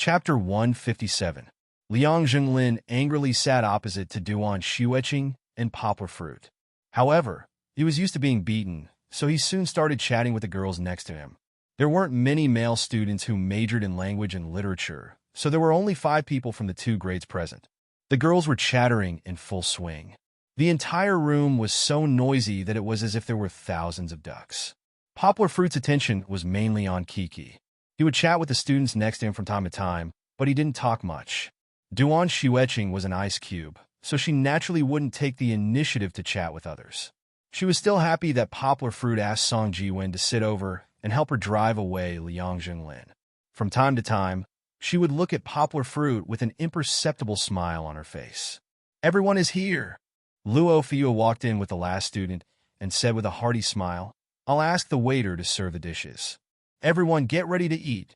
Chapter 157. Liang Zhenglin angrily sat opposite to Duan Xueqing and Poplar Fruit. However, he was used to being beaten, so he soon started chatting with the girls next to him. There weren't many male students who majored in language and literature, so there were only 5 people from the 2 grades present. The girls were chattering in full swing. The entire room was so noisy that it was as if there were thousands of ducks. Poplar Fruit's attention was mainly on Kiki. He would chat with the students next to him from time to time, but he didn't talk much. Duan Xueqing was an ice cube, so she naturally wouldn't take the initiative to chat with others. She was still happy that Poplar Fruit asked Song Jiwen to sit over and help her drive away Liang Zhenglin. From time to time, she would look at Poplar Fruit with an imperceptible smile on her face. "Everyone is here." Luo Feyue walked in with the last student and said with a hearty smile, "I'll ask the waiter to serve the dishes. Everyone get ready to eat."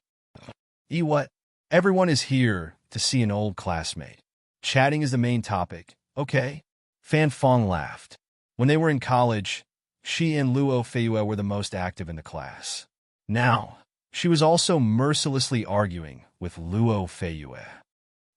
"Eat what?" "Everyone is here to see an old classmate. Chatting is the main topic, okay?" Fan Fong laughed. When they were in college, she and Luo Feyue were the most active in the class. Now, she was also mercilessly arguing with Luo Feyue.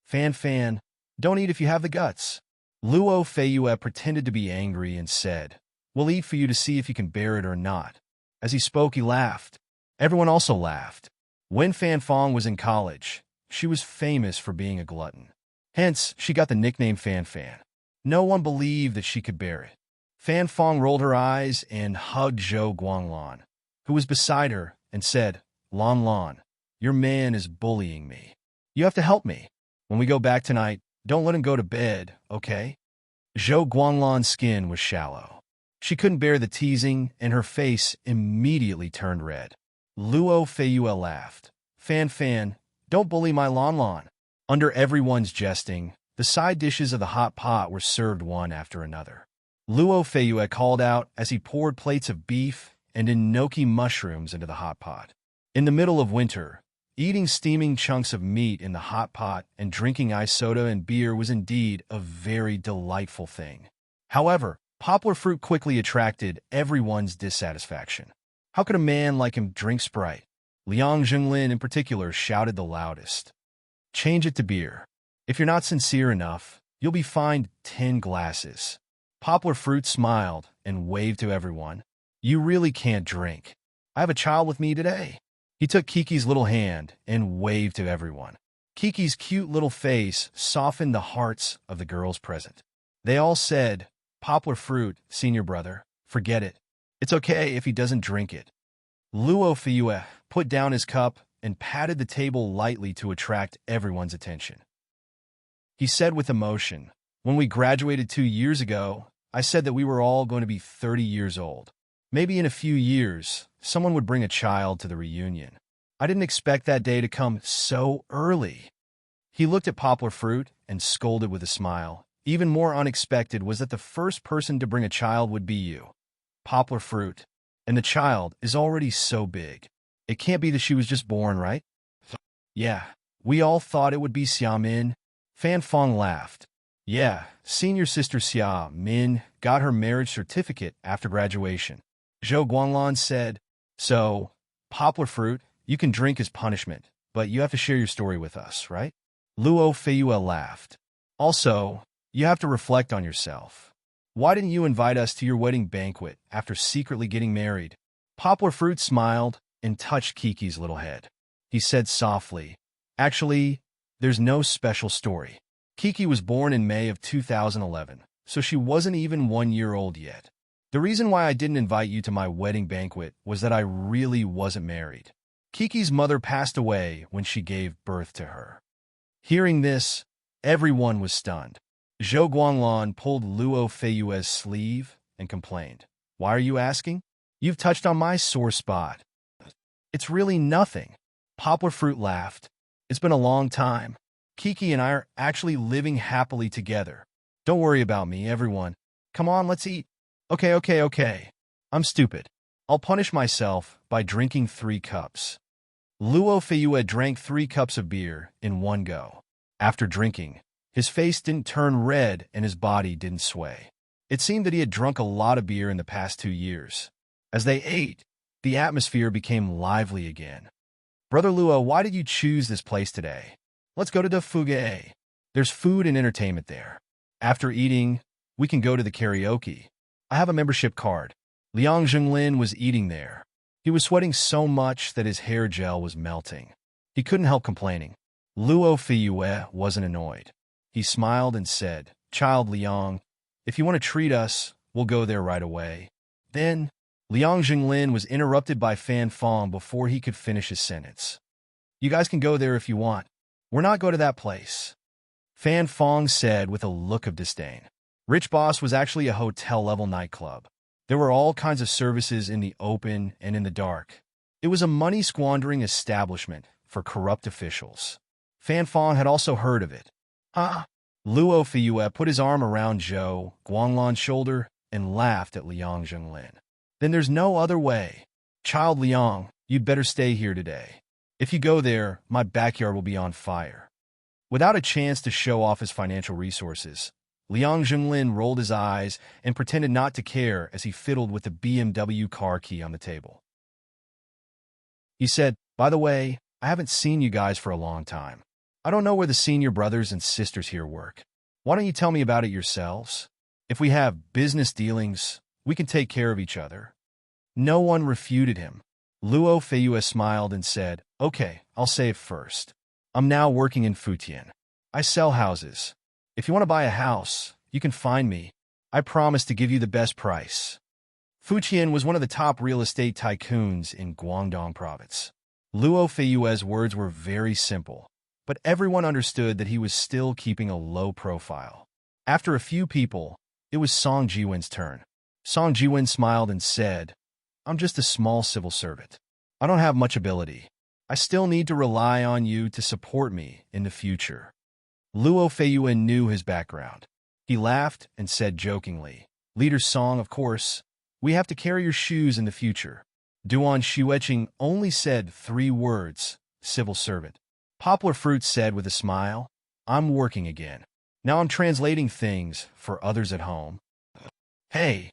Fan, don't eat if you have the guts." Luo Feyue pretended to be angry and said, "We'll eat for you to see if you can bear it or not." As he spoke, he laughed. Everyone also laughed. When Fan Fong was in college, she was famous for being a glutton. Hence, she got the nickname Fan. No one believed that she could bear it. Fan Fong rolled her eyes and hugged Zhou Guanglan, who was beside her, and said, Lan, your man is bullying me. You have to help me. When we go back tonight, don't let him go to bed, okay?" Zhou Guanglan's skin was shallow. She couldn't bear the teasing, and her face immediately turned red. Luo Feyue laughed. Fan, don't bully my Lan. Under everyone's jesting, the side dishes of the hot pot were served one after another. Luo Feyue called out as he poured plates of beef and enoki mushrooms into the hot pot. In the middle of winter, eating steaming chunks of meat in the hot pot and drinking ice soda and beer was indeed a very delightful thing. However, Poplar Fruit quickly attracted everyone's dissatisfaction. How could a man like him drink Sprite? Liang Zhenglin in particular shouted the loudest. "Change it to beer. If you're not sincere enough, you'll be fined 10 glasses. Poplar Fruit smiled and waved to everyone. "You really can't drink. I have a child with me today." He took Kiki's little hand and waved to everyone. Kiki's cute little face softened the hearts of the girls present. They all said, "Poplar Fruit, senior brother, forget it. It's okay if he doesn't drink it." Luo Feyue put down his cup and patted the table lightly to attract everyone's attention. He said with emotion, "When we graduated 2 years ago, I said that we were all going to be 30 years old. Maybe in a few years, someone would bring a child to the reunion. I didn't expect that day to come so early." He looked at Poplar Fruit and scolded with a smile. Even more unexpected was that the first person to bring a child would be you, Poplar Fruit, and the child is already so big. It can't be that she was just born, right? "Yeah, we all thought it would be Xia Min." Fan Fong laughed. "Yeah, senior sister Xia Min got her marriage certificate after graduation." Zhou Guanglan said, "So, Poplar Fruit, you can drink as punishment, but you have to share your story with us, right?" Luo Feyue laughed. "Also, you have to reflect on yourself. Why didn't you invite us to your wedding banquet after secretly getting married?" Poplar Fruit smiled and touched Kiki's little head. He said softly, "Actually, there's no special story. Kiki was born in May of 2011, so she wasn't even 1 year old yet. The reason why I didn't invite you to my wedding banquet was that I really wasn't married. Kiki's mother passed away when she gave birth to her." Hearing this, everyone was stunned. Zhou Guanglan pulled Luo Feyue's sleeve and complained, "Why are you asking? You've touched on my sore spot." "It's really nothing." Poplar Fruit laughed. "It's been a long time. Kiki and I are actually living happily together. Don't worry about me, everyone. Come on, let's eat." Okay. I'm stupid. I'll punish myself by drinking 3 cups." Luo Feyue drank 3 cups of beer in one go. After drinking, his face didn't turn red and his body didn't sway. It seemed that he had drunk a lot of beer in the past 2 years. As they ate, the atmosphere became lively again. "Brother Luo, why did you choose this place today?" Let's go to the Fugue. There's food and entertainment there. After eating, we can go to the karaoke. I have a membership card. Liang Zhenglin was eating there. He was sweating so much that his hair gel was melting. He couldn't help complaining. Luo Fiyue wasn't annoyed. He smiled and said, "Child Liang, if you want to treat us, we'll go there right away." Then, Liang Zhenglin was interrupted by Fan Fong before he could finish his sentence. "You guys can go there if you want. We're not going to that place," Fan Fong said with a look of disdain. Rich Boss was actually a hotel-level nightclub. There were all kinds of services in the open and in the dark. It was a money-squandering establishment for corrupt officials. Fan Fong had also heard of it. Luo Fiyue put his arm around Zhou Guanglan's shoulder and laughed at Liang Zhenglin. "Then there's no other way. Child Liang, you'd better stay here today. If you go there, my backyard will be on fire." Without a chance to show off his financial resources, Liang Zhenglin rolled his eyes and pretended not to care as he fiddled with the BMW car key on the table. He said, "By the way, I haven't seen you guys for a long time. I don't know where the senior brothers and sisters here work. Why don't you tell me about it yourselves? If we have business dealings, we can take care of each other." No one refuted him. Luo Fiyue smiled and said, "Okay, I'll say it first. I'm now working in Futian. I sell houses. If you want to buy a house, you can find me. I promise to give you the best price." Futian was one of the top real estate tycoons in Guangdong province. Luo Fiyue's words were very simple, but everyone understood that he was still keeping a low profile. After a few people, it was Song Jiwen's turn. Song Jiwen smiled and said, "I'm just a small civil servant. I don't have much ability. I still need to rely on you to support me in the future." Luo Fiyue knew his background. He laughed and said jokingly, "Leader Song, of course, we have to carry your shoes in the future." Duan Xueqing only said 3 words, "civil servant." Poplar Fruit said with a smile, "I'm working again. Now I'm translating things for others at home." "Hey,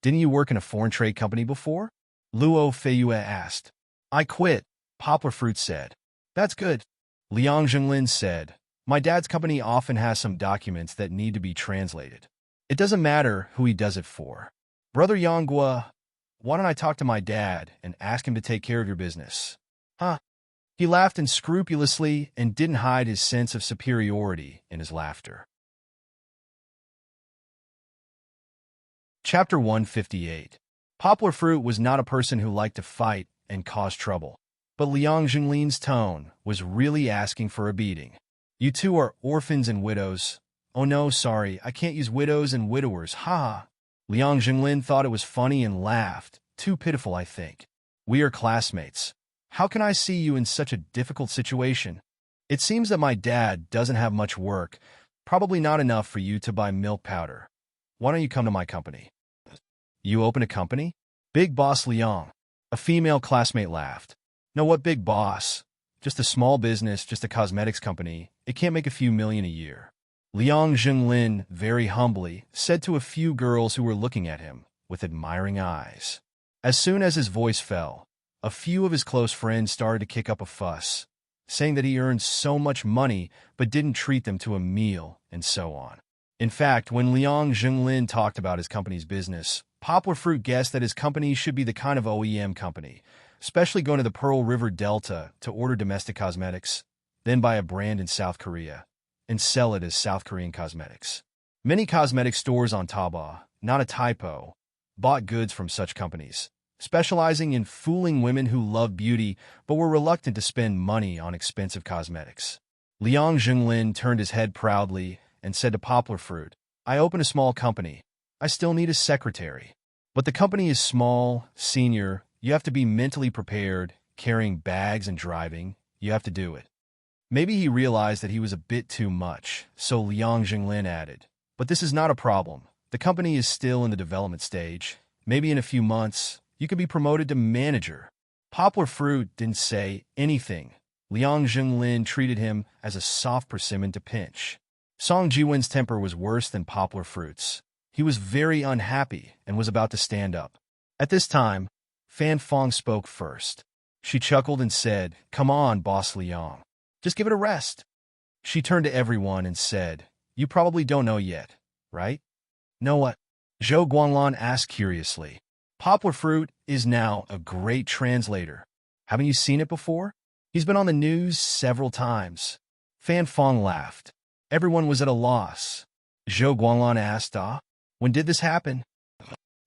didn't you work in a foreign trade company before?" Luo Fiyue asked. "I quit," Poplar Fruit said. "That's good." Liang Zhenglin said, "My dad's company often has some documents that need to be translated. It doesn't matter who he does it for. Brother Yanghua, why don't I talk to my dad and ask him to take care of your business?" He laughed unscrupulously and didn't hide his sense of superiority in his laughter. Chapter 158. Poplar Fruit was not a person who liked to fight and cause trouble, but Liang Zhenglin's tone was really asking for a beating. "You two are orphans and widows." "Oh no, sorry, I can't use widows and widowers, ha!" Liang Zhenglin thought it was funny and laughed. "Too pitiful, I think. We are classmates. How can I see you in such a difficult situation? It seems that my dad doesn't have much work, probably not enough for you to buy milk powder. Why don't you come to my company?" "You open a company?" "Big Boss Liang." A female classmate laughed. "No, what big boss? Just a small business, just a cosmetics company. It can't make a few million a year." Liang Zhenglin, very humbly, said to a few girls who were looking at him with admiring eyes. As soon as his voice fell, a few of his close friends started to kick up a fuss, saying that he earned so much money but didn't treat them to a meal, and so on. In fact, when Liang Zhenglin talked about his company's business, Poplar Fruit guessed that his company should be the kind of OEM company, especially going to the Pearl River Delta to order domestic cosmetics, then buy a brand in South Korea, and sell it as South Korean cosmetics. Many cosmetic stores on Taobao, not a typo, bought goods from such companies, specializing in fooling women who love beauty but were reluctant to spend money on expensive cosmetics. Liang Zhenglin turned his head proudly and said to Poplar Fruit, "I open a small company. I still need a secretary. But the company is small, senior, you have to be mentally prepared, carrying bags and driving, you have to do it." Maybe he realized that he was a bit too much, so Liang Zhenglin added, "But this is not a problem. The company is still in the development stage. Maybe in a few months, you could be promoted to manager." Poplar Fruit didn't say anything. Liang Zhenglin treated him as a soft persimmon to pinch. Song Jiwen's temper was worse than Poplar Fruit's. He was very unhappy and was about to stand up. At this time, Fan Fong spoke first. She chuckled and said, "Come on, Boss Liang. Just give it a rest. She turned to everyone and said, "You probably don't know yet, right?" "Know what?" Zhou Guanglan asked curiously. "Poplar fruit is now a great translator. Haven't you seen it before? He's been on the news several times." Fan Fong laughed. Everyone was at a loss. Zhou Guanglan asked, when did this happen?"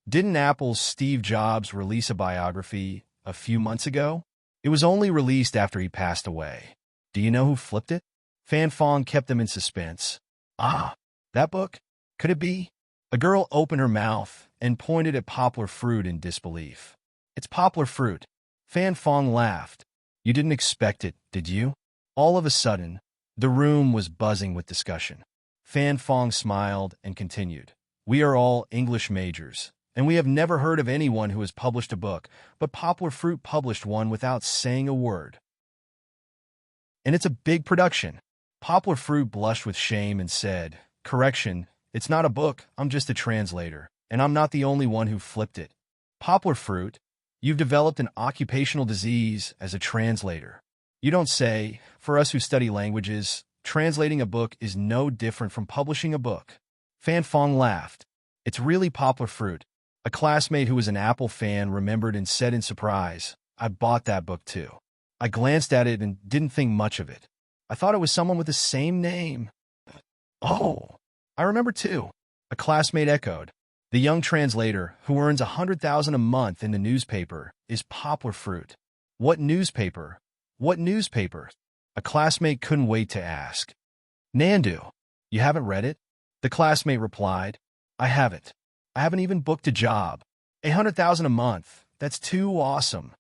"Didn't Apple's Steve Jobs release a biography a few months ago? It was only released after he passed away. Do you know who flipped it?" Fan Fong kept them in suspense. That book? Could it be?" A girl opened her mouth and pointed at poplar fruit in disbelief. "It's poplar fruit." Fan Fong laughed. "You didn't expect it, did you?" All of a sudden, the room was buzzing with discussion. Fan Fong smiled and continued. "We are all English majors, and we have never heard of anyone who has published a book, but Poplar Fruit published one without saying a word. And it's a big production." Poplar Fruit blushed with shame and said, "Correction, it's not a book, I'm just a translator, and I'm not the only one who flipped it." "Poplar Fruit, you've developed an occupational disease as a translator. You don't say. For us who study languages, translating a book is no different from publishing a book." Fan Fong laughed. "It's really Poplar Fruit." A classmate who was an Apple fan remembered and said in surprise, "I bought that book too. I glanced at it and didn't think much of it. I thought it was someone with the same name." "Oh, I remember too," a classmate echoed. "The young translator who earns $100,000 a month in the newspaper is Poplar Fruit." "What newspaper? What newspaper?" A classmate couldn't wait to ask. "Nandu. You haven't read it?" The classmate replied, "I haven't. I haven't even booked a job. $100,000 a month. That's too awesome."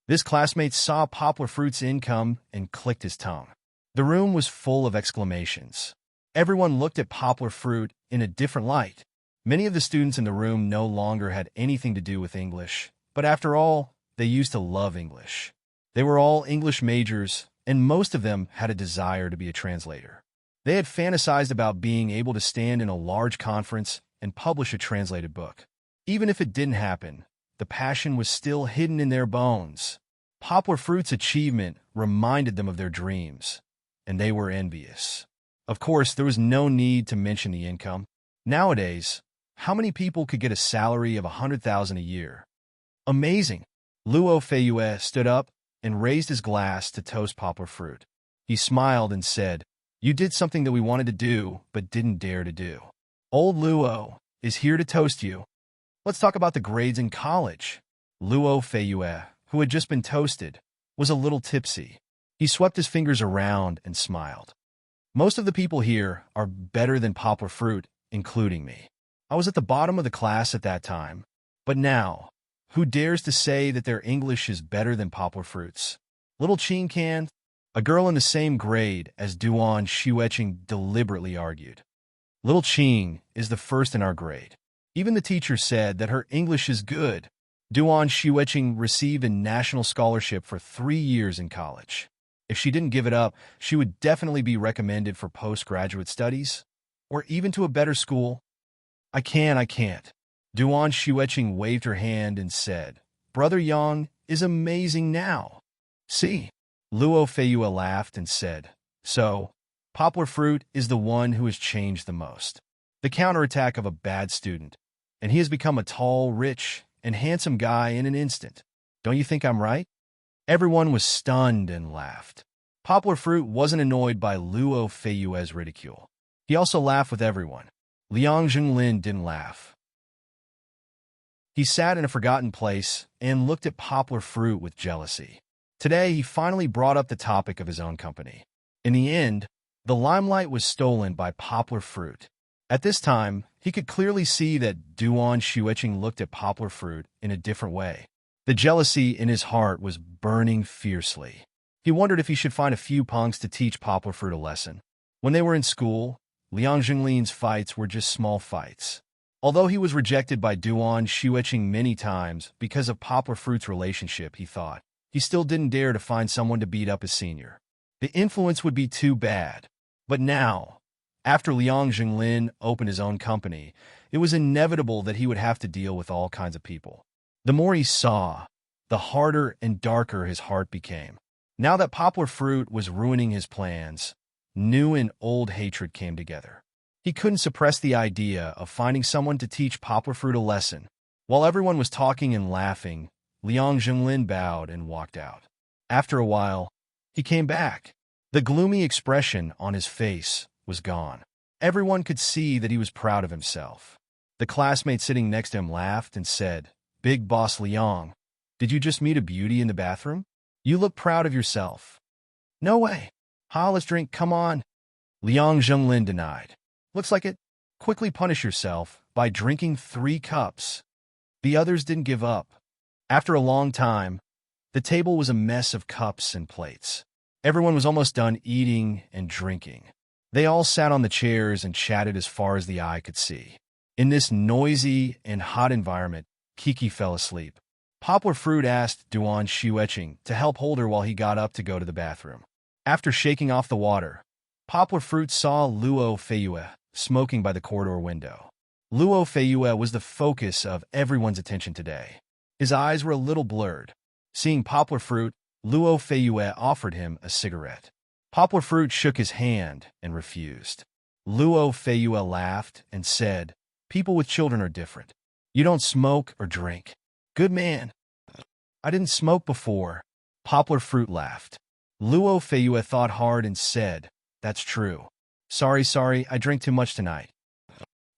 This classmate saw Poplar Fruit's income and clicked his tongue. The room was full of exclamations. Everyone looked at Poplar Fruit in a different light. Many of the students in the room no longer had anything to do with English, but after all, they used to love English. They were all English majors, and most of them had a desire to be a translator. They had fantasized about being able to stand in a large conference and publish a translated book. Even if it didn't happen, the passion was still hidden in their bones. Poplar Fruit's achievement reminded them of their dreams, and they were envious. Of course, there was no need to mention the income. Nowadays, how many people could get a salary of $100,000 a year? Amazing! Luo Feiyue stood up and raised his glass to toast Poplar Fruit. He smiled and said, "You did something that we wanted to do, but didn't dare to do. Old Luo is here to toast you. Let's talk about the grades in college." Luo Feiyue, who had just been toasted, was a little tipsy. He swept his fingers around and smiled. "Most of the people here are better than Poplar Fruit, including me. I was at the bottom of the class at that time. But now, who dares to say that their English is better than Poplar Fruit's?" Little Qing can, a girl in the same grade as Duan Xueqing, deliberately argued. "Little Qing is the first in our grade. Even the teacher said that her English is good." Duan Xueqing received a national scholarship for 3 years in college. If she didn't give it up, she would definitely be recommended for postgraduate studies, or even to a better school. I can't. Duan Xueqing waved her hand and said, "Brother Yang is amazing now." "See?" Luo Feiyue laughed and said, "So, Poplar Fruit is the one who has changed the most. The counterattack of a bad student, and he has become a tall, rich, and handsome guy in an instant. Don't you think I'm right?" Everyone was stunned and laughed. Poplar Fruit wasn't annoyed by Luo Feiyue's ridicule. He also laughed with everyone. Liang Zhenglin didn't laugh. He sat in a forgotten place and looked at Poplar Fruit with jealousy. Today, he finally brought up the topic of his own company. In the end, the limelight was stolen by Poplar Fruit. At this time, he could clearly see that Duan Xueqing looked at Poplar Fruit in a different way. The jealousy in his heart was burning fiercely. He wondered if he should find a few punks to teach Poplar Fruit a lesson. When they were in school, Liang Zhenglin's fights were just small fights. Although he was rejected by Duan Xueqing many times because of Poplar Fruit's relationship, he thought, he still didn't dare to find someone to beat up his senior. The influence would be too bad. But now, after Liang Zhenglin opened his own company, it was inevitable that he would have to deal with all kinds of people. The more he saw, the harder and darker his heart became. Now that Poplar Fruit was ruining his plans, New and old hatred came together. He couldn't suppress the idea of finding someone to teach Poplar Fruit a lesson. While everyone was talking and laughing, Liang Zhenglin bowed and walked out. After a while, he came back. The gloomy expression on his face was gone. Everyone could see that he was proud of himself. The classmate sitting next to him laughed and said, "Big Boss Liang, did you just meet a beauty in the bathroom? You look proud of yourself." "No way. Ha, let's drink, come on." Liang Zhenglin denied. "Looks like it. Quickly punish yourself by drinking 3 cups. The others didn't give up. After a long time, the table was a mess of cups and plates. Everyone was almost done eating and drinking. They all sat on the chairs and chatted as far as the eye could see. In this noisy and hot environment, Kiki fell asleep. Poplar Fruit asked Duan Xueqing to help hold her while he got up to go to the bathroom. After shaking off the water, Poplar Fruit saw Luo Feiyue smoking by the corridor window. Luo Feiyue was the focus of everyone's attention today. His eyes were a little blurred. Seeing Poplar Fruit, Luo Feiyue offered him a cigarette. Poplar Fruit shook his hand and refused. Luo Feiyue laughed and said, "People with children are different. You don't smoke or drink." "Good man." "I didn't smoke before." Poplar Fruit laughed. Luo Feiyue thought hard and said, "That's true. Sorry, I drank too much tonight."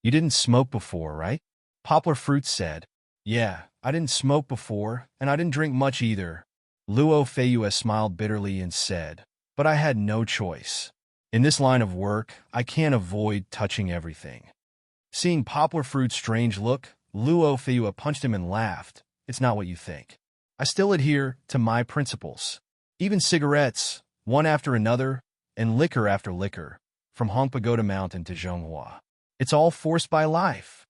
"You didn't smoke before, right?" Poplar Fruit said. "Yeah, I didn't smoke before, and I didn't drink much either." Luo Feiyue smiled bitterly and said, "But I had no choice. In this line of work, I can't avoid touching everything." Seeing Poplar Fruit's strange look, Luo Feiyue punched him and laughed. "It's not what you think. I still adhere to my principles. Even cigarettes, one after another, and liquor after liquor, from Hongpagoda Mountain to Zhonghua. It's all forced by life."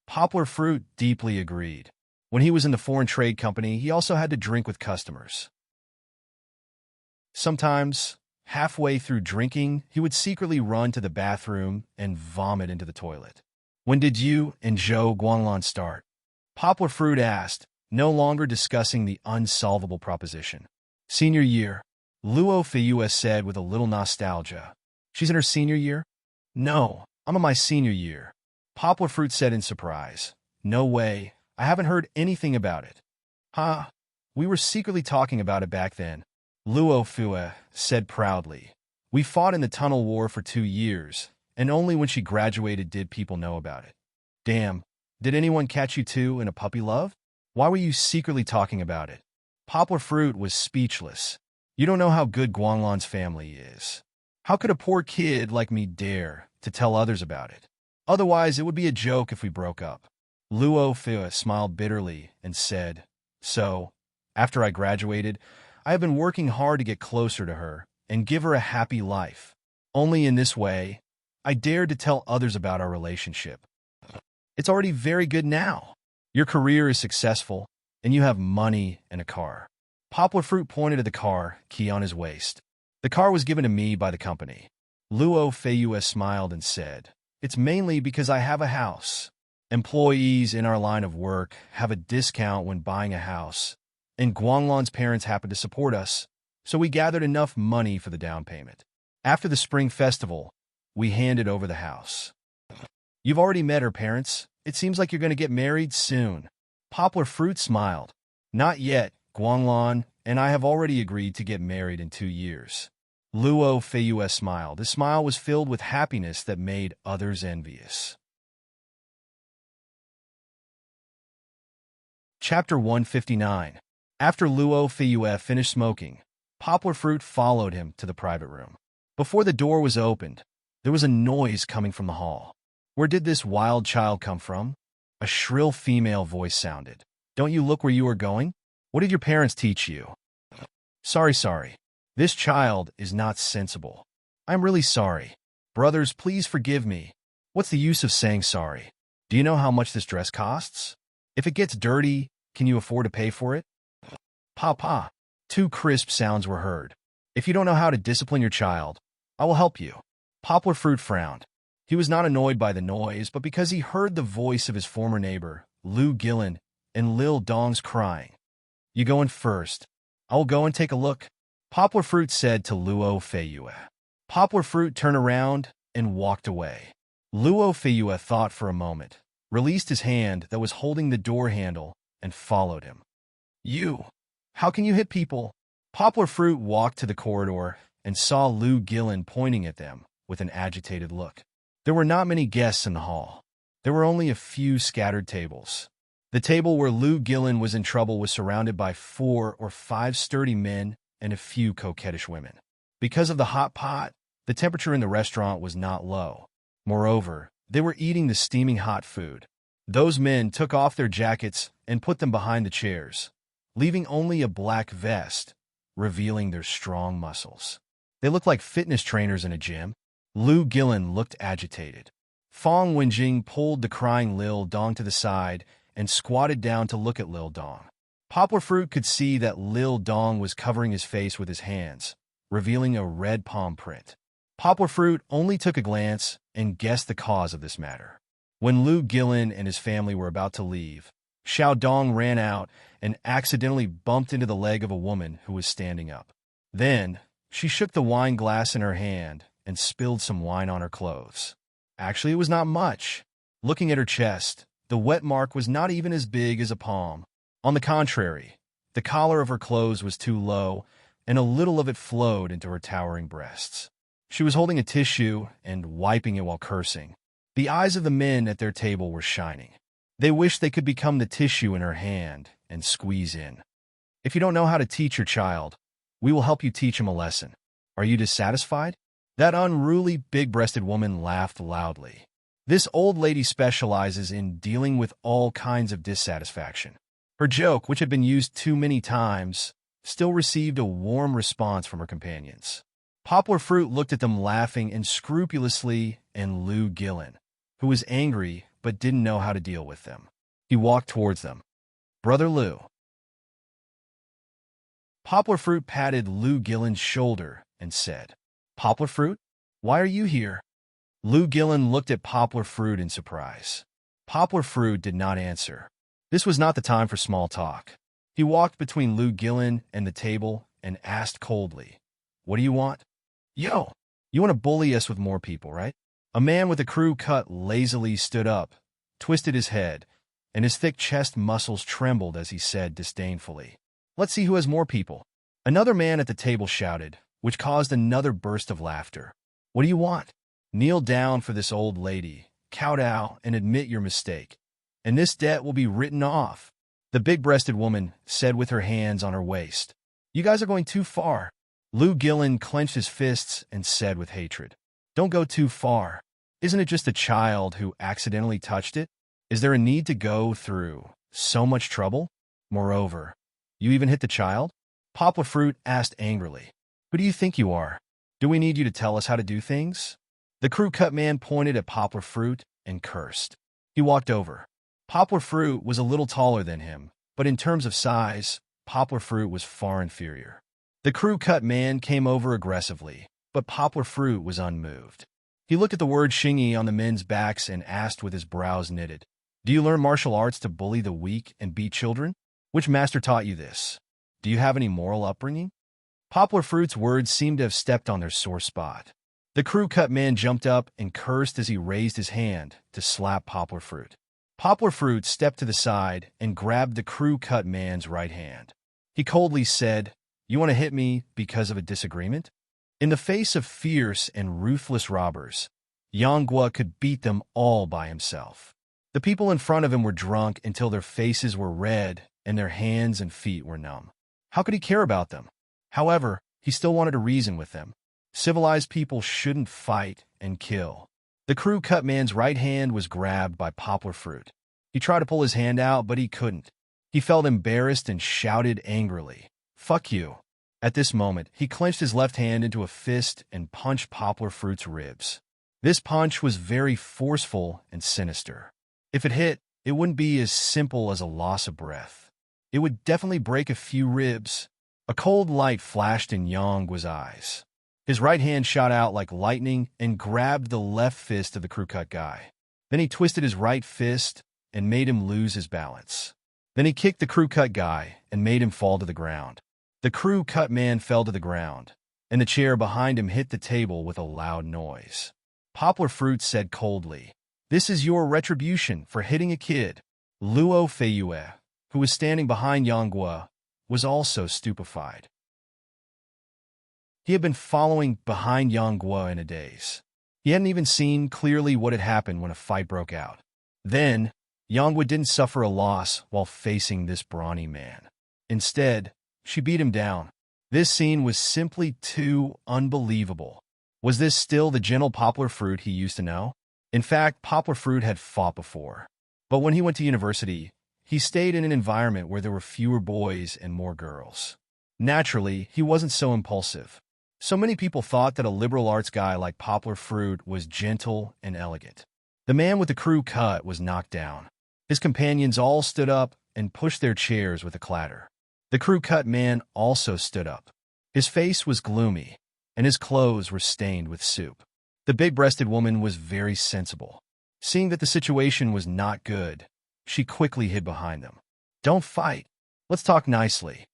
Poplar Fruit deeply agreed. When he was in the foreign trade company, he also had to drink with customers. Sometimes, halfway through drinking, he would secretly run to the bathroom and vomit into the toilet. "When did you and Zhou Guanglan start?" Poplar Fruit asked, no longer discussing the unsolvable proposition. "Senior year," Luo Feiyue said with a little nostalgia. "She's in her senior year?" "No, I'm in my senior year." Poplar Fruit said in surprise. "No way, I haven't heard anything about it." "Huh, we were secretly talking about it back then," Luo Feiyue said proudly. "We fought in the Tunnel War for 2 years, and only when she graduated did people know about it." "Damn, did anyone catch you two in a puppy love? Why were you secretly talking about it?" Poplar Fruit was speechless. "You don't know how good Guanglan's family is. How could a poor kid like me dare to tell others about it? Otherwise, it would be a joke if we broke up." Luo Feiyue smiled bitterly and said, "So, after I graduated, I have been working hard to get closer to her and give her a happy life. Only in this way, I dared to tell others about our relationship. It's already very good now. Your career is successful, and you have money and a car." Poplar Fruit pointed to the car key on his waist. "The car was given to me by the company." Luo Feiyue smiled and said, "It's mainly because I have a house. Employees in our line of work have a discount when buying a house, and Guanglan's parents happen to support us, so we gathered enough money for the down payment. After the Spring Festival, we handed over the house." "You've already met her parents. It seems like you're going to get married soon." Poplar Fruit smiled. "Not yet. Guanglan and I have already agreed to get married in 2 years." Luo Feiyue smiled. His smile was filled with happiness that made others envious. Chapter 159. After Luo Feiyue finished smoking, Poplar Fruit followed him to the private room. Before the door was opened, there was a noise coming from the hall. Where did this wild child come from? A shrill female voice sounded. "Don't you look where you are going? What did your parents teach you?" Sorry. This child is not sensible. I'm really sorry. Brothers, please forgive me. What's the use of saying sorry? Do you know how much this dress costs? If it gets dirty, can you afford to pay for it?" "Papa." 2 crisp sounds were heard. "If you don't know how to discipline your child, I will help you." Poplar Fruit frowned. He was not annoyed by the noise, but because he heard the voice of his former neighbor, Lu Gillen, and Lil Dong's crying. "You go in first. I will go and take a look," Poplar Fruit said to Luo Feiyue. Poplar Fruit turned around and walked away. Luo Feyua thought for a moment, released his hand that was holding the door handle, and followed him. You! How can you hit people? Poplar Fruit walked to the corridor and saw Lou Gillen pointing at them with an agitated look. There were not many guests in the hall. There were only a few scattered tables. The table where Lou Gillen was in trouble was surrounded by 4 or 5 sturdy men and a few coquettish women. Because of the hot pot, the temperature in the restaurant was not low. Moreover, they were eating the steaming hot food. Those men took off their jackets and put them behind the chairs, leaving only a black vest, revealing their strong muscles. They looked like fitness trainers in a gym. Lou Gillen looked agitated. Fong Wenjing pulled the crying Lil Dong to the side and squatted down to look at Lil Dong. Poplar Fruit could see that Lil Dong was covering his face with his hands, revealing a red palm print. Poplar Fruit only took a glance and guessed the cause of this matter. When Lou Gillen and his family were about to leave, Xiao Dong ran out and accidentally bumped into the leg of a woman who was standing up. Then, she shook the wine glass in her hand and spilled some wine on her clothes. Actually, it was not much. Looking at her chest, the wet mark was not even as big as a palm. On the contrary, the collar of her clothes was too low, and a little of it flowed into her towering breasts. She was holding a tissue and wiping it while cursing. The eyes of the men at their table were shining. They wished they could become the tissue in her hand and squeeze in. If you don't know how to teach your child, we will help you teach him a lesson. Are you dissatisfied? That unruly, big-breasted woman laughed loudly. This old lady specializes in dealing with all kinds of dissatisfaction. Her joke, which had been used too many times, still received a warm response from her companions. Poplar Fruit looked at them laughing unscrupulously, and Lou Gillen, who was angry but didn't know how to deal with them. He walked towards them. Brother Lou. Poplar Fruit patted Lou Gillen's shoulder and said, Poplar Fruit, why are you here? Lou Gillen looked at Poplar Fruit in surprise. Poplar Fruit did not answer. This was not the time for small talk. He walked between Lou Gillen and the table and asked coldly, What do you want? Yo, you want to bully us with more people, right? A man with a crew cut lazily stood up, twisted his head, and his thick chest muscles trembled as he said disdainfully, Let's see who has more people. Another man at the table shouted, which caused another burst of laughter. What do you want? Kneel down for this old lady, kowtow, and admit your mistake, and this debt will be written off. The big-breasted woman said with her hands on her waist. You guys are going too far. Lou Gillen clenched his fists and said with hatred, Don't go too far. Isn't it just a child who accidentally touched it? Is there a need to go through so much trouble? Moreover, you even hit the child? Poplar Fruit asked angrily. Who do you think you are? Do we need you to tell us how to do things? The crew-cut man pointed at Poplar Fruit and cursed. He walked over. Poplar Fruit was a little taller than him, but in terms of size, Poplar Fruit was far inferior. The crew-cut man came over aggressively, but Poplar Fruit was unmoved. He looked at the word Xingyi on the men's backs and asked with his brows knitted, Do you learn martial arts to bully the weak and beat children? Which master taught you this? Do you have any moral upbringing? Poplar Fruit's words seemed to have stepped on their sore spot. The crew-cut man jumped up and cursed as he raised his hand to slap Poplar Fruit. Poplar Fruit stepped to the side and grabbed the crew-cut man's right hand. He coldly said, You want to hit me because of a disagreement? In the face of fierce and ruthless robbers, Yanghua could beat them all by himself. The people in front of him were drunk until their faces were red and their hands and feet were numb. How could he care about them? However, he still wanted to reason with them. Civilized people shouldn't fight and kill. The crew-cut man's right hand was grabbed by Poplar Fruit. He tried to pull his hand out, but he couldn't. He felt embarrassed and shouted angrily, Fuck you. At this moment, he clenched his left hand into a fist and punched Poplar Fruit's ribs. This punch was very forceful and sinister. If it hit, it wouldn't be as simple as a loss of breath. It would definitely break a few ribs. A cold light flashed in Yanggua's eyes. His right hand shot out like lightning and grabbed the left fist of the crew-cut guy. Then he twisted his right fist and made him lose his balance. Then he kicked the crew-cut guy and made him fall to the ground. The crew-cut man fell to the ground, and the chair behind him hit the table with a loud noise. Poplar Fruit said coldly, "This is your retribution for hitting a kid." Luo Feiyue, who was standing behind Yang, was also stupefied. He had been following behind Yang in a daze. He hadn't even seen clearly what had happened when a fight broke out. Then, Yang didn't suffer a loss while facing this brawny man. Instead, she beat him down. This scene was simply too unbelievable. Was this still the gentle Poplar Fruit he used to know? In fact, Poplar Fruit had fought before. But when he went to university, he stayed in an environment where there were fewer boys and more girls. Naturally, he wasn't so impulsive. So many people thought that a liberal arts guy like Poplar Fruit was gentle and elegant. The man with the crew cut was knocked down. His companions all stood up and pushed their chairs with a clatter. The crew cut man also stood up. His face was gloomy, and his clothes were stained with soup. The big-breasted woman was very sensible. Seeing that the situation was not good, she quickly hid behind them. "Don't fight. Let's talk nicely."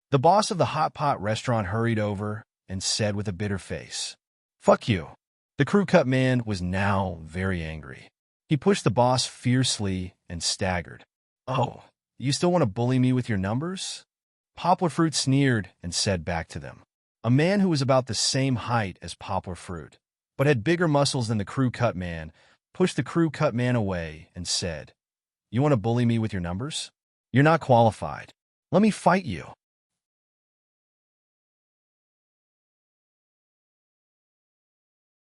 The boss of the hot pot restaurant hurried over and said with a bitter face, "Fuck you." The crew cut man was now very angry. He pushed the boss fiercely and staggered. "Oh, you still want to bully me with your numbers?" Poplar Fruit sneered and said back to them. A man who was about the same height as Poplar Fruit, but had bigger muscles than the crew cut man, pushed the crew cut man away and said, "You want to bully me with your numbers? You're not qualified. Let me fight you."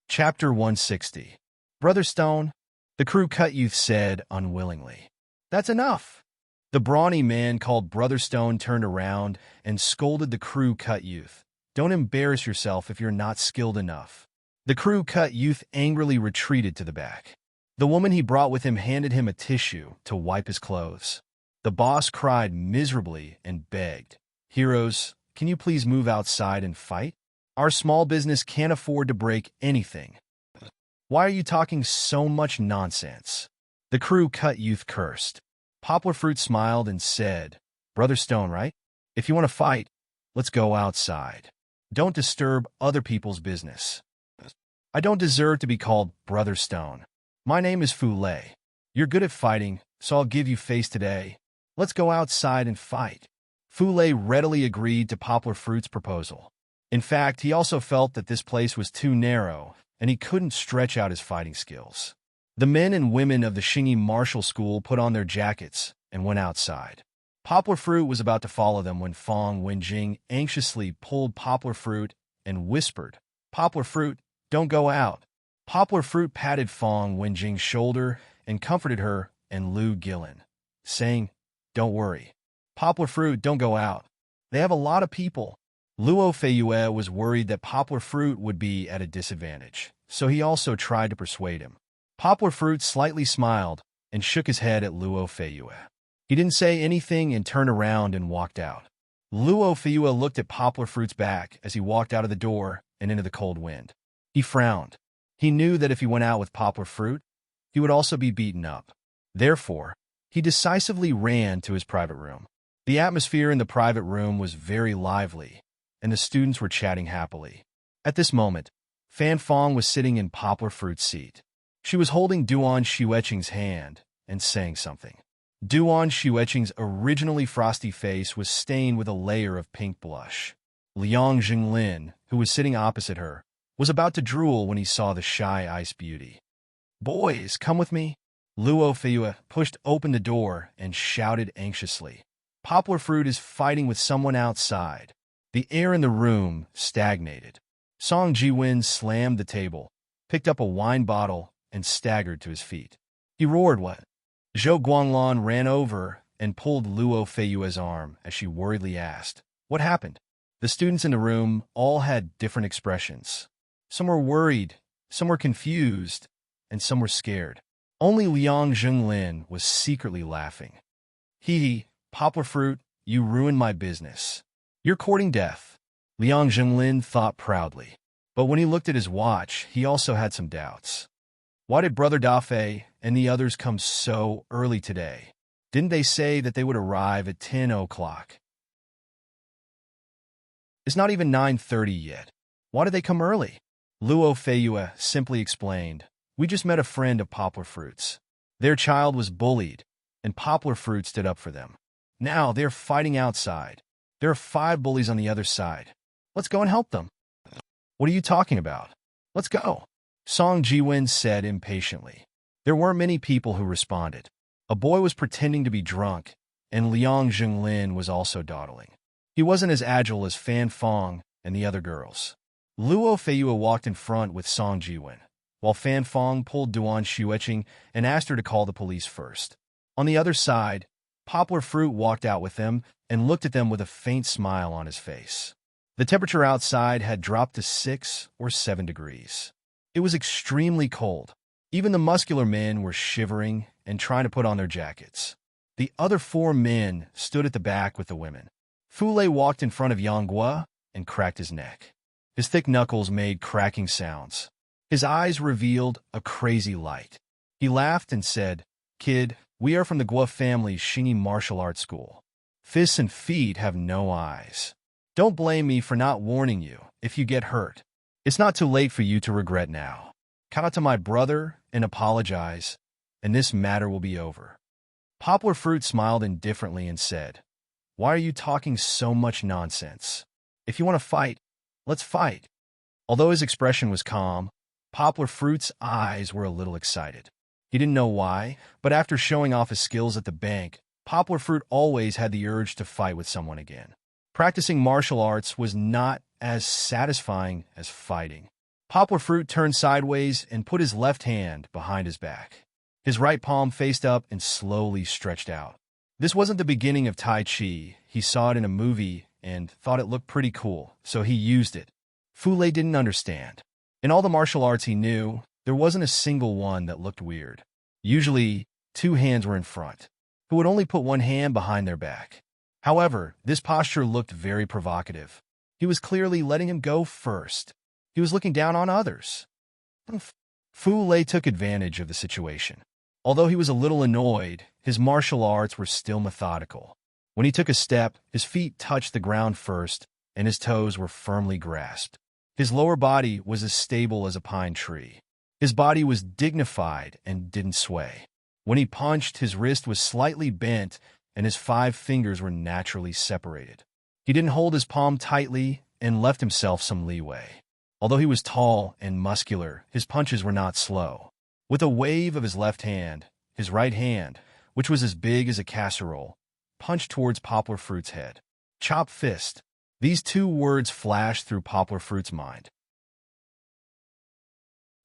Chapter 160. "Brother Stone," the crew cut youth said unwillingly. "That's enough." The brawny man called Brother Stone turned around and scolded the crew cut youth. "Don't embarrass yourself if you're not skilled enough." The crew cut youth angrily retreated to the back. The woman he brought with him handed him a tissue to wipe his clothes. The boss cried miserably and begged, "Heroes, can you please move outside and fight? Our small business can't afford to break anything." "Why are you talking so much nonsense?" The crew cut youth cursed. Poplar Fruit smiled and said, "Brother Stone, right? If you want to fight, let's go outside. Don't disturb other people's business." "I don't deserve to be called Brother Stone. My name is Fu Lei. You're good at fighting, so I'll give you face today. Let's go outside and fight." Fu Lei readily agreed to Poplar Fruit's proposal. In fact, he also felt that this place was too narrow, and he couldn't stretch out his fighting skills. The men and women of the Xingyi Martial School put on their jackets and went outside. Poplar Fruit was about to follow them when Fong Wenjing anxiously pulled Poplar Fruit and whispered, "Poplar Fruit, don't go out." Poplar Fruit patted Fong Wenjing's shoulder and comforted her and Lu Gillen, saying, "Don't worry. Poplar Fruit, don't go out. They have a lot of people." Luo Feiyue was worried that Poplar Fruit would be at a disadvantage, so he also tried to persuade him. Poplar Fruit slightly smiled and shook his head at Luo Feiyue. He didn't say anything and turned around and walked out. Luo Feiyue looked at Poplar Fruit's back as he walked out of the door and into the cold wind. He frowned. He knew that if he went out with Poplar Fruit, he would also be beaten up. Therefore, he decisively ran to his private room. The atmosphere in the private room was very lively, and the students were chatting happily. At this moment, Fan Fong was sitting in Poplar Fruit's seat. She was holding Duan Xueqing's hand and saying something. Duan Xueqing's originally frosty face was stained with a layer of pink blush. Liang Jinglin, who was sitting opposite her, was about to drool when he saw the shy ice beauty. "Boys, come with me." Luo Feiyue pushed open the door and shouted anxiously, "Poplar Fruit is fighting with someone outside." The air in the room stagnated. Song Jiwen slammed the table, picked up a wine bottle, and staggered to his feet. He roared, "What?" Zhou Guanglan ran over and pulled Luo Feiyue's arm as she worriedly asked, "What happened?" The students in the room all had different expressions. Some were worried, some were confused, and some were scared. Only Liang Jinglin was secretly laughing. "Hee, Poplar Fruit, you ruined my business. You're courting death," Liang Jinglin thought proudly. But when he looked at his watch, he also had some doubts. Why did Brother Dafei and the others come so early today? Didn't they say that they would arrive at 10 o'clock? It's not even 9:30 yet. Why did they come early? Luo Feiyue simply explained, we just met a friend of Poplar Fruit's. Their child was bullied, and Poplar Fruit stood up for them. Now they're fighting outside. There are 5 bullies on the other side. Let's go and help them. What are you talking about? Let's go, Song Jiwen said impatiently. There weren't many people who responded. A boy was pretending to be drunk, and Liang Zhenglin was also dawdling. He wasn't as agile as Fan Fong and the other girls. Luo Feiyue walked in front with Song Jiwen, while Fan Fong pulled Duan Xueqing and asked her to call the police first. On the other side, Poplar Fruit walked out with them and looked at them with a faint smile on his face. The temperature outside had dropped to 6 or 7 degrees. It was extremely cold. Even the muscular men were shivering and trying to put on their jackets. The other 4 men stood at the back with the women. Fu Lei walked in front of Yang Guo and cracked his neck. His thick knuckles made cracking sounds. His eyes revealed a crazy light. He laughed and said, Kid, we are from the Guo family's Xingyi martial arts school. Fists and feet have no eyes. Don't blame me for not warning you if you get hurt. It's not too late for you to regret now. Come out to my brother and apologize, and this matter will be over. Poplar Fruit smiled indifferently and said, Why are you talking so much nonsense? If you want to fight, let's fight. Although his expression was calm, Poplar Fruit's eyes were a little excited. He didn't know why, but after showing off his skills at the bank, Poplar Fruit always had the urge to fight with someone again. Practicing martial arts was not as satisfying as fighting. Poplar Fruit turned sideways and put his left hand behind his back. His right palm faced up and slowly stretched out. This wasn't the beginning of Tai Chi. He saw it in a movie and thought it looked pretty cool, so he used it. Fu Lei didn't understand. In all the martial arts he knew, there wasn't a single one that looked weird. Usually, 2 hands were in front, who would only put 1 hand behind their back. However, this posture looked very provocative. He was clearly letting him go first. He was looking down on others. Fu Lei took advantage of the situation. Although he was a little annoyed, his martial arts were still methodical. When he took a step, his feet touched the ground first, and his toes were firmly grasped. His lower body was as stable as a pine tree. His body was dignified and didn't sway. When he punched, his wrist was slightly bent, and his 5 fingers were naturally separated. He didn't hold his palm tightly and left himself some leeway. Although he was tall and muscular, his punches were not slow. With a wave of his left hand, his right hand, which was as big as a casserole, punched towards Poplar Fruit's head. Chop fist. These 2 words flashed through Poplar Fruit's mind.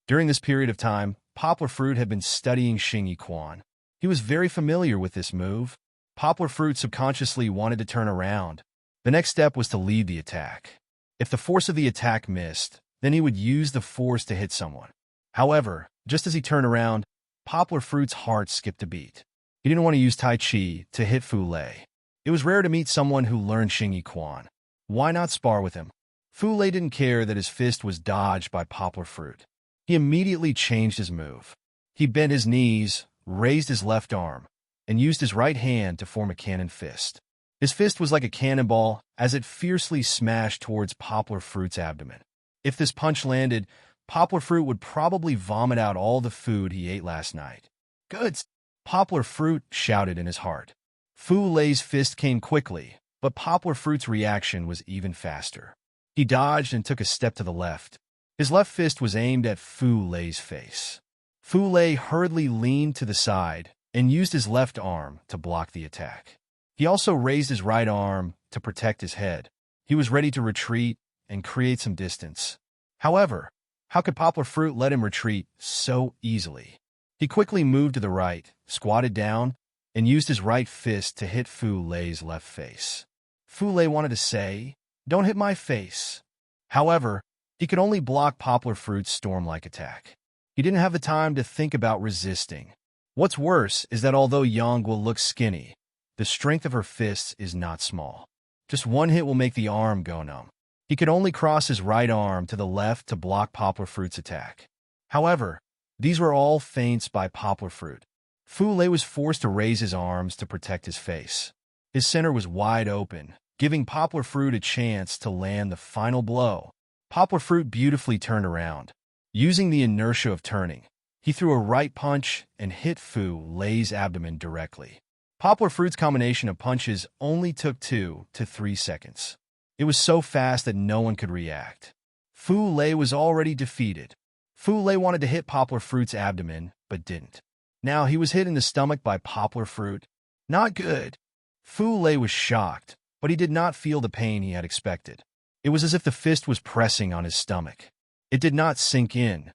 During this period of time, Poplar Fruit had been studying Xingyi Quan. He was very familiar with this move. Poplar Fruit subconsciously wanted to turn around. The next step was to lead the attack. If the force of the attack missed, then he would use the force to hit someone. However, just as he turned around, Poplar Fruit's heart skipped a beat. He didn't want to use Tai Chi to hit Fu Lei. It was rare to meet someone who learned Xingyi Quan. Why not spar with him? Fu Lei didn't care that his fist was dodged by Poplar Fruit. He immediately changed his move. He bent his knees, raised his left arm, and used his right hand to form a cannon fist. His fist was like a cannonball as it fiercely smashed towards Poplar Fruit's abdomen. If this punch landed, Poplar Fruit would probably vomit out all the food he ate last night. Good! Poplar Fruit shouted in his heart. Fu Lei's fist came quickly, but Poplar Fruit's reaction was even faster. He dodged and took a step to the left. His left fist was aimed at Fu Lei's face. Fu Lei hurriedly leaned to the side and used his left arm to block the attack. He also raised his right arm to protect his head. He was ready to retreat and create some distance. However, how could Poplar Fruit let him retreat so easily? He quickly moved to the right, squatted down, and used his right fist to hit Fu Lei's left face. Fu Lei wanted to say, "Don't hit my face." However, he could only block Poplar Fruit's storm-like attack. He didn't have the time to think about resisting. What's worse is that although Yang will look skinny, the strength of her fists is not small. Just 1 hit will make the arm go numb. He could only cross his right arm to the left to block Poplar Fruit's attack. However, these were all feints by Poplar Fruit. Fu Lei was forced to raise his arms to protect his face. His center was wide open, giving Poplar Fruit a chance to land the final blow. Poplar Fruit beautifully turned around. Using the inertia of turning, he threw a right punch and hit Fu Lei's abdomen directly. Poplar Fruit's combination of punches only took 2 to 3 seconds. It was so fast that no one could react. Fu Lei was already defeated. Fu Lei wanted to hit Poplar Fruit's abdomen, but didn't. Now he was hit in the stomach by Poplar Fruit. Not good. Fu Lei was shocked, but he did not feel the pain he had expected. It was as if the fist was pressing on his stomach. It did not sink in,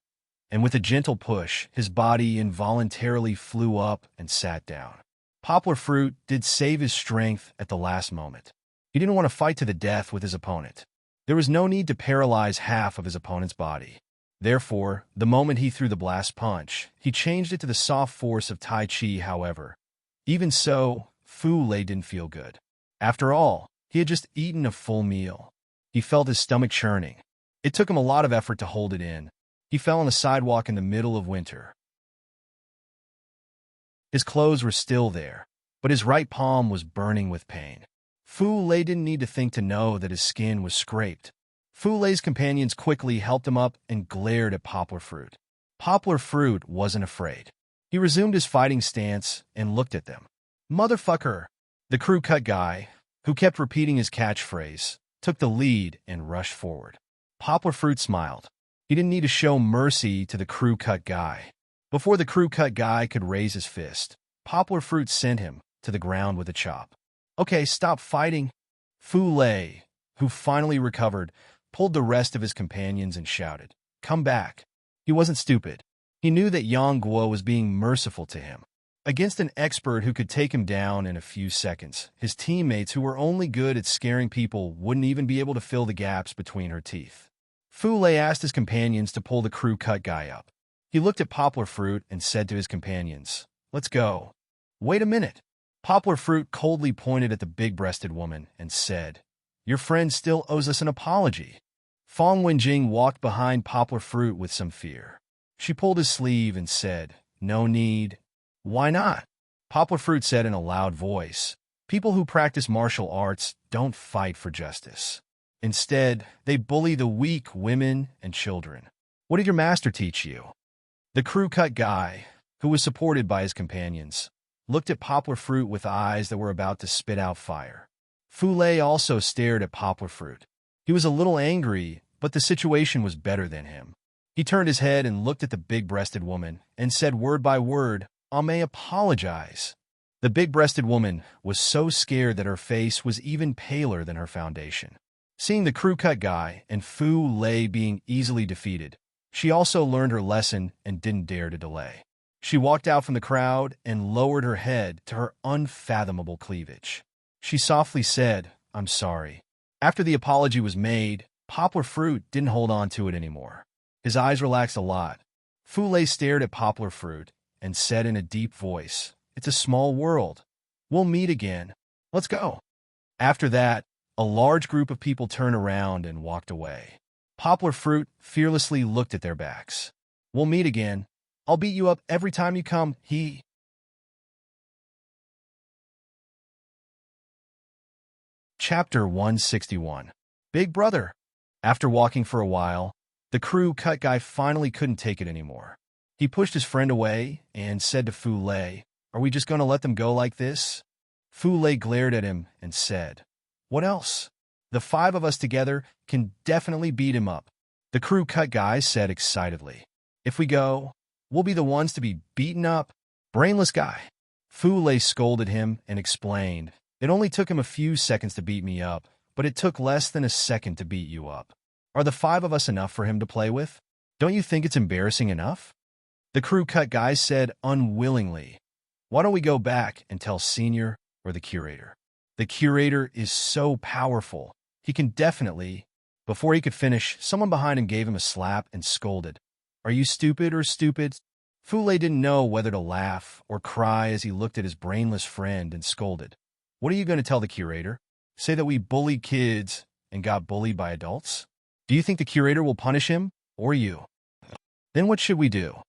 and with a gentle push, his body involuntarily flew up and sat down. Poplar Fruit did save his strength at the last moment. He didn't want to fight to the death with his opponent. There was no need to paralyze half of his opponent's body. Therefore, the moment he threw the blast punch, he changed it to the soft force of Tai Chi, however. Even so, Fu Lei didn't feel good. After all, he had just eaten a full meal. He felt his stomach churning. It took him a lot of effort to hold it in. He fell on the sidewalk in the middle of winter. His clothes were still there, but his right palm was burning with pain. Fu Lei didn't need to think to know that his skin was scraped. Fu Lei's companions quickly helped him up and glared at Poplar Fruit. Poplar Fruit wasn't afraid. He resumed his fighting stance and looked at them. "Motherfucker!" The crew cut guy, who kept repeating his catchphrase, took the lead and rushed forward. Poplar Fruit smiled. He didn't need to show mercy to the crew cut guy. Before the crew cut guy could raise his fist, Poplar Fruit sent him to the ground with a chop. "Okay, stop fighting." Fu Lei, who finally recovered, pulled the rest of his companions and shouted, "Come back." He wasn't stupid. He knew that Yang Guo was being merciful to him. Against an expert who could take him down in a few seconds, his teammates who were only good at scaring people wouldn't even be able to fill the gaps between her teeth. Fu Lei asked his companions to pull the crew cut guy up. He looked at Poplar Fruit and said to his companions, "Let's go." "Wait a minute." Poplar Fruit coldly pointed at the big-breasted woman and said, "Your friend still owes us an apology." Fong Wenjing walked behind Poplar Fruit with some fear. She pulled his sleeve and said, "No need." "Why not?" Poplar Fruit said in a loud voice, "People who practice martial arts don't fight for justice. Instead, they bully the weak, women, and children. What did your master teach you?" The crew cut guy, who was supported by his companions, looked at Poplar Fruit with eyes that were about to spit out fire. Fu Lei also stared at Poplar Fruit. He was a little angry, but the situation was better than him. He turned his head and looked at the big-breasted woman and said word by word, "I may apologize." The big-breasted woman was so scared that her face was even paler than her foundation. Seeing the crew cut guy and Fu Lei being easily defeated, she also learned her lesson and didn't dare to delay. She walked out from the crowd and lowered her head to her unfathomable cleavage. She softly said, "I'm sorry." After the apology was made, Poplar Fruit didn't hold on to it anymore. His eyes relaxed a lot. Fu Lei stared at Poplar Fruit and said in a deep voice, "It's a small world. We'll meet again. Let's go." After that, a large group of people turned around and walked away. Poplar Fruit fearlessly looked at their backs. "We'll meet again. I'll beat you up every time you come." Chapter 161. Big Brother. After walking for a while, the crew cut guy finally couldn't take it anymore. He pushed his friend away and said to Fu Lei, "Are we just going to let them go like this?" Fu Lei glared at him and said, "What else? The 5 of us together can definitely beat him up." The crew cut guy said excitedly, "If we go, we'll be the ones to be beaten up." "Brainless guy." Fu Lei scolded him and explained, "It only took him a few seconds to beat me up, but it took less than a second to beat you up. Are the 5 of us enough for him to play with? Don't you think it's embarrassing enough?" The crew cut guy said unwillingly, "Why don't we go back and tell Senior or the curator? The curator is so powerful. He can definitely—" Before he could finish, someone behind him gave him a slap and scolded, "Are you stupid or stupid?" Fu Lei didn't know whether to laugh or cry as he looked at his brainless friend and scolded, "What are you going to tell the curator? Say that we bullied kids and got bullied by adults? Do you think the curator will punish him or you? Then what should we do?"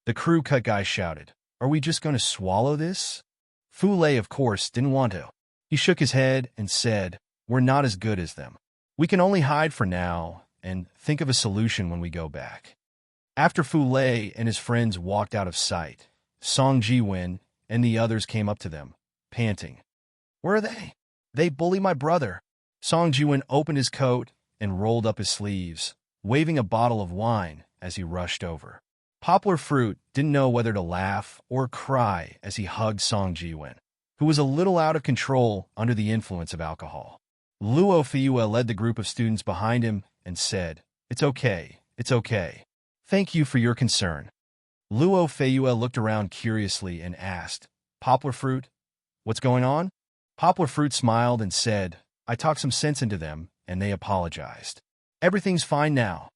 The crew cut guy shouted, "Are we just going to swallow this?" Fu Lei, of course, didn't want to. He shook his head and said, "We're not as good as them. We can only hide for now and think of a solution when we go back." After Fu Lei and his friends walked out of sight, Song Ji-win and the others came up to them, panting. "Where are they? They bully my brother." Song Ji-win opened his coat and rolled up his sleeves, waving a bottle of wine as he rushed over. Poplar Fruit didn't know whether to laugh or cry as he hugged Song Ji-win, who was a little out of control under the influence of alcohol. Luo Feiyue led the group of students behind him and said, "It's okay, it's okay. Thank you for your concern." Luo Feiyue looked around curiously and asked, "Poplar Fruit, what's going on?" Poplar Fruit smiled and said, "I talked some sense into them, and they apologized. Everything's fine now."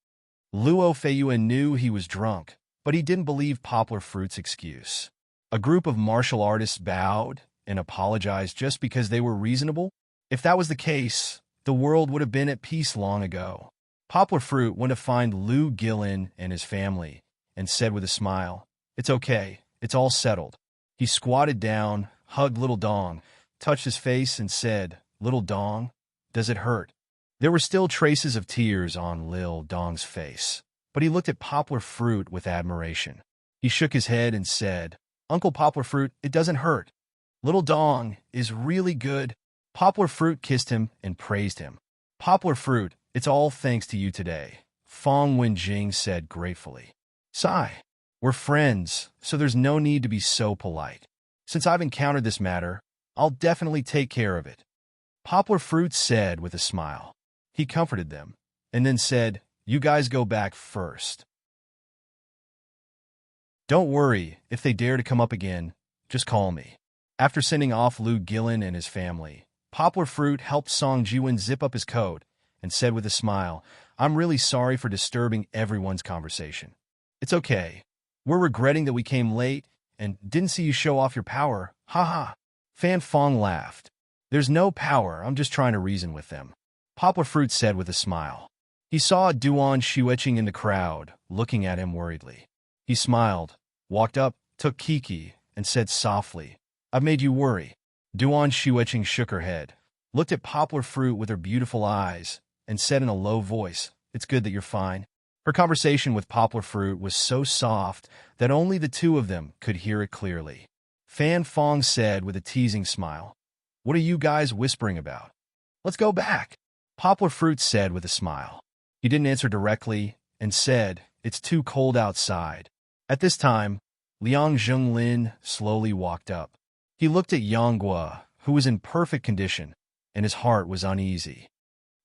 Luo Feiyue knew he was drunk, but he didn't believe Poplar Fruit's excuse. A group of martial artists bowed and apologized just because they were reasonable? If that was the case, the world would have been at peace long ago. Poplar Fruit went to find Liu Gilin and his family and said with a smile, "It's okay, it's all settled." He squatted down, hugged Little Dong, touched his face and said, "Little Dong, does it hurt?" There were still traces of tears on Lil Dong's face, but he looked at Poplar Fruit with admiration. He shook his head and said, "Uncle Poplar Fruit, it doesn't hurt. Little Dong is really good." Poplar Fruit kissed him and praised him. "Poplar Fruit, it's all thanks to you today," Fong Wenjing said gratefully. "Sigh. We're friends, so there's no need to be so polite. Since I've encountered this matter, I'll definitely take care of it," Poplar Fruit said with a smile. He comforted them, and then said, "You guys go back first. Don't worry, if they dare to come up again, just call me." After sending off Liu Gilin and his family, Poplar Fruit helped Song Ji-win zip up his coat and said with a smile, "I'm really sorry for disturbing everyone's conversation. It's okay. We're regretting that we came late and didn't see you show off your power. Ha ha." Fan Fong laughed. "There's no power, I'm just trying to reason with them," Poplar Fruit said with a smile. He saw Duan Xueqing in the crowd, looking at him worriedly. He smiled, walked up, took Kiki, and said softly, "I've made you worry." Duan Xueqing shook her head, looked at Poplar Fruit with her beautiful eyes, and said in a low voice, "It's good that you're fine." Her conversation with Poplar Fruit was so soft that only the two of them could hear it clearly. Fan Fong said with a teasing smile, "What are you guys whispering about?" "Let's go back," Poplar Fruit said with a smile. He didn't answer directly and said, "It's too cold outside." At this time, Liang Zhenglin slowly walked up. He looked at Yanghua, who was in perfect condition, and his heart was uneasy.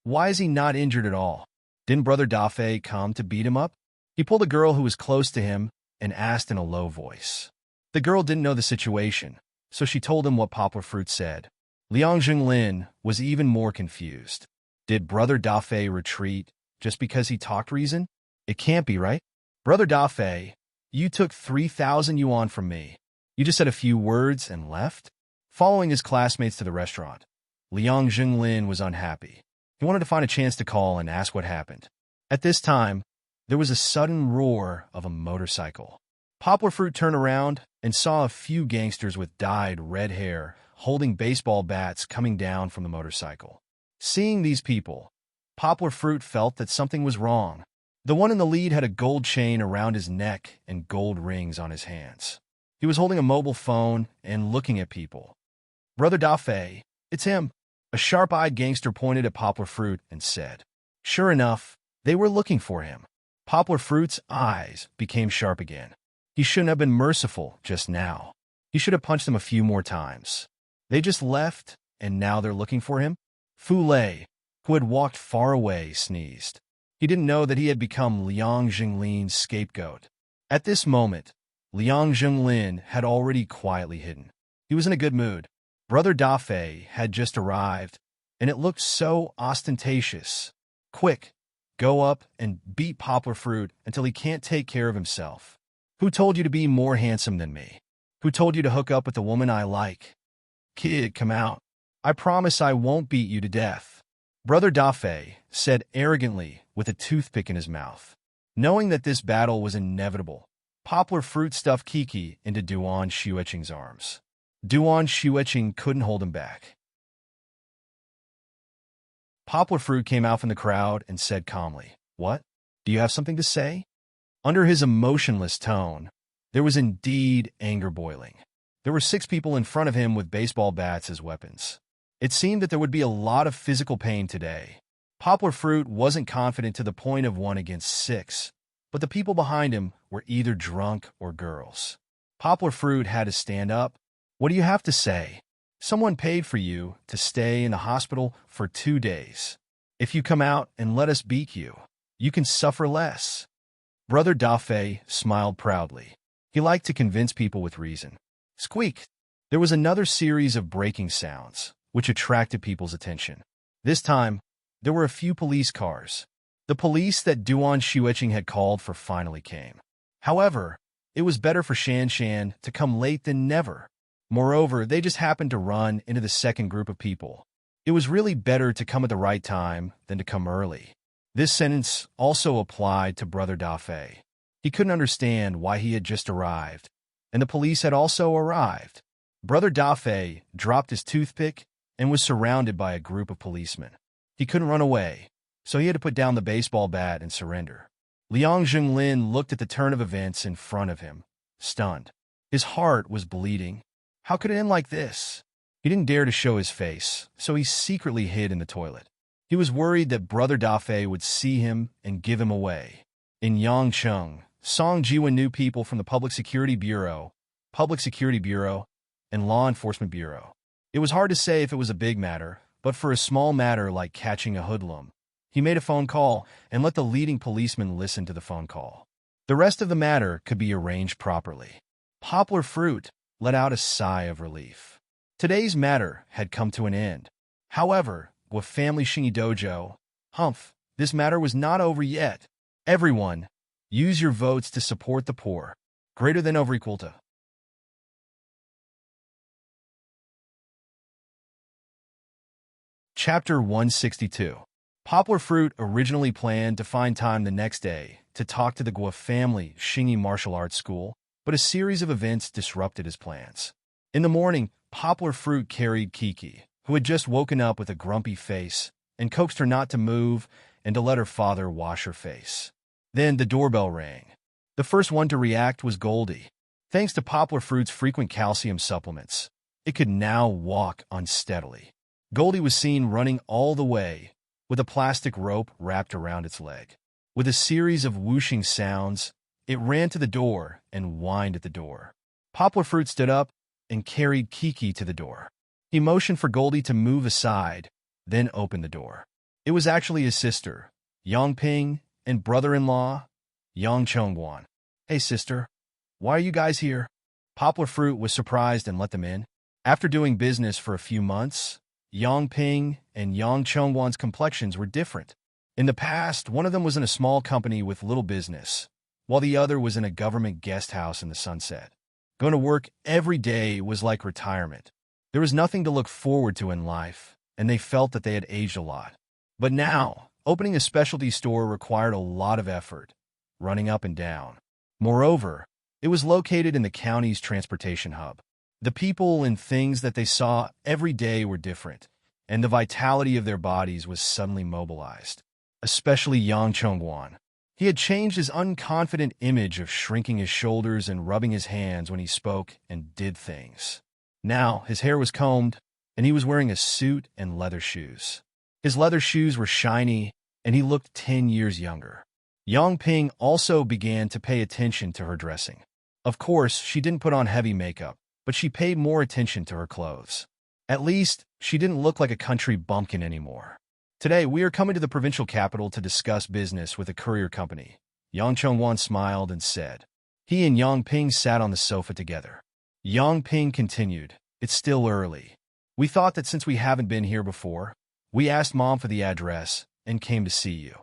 Why is he not injured at all? Didn't Brother Dafei come to beat him up? He pulled a girl who was close to him and asked in a low voice. The girl didn't know the situation, so she told him what Poplar Fruit said. Liang Zhenglin was even more confused. Did Brother Dafei retreat just because he talked reason? It can't be, right? "Brother Dafei, you took 3,000 yuan from me. You just said a few words and left?" Following his classmates to the restaurant, Liang Zhenglin was unhappy. He wanted to find a chance to call and ask what happened. At this time, there was a sudden roar of a motorcycle. Poplar Fruit turned around and saw a few gangsters with dyed red hair holding baseball bats coming down from the motorcycle. Seeing these people, Poplar Fruit felt that something was wrong. The one in the lead had a gold chain around his neck and gold rings on his hands. He was holding a mobile phone and looking at people. "Brother Dafei, it's him." A sharp-eyed gangster pointed at Poplar Fruit and said. Sure enough, they were looking for him. Poplar Fruit's eyes became sharp again. He shouldn't have been merciful just now. He should have punched them a few more times. They just left, and now they're looking for him? Fu Lei, who had walked far away, sneezed. He didn't know that he had become Liang Zhenglin's scapegoat. At this moment, Liang Zhenglin had already quietly hidden. He was in a good mood. Brother Dafei had just arrived, and it looked so ostentatious. Quick, go up and beat Poplar Fruit until he can't take care of himself. Who told you to be more handsome than me? Who told you to hook up with the woman I like? Kid, come out. I promise I won't beat you to death. Brother Dafei said arrogantly with a toothpick in his mouth. Knowing that this battle was inevitable, Poplar Fruit stuffed Kiki into Duan Xueqing's arms. Duan Xueqing couldn't hold him back. Poplar Fruit came out from the crowd and said calmly, What? Do you have something to say? Under his emotionless tone, there was indeed anger boiling. There were 6 people in front of him with baseball bats as weapons. It seemed that there would be a lot of physical pain today. Poplar Fruit wasn't confident to the point of 1 against 6, but the people behind him were either drunk or girls. Poplar Fruit had to stand up. What do you have to say? Someone paid for you to stay in the hospital for 2 days. If you come out and let us beat you, you can suffer less. Brother Dafe smiled proudly. He liked to convince people with reason. Squeak! There was another series of breaking sounds, which attracted people's attention. This time, there were a few police cars. The police that Duan Shuiching had called for finally came. However, it was better for Shan Shan to come late than never. Moreover, they just happened to run into the second group of people. It was really better to come at the right time than to come early. This sentence also applied to Brother Dafe. He couldn't understand why he had just arrived, and the police had also arrived. Brother Dafe dropped his toothpick and was surrounded by a group of policemen. He couldn't run away, so he had to put down the baseball bat and surrender. Liang Zhenglin looked at the turn of events in front of him, stunned. His heart was bleeding. How could it end like this? He didn't dare to show his face, so he secretly hid in the toilet. He was worried that Brother Dafe would see him and give him away. In Yangcheng, Song Jiwen knew people from the Public Security Bureau, and Law Enforcement Bureau. It was hard to say if it was a big matter, but for a small matter like catching a hoodlum, he made a phone call and let the leading policeman listen to the phone call. The rest of the matter could be arranged properly. Poplar Fruit let out a sigh of relief. Today's matter had come to an end. However, with Family Shingi Dojo, this matter was not over yet. Everyone, use your votes to support the poor. Greater than over equal to. Chapter 162. Poplar Fruit originally planned to find time the next day to talk to the Guo family Shingi martial arts school, but a series of events disrupted his plans. In the morning, Poplar Fruit carried Kiki, who had just woken up with a grumpy face, and coaxed her not to move and to let her father wash her face. Then the doorbell rang. The first one to react was Goldie. Thanks to Poplar Fruit's frequent calcium supplements, it could now walk unsteadily. Goldie was seen running all the way, with a plastic rope wrapped around its leg. With a series of whooshing sounds, it ran to the door and whined at the door. Poplar Fruit stood up and carried Kiki to the door. He motioned for Goldie to move aside, then opened the door. It was actually his sister, Yang Ping, and brother-in-law, Yang Chongguan. Hey, sister, why are you guys here? Poplar Fruit was surprised and let them in. After doing business for a few months, Yang Ping and Yang Chongguan's complexions were different. In the past, one of them was in a small company with little business, while the other was in a government guest house in the sunset. Going to work every day was like retirement. There was nothing to look forward to in life, and they felt that they had aged a lot. But now, opening a specialty store required a lot of effort, running up and down. Moreover, it was located in the county's transportation hub. The people and things that they saw every day were different, and the vitality of their bodies was suddenly mobilized, especially Yang Chongguan. He had changed his unconfident image of shrinking his shoulders and rubbing his hands when he spoke and did things. Now, his hair was combed, and he was wearing a suit and leather shoes. His leather shoes were shiny, and he looked 10 years younger. Yang Ping also began to pay attention to her dressing. Of course, she didn't put on heavy makeup, but she paid more attention to her clothes. At least, she didn't look like a country bumpkin anymore. Today, we are coming to the provincial capital to discuss business with a courier company. Yang Chongguan smiled and said. He and Yang Ping sat on the sofa together. Yang Ping continued, It's still early. We thought that since we haven't been here before, we asked Mom for the address and came to see you.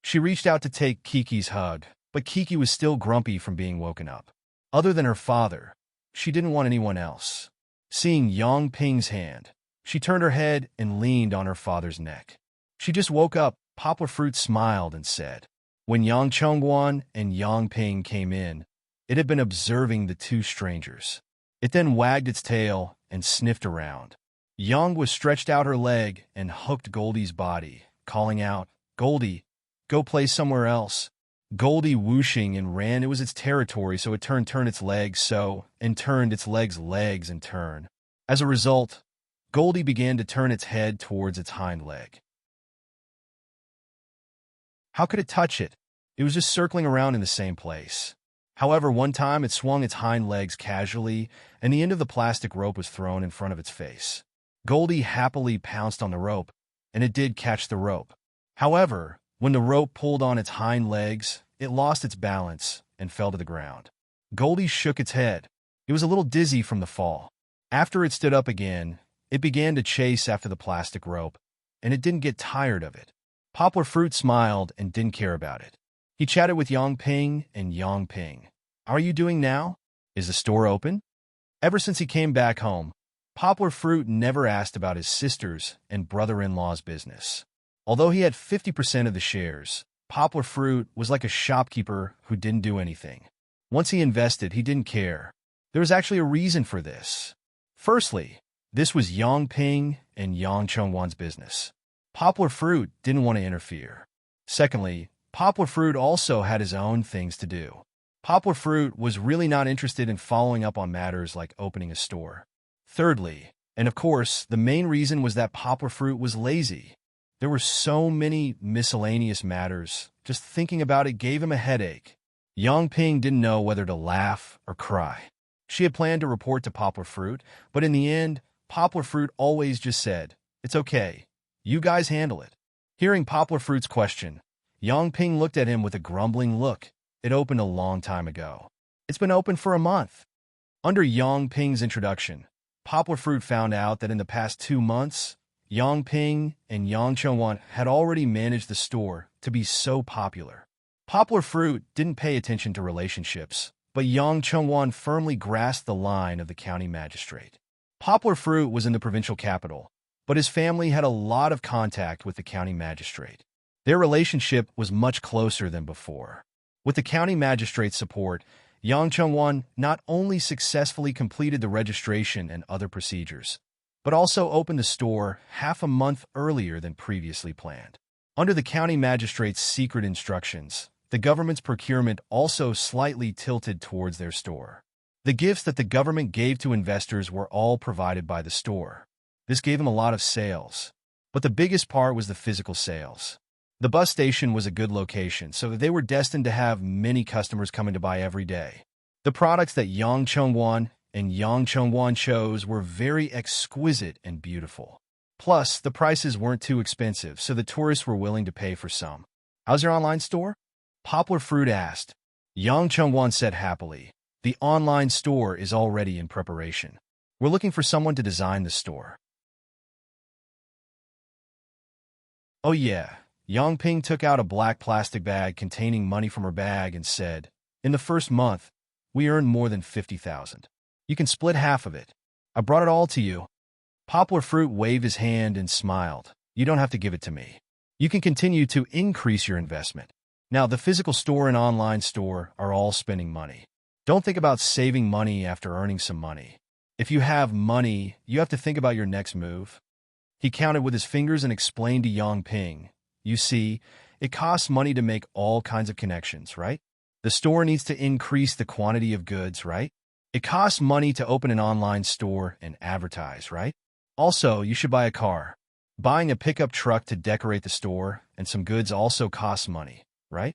She reached out to take Kiki's hug, but Kiki was still grumpy from being woken up. Other than her father, she didn't want anyone else. Seeing Yang Ping's hand, she turned her head and leaned on her father's neck. She just woke up. Poplar Fruit smiled and said. When Yang Chongguan and Yang Ping came in, it had been observing the two strangers. It then wagged its tail and sniffed around. Yang was stretched out her leg and hooked Goldie's body, calling out, Goldie, Go play somewhere else. Goldie whooshing and ran. It was its territory, so it turned its legs and turned its legs and turn. As a result, Goldie began to turn its head towards its hind leg. How could it touch it? It was just circling around in the same place. However, one time it swung its hind legs casually, and the end of the plastic rope was thrown in front of its face. Goldie happily pounced on the rope, and it did catch the rope. However, when the rope pulled on its hind legs, it lost its balance and fell to the ground. Goldie shook its head. It was a little dizzy from the fall. After it stood up again, it began to chase after the plastic rope, and it didn't get tired of it. Poplar Fruit smiled and didn't care about it. He chatted with Yang Ping, and Yang Ping, "How are you doing now? Is the store open?" Ever since he came back home, Poplar Fruit never asked about his sister's and brother-in-law's business. Although he had 50% of the shares, Poplar Fruit was like a shopkeeper who didn't do anything. Once he invested, he didn't care. There was actually a reason for this. Firstly, this was Yang Ping and Yang Chengwan's business. Poplar Fruit didn't want to interfere. Secondly, Poplar Fruit also had his own things to do. Poplar Fruit was really not interested in following up on matters like opening a store. Thirdly, and of course, the main reason was that Poplar Fruit was lazy. There were so many miscellaneous matters. Just thinking about it gave him a headache. Yang Ping didn't know whether to laugh or cry. She had planned to report to Poplar Fruit, but in the end, Poplar Fruit always just said, "It's okay. You guys handle it." Hearing Poplar Fruit's question, Yang Ping looked at him with a grumbling look. It opened a long time ago. It's been open for a month. Under Yang Ping's introduction, Poplar Fruit found out that in the past 2 months, Yang Ping and Yang Chengwan had already managed the store to be so popular. Poplar Fruit didn't pay attention to relationships, but Yang Chengwan firmly grasped the line of the county magistrate. Poplar Fruit was in the provincial capital, but his family had a lot of contact with the county magistrate. Their relationship was much closer than before. With the county magistrate's support, Yang Chengwan not only successfully completed the registration and other procedures, but also opened the store half a month earlier than previously planned. Under the county magistrate's secret instructions, the government's procurement also slightly tilted towards their store. The gifts that the government gave to investors were all provided by the store. This gave them a lot of sales, but the biggest part was the physical sales. The bus station was a good location, so they were destined to have many customers coming to buy every day. The products that Yang Chengwan and Yang Chengwan chose were very exquisite and beautiful. Plus, the prices weren't too expensive, so the tourists were willing to pay for some. "How's your online store?" Poplar Fruit asked. Yang Chengwan said happily, "The online store is already in preparation. We're looking for someone to design the store." "Oh yeah." Yang Ping took out a black plastic bag containing money from her bag and said, "In the first month, we earned more than 50,000. You can split half of it. I brought it all to you." Poplar Fruit waved his hand and smiled. "You don't have to give it to me. You can continue to increase your investment. Now, the physical store and online store are all spending money. Don't think about saving money after earning some money. If you have money, you have to think about your next move." He counted with his fingers and explained to Yang Ping, "You see, it costs money to make all kinds of connections, right? The store needs to increase the quantity of goods, right? It costs money to open an online store and advertise, right? Also, you should buy a car. Buying a pickup truck to decorate the store and some goods also costs money, right?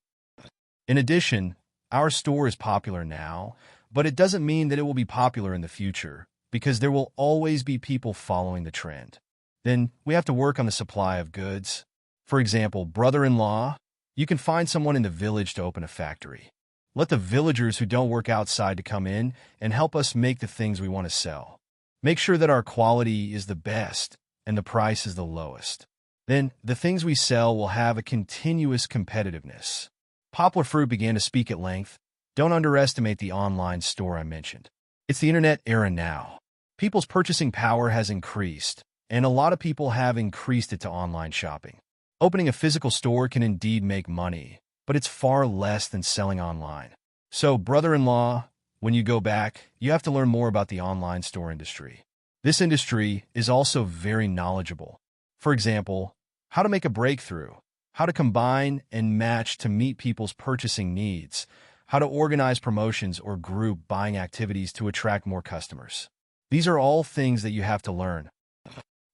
In addition, our store is popular now, but it doesn't mean that it will be popular in the future, because there will always be people following the trend. Then we have to work on the supply of goods. For example, brother-in-law, you can find someone in the village to open a factory. Let the villagers who don't work outside to come in and help us make the things we want to sell. Make sure that our quality is the best and the price is the lowest. Then the things we sell will have a continuous competitiveness." Poplar Fruit began to speak at length. "Don't underestimate the online store I mentioned. It's the internet era now. People's purchasing power has increased, and a lot of people have increased it to online shopping. Opening a physical store can indeed make money, but it's far less than selling online. So, brother-in-law, when you go back, you have to learn more about the online store industry. This industry is also very knowledgeable. For example, how to make a breakthrough, how to combine and match to meet people's purchasing needs, how to organize promotions or group buying activities to attract more customers. These are all things that you have to learn.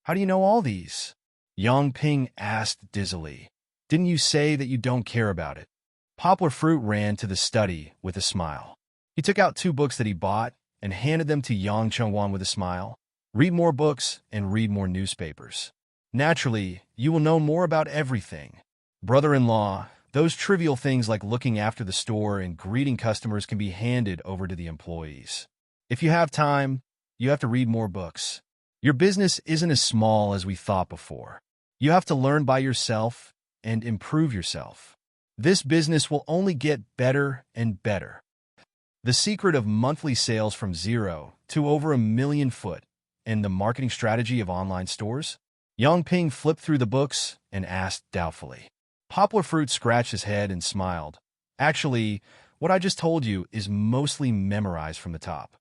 How do you know all these? Yang Ping asked dizzily. Didn't you say that you don't care about it? Poplar Fruit ran to the study with a smile. He took out 2 books that he bought and handed them to Yang Chengwan with a smile. Read more books and read more newspapers. Naturally, you will know more about everything. Brother-in-law, those trivial things like looking after the store and greeting customers can be handed over to the employees. If you have time, you have to read more books. Your business isn't as small as we thought before. You have to learn by yourself and improve yourself. This business will only get better and better. The secret of monthly sales from 0 to over 1 million foot and the marketing strategy of online stores? Yang Ping flipped through the books and asked doubtfully. Poplar Fruit scratched his head and smiled. Actually, what I just told you is mostly memorized from the top.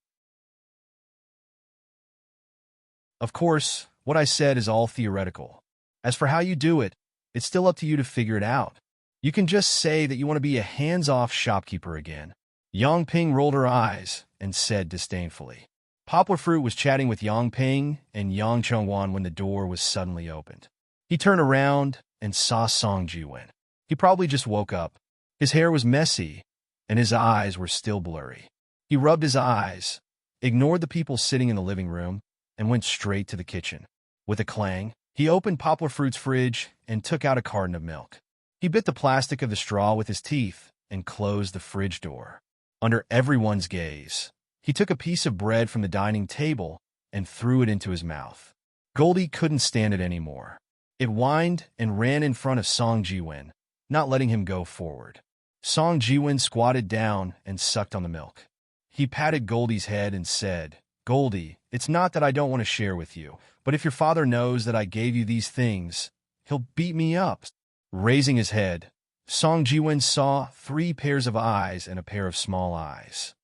Of course, what I said is all theoretical. As for how you do it, it's still up to you to figure it out. You can just say that you want to be a hands-off shopkeeper again. Yang Ping rolled her eyes and said disdainfully. Poplar Fruit was chatting with Yang Ping and Yang Chengwan when the door was suddenly opened. He turned around and saw Song Jiwen. He probably just woke up. His hair was messy, and his eyes were still blurry. He rubbed his eyes, ignored the people sitting in the living room, and went straight to the kitchen. With a clang, he opened Poplar Fruit's fridge and took out a carton of milk. He bit the plastic of the straw with his teeth and closed the fridge door. Under everyone's gaze, he took a piece of bread from the dining table and threw it into his mouth. Goldie couldn't stand it anymore. It whined and ran in front of Song Jiwen, not letting him go forward. Song Jiwen squatted down and sucked on the milk. He patted Goldie's head and said, Goldie, it's not that I don't want to share with you, but if your father knows that I gave you these things, he'll beat me up. Raising his head, Song Jiwen saw 3 pairs of eyes and a pair of small eyes.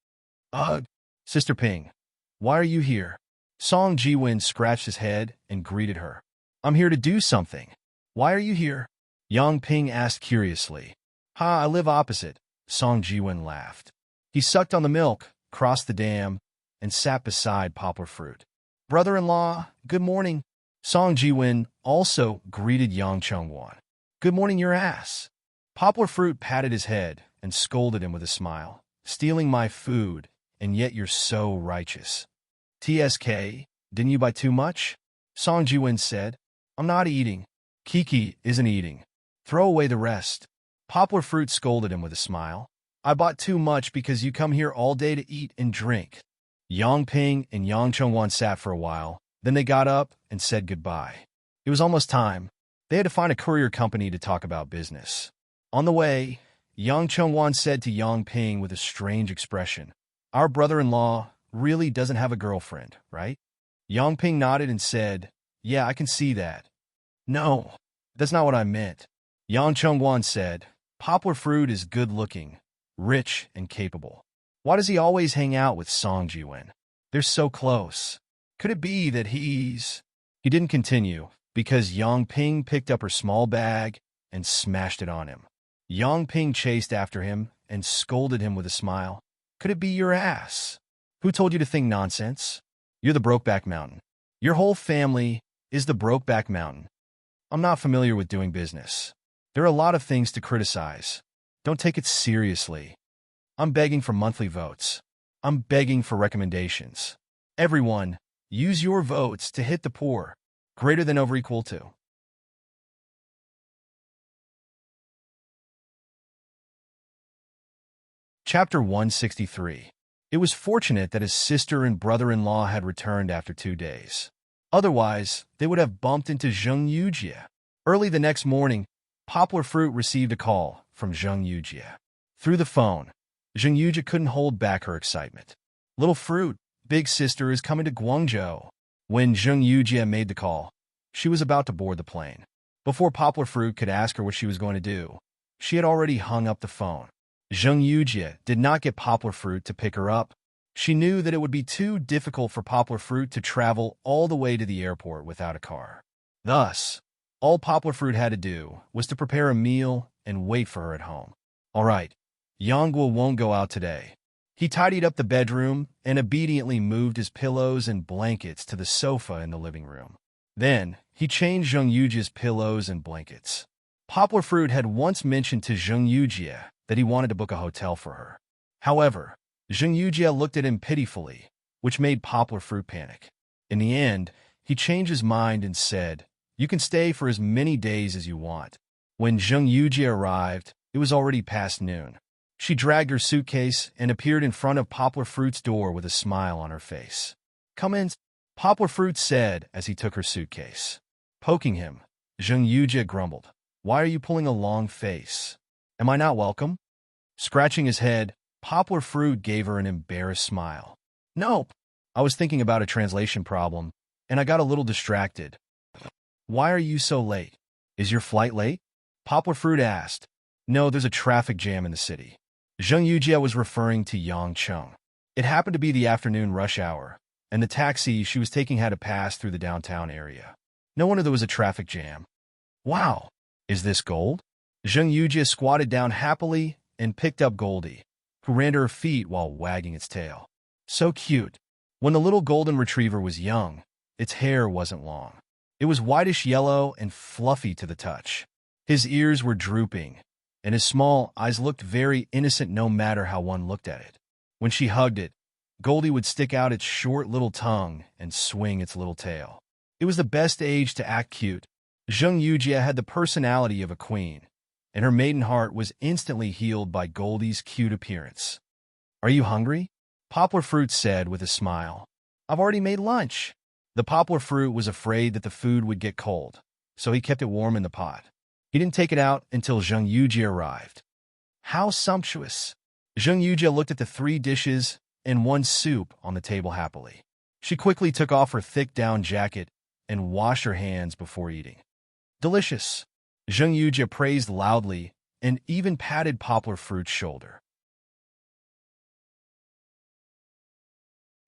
Ugh, Sister Ping, why are you here? Song Jiwen scratched his head and greeted her. I'm here to do something. Why are you here? Yang Ping asked curiously. I live opposite, Song Jiwen laughed. He sucked on the milk, crossed the dam, and sat beside Poplar Fruit. Brother-in-law, good morning. Song Jiwen also greeted Yang Chengwan. Good morning, your ass. Poplar Fruit patted his head and scolded him with a smile. Stealing my food, and yet you're so righteous. TSK, didn't you buy too much? Song Jiwen said. I'm not eating. Kiki isn't eating. Throw away the rest. Poplar Fruit scolded him with a smile. I bought too much because you come here all day to eat and drink. Yang Ping and Yang Chengwan sat for a while, then they got up and said goodbye. It was almost time. They had to find a courier company to talk about business. On the way, Yang Chengwan said to Yang Ping with a strange expression, Our brother-in-law really doesn't have a girlfriend, right? Yang Ping nodded and said, Yeah, I can see that. No, that's not what I meant. Yang Chengwan said, Poplar Fruit is good-looking, rich, and capable. Why does he always hang out with Song Jiwen? They're so close. Could it be that he's... He didn't continue, because Yang Ping picked up her small bag and smashed it on him. Yang Ping chased after him and scolded him with a smile. Could it be your ass? Who told you to think nonsense? You're the Brokeback Mountain. Your whole family is the Brokeback Mountain. I'm not familiar with doing business. There are a lot of things to criticize. Don't take it seriously. I'm begging for monthly votes. I'm begging for recommendations. Everyone, use your votes to hit the poor. Greater than over equal to. Chapter 163. It was fortunate that his sister and brother-in-law had returned after 2 days. Otherwise, they would have bumped into Zheng Yujie. Early the next morning, Poplar Fruit received a call from Zheng Yujie. Through the phone, Zheng Yujie couldn't hold back her excitement. Little Fruit, big sister is coming to Guangzhou. When Zheng Yujie made the call, she was about to board the plane. Before Poplar Fruit could ask her what she was going to do, she had already hung up the phone. Zheng Yujie did not get Poplar Fruit to pick her up. She knew that it would be too difficult for Poplar Fruit to travel all the way to the airport without a car. Thus, All Poplar Fruit had to do was to prepare a meal and wait for her at home. All right, Yonggwa won't go out today. He tidied up the bedroom and obediently moved his pillows and blankets to the sofa in the living room. Then, he changed Zheng Yujia's pillows and blankets. Poplar Fruit had once mentioned to Zheng Yujia that he wanted to book a hotel for her. However, Zheng Yujia looked at him pitifully, which made Poplar Fruit panic. In the end, he changed his mind and said, "You can stay for as many days as you want." When Zheng Yujia arrived, it was already past noon. She dragged her suitcase and appeared in front of Poplar Fruit's door with a smile on her face. "Come in," Poplar Fruit said as he took her suitcase. Poking him, Zheng Yujia grumbled, "Why are you pulling a long face? Am I not welcome?" Scratching his head, Poplar Fruit gave her an embarrassed smile. "Nope. I was thinking about a translation problem, and I got a little distracted." "Why are you so late? Is your flight late?" Poplar Fruit asked. "No, there's a traffic jam in the city." Zheng Yujia was referring to Yangcheng. It happened to be the afternoon rush hour, and the taxi she was taking had to pass through the downtown area. No wonder there was a traffic jam. "Wow, is this Gold?" Zheng Yujia squatted down happily and picked up Goldie, who ran to her feet while wagging its tail. So cute. When the little golden retriever was young, its hair wasn't long. It was whitish yellow and fluffy to the touch. His ears were drooping, and his small eyes looked very innocent no matter how one looked at it. When she hugged it, Goldie would stick out its short little tongue and swing its little tail. It was the best age to act cute. Zheng Yujia had the personality of a queen, and her maiden heart was instantly healed by Goldie's cute appearance. "Are you hungry?" Poplar Fruit said with a smile. "I've already made lunch." The Poplar Fruit was afraid that the food would get cold, so he kept it warm in the pot. He didn't take it out until Zheng Yujia arrived. "How sumptuous!" Zheng Yujia looked at the 3 dishes and 1 soup on the table happily. She quickly took off her thick down jacket and washed her hands before eating. "Delicious!" Zheng Yujia praised loudly and even patted Poplar Fruit's shoulder.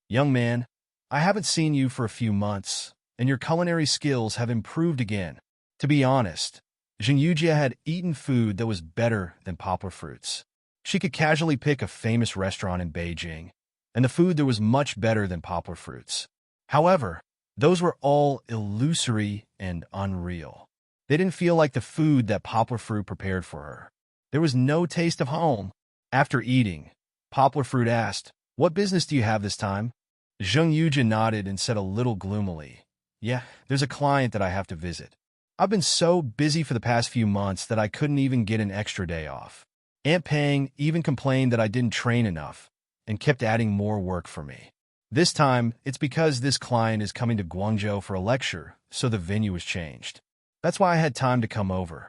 "Young man, I haven't seen you for a few months, and your culinary skills have improved again." To be honest, Zheng Yujia had eaten food that was better than Poplar Fruit's. She could casually pick a famous restaurant in Beijing, and the food there was much better than Poplar Fruit's. However, those were all illusory and unreal. They didn't feel like the food that Poplar Fruit prepared for her. There was no taste of home. After eating, Poplar Fruit asked, "What business do you have this time?" Zheng Yujia nodded and said a little gloomily, "Yeah, there's a client that I have to visit. I've been so busy for the past few months that I couldn't even get an extra day off. Aunt Pang even complained that I didn't train enough and kept adding more work for me. This time, it's because this client is coming to Guangzhou for a lecture, so the venue was changed. That's why I had time to come over."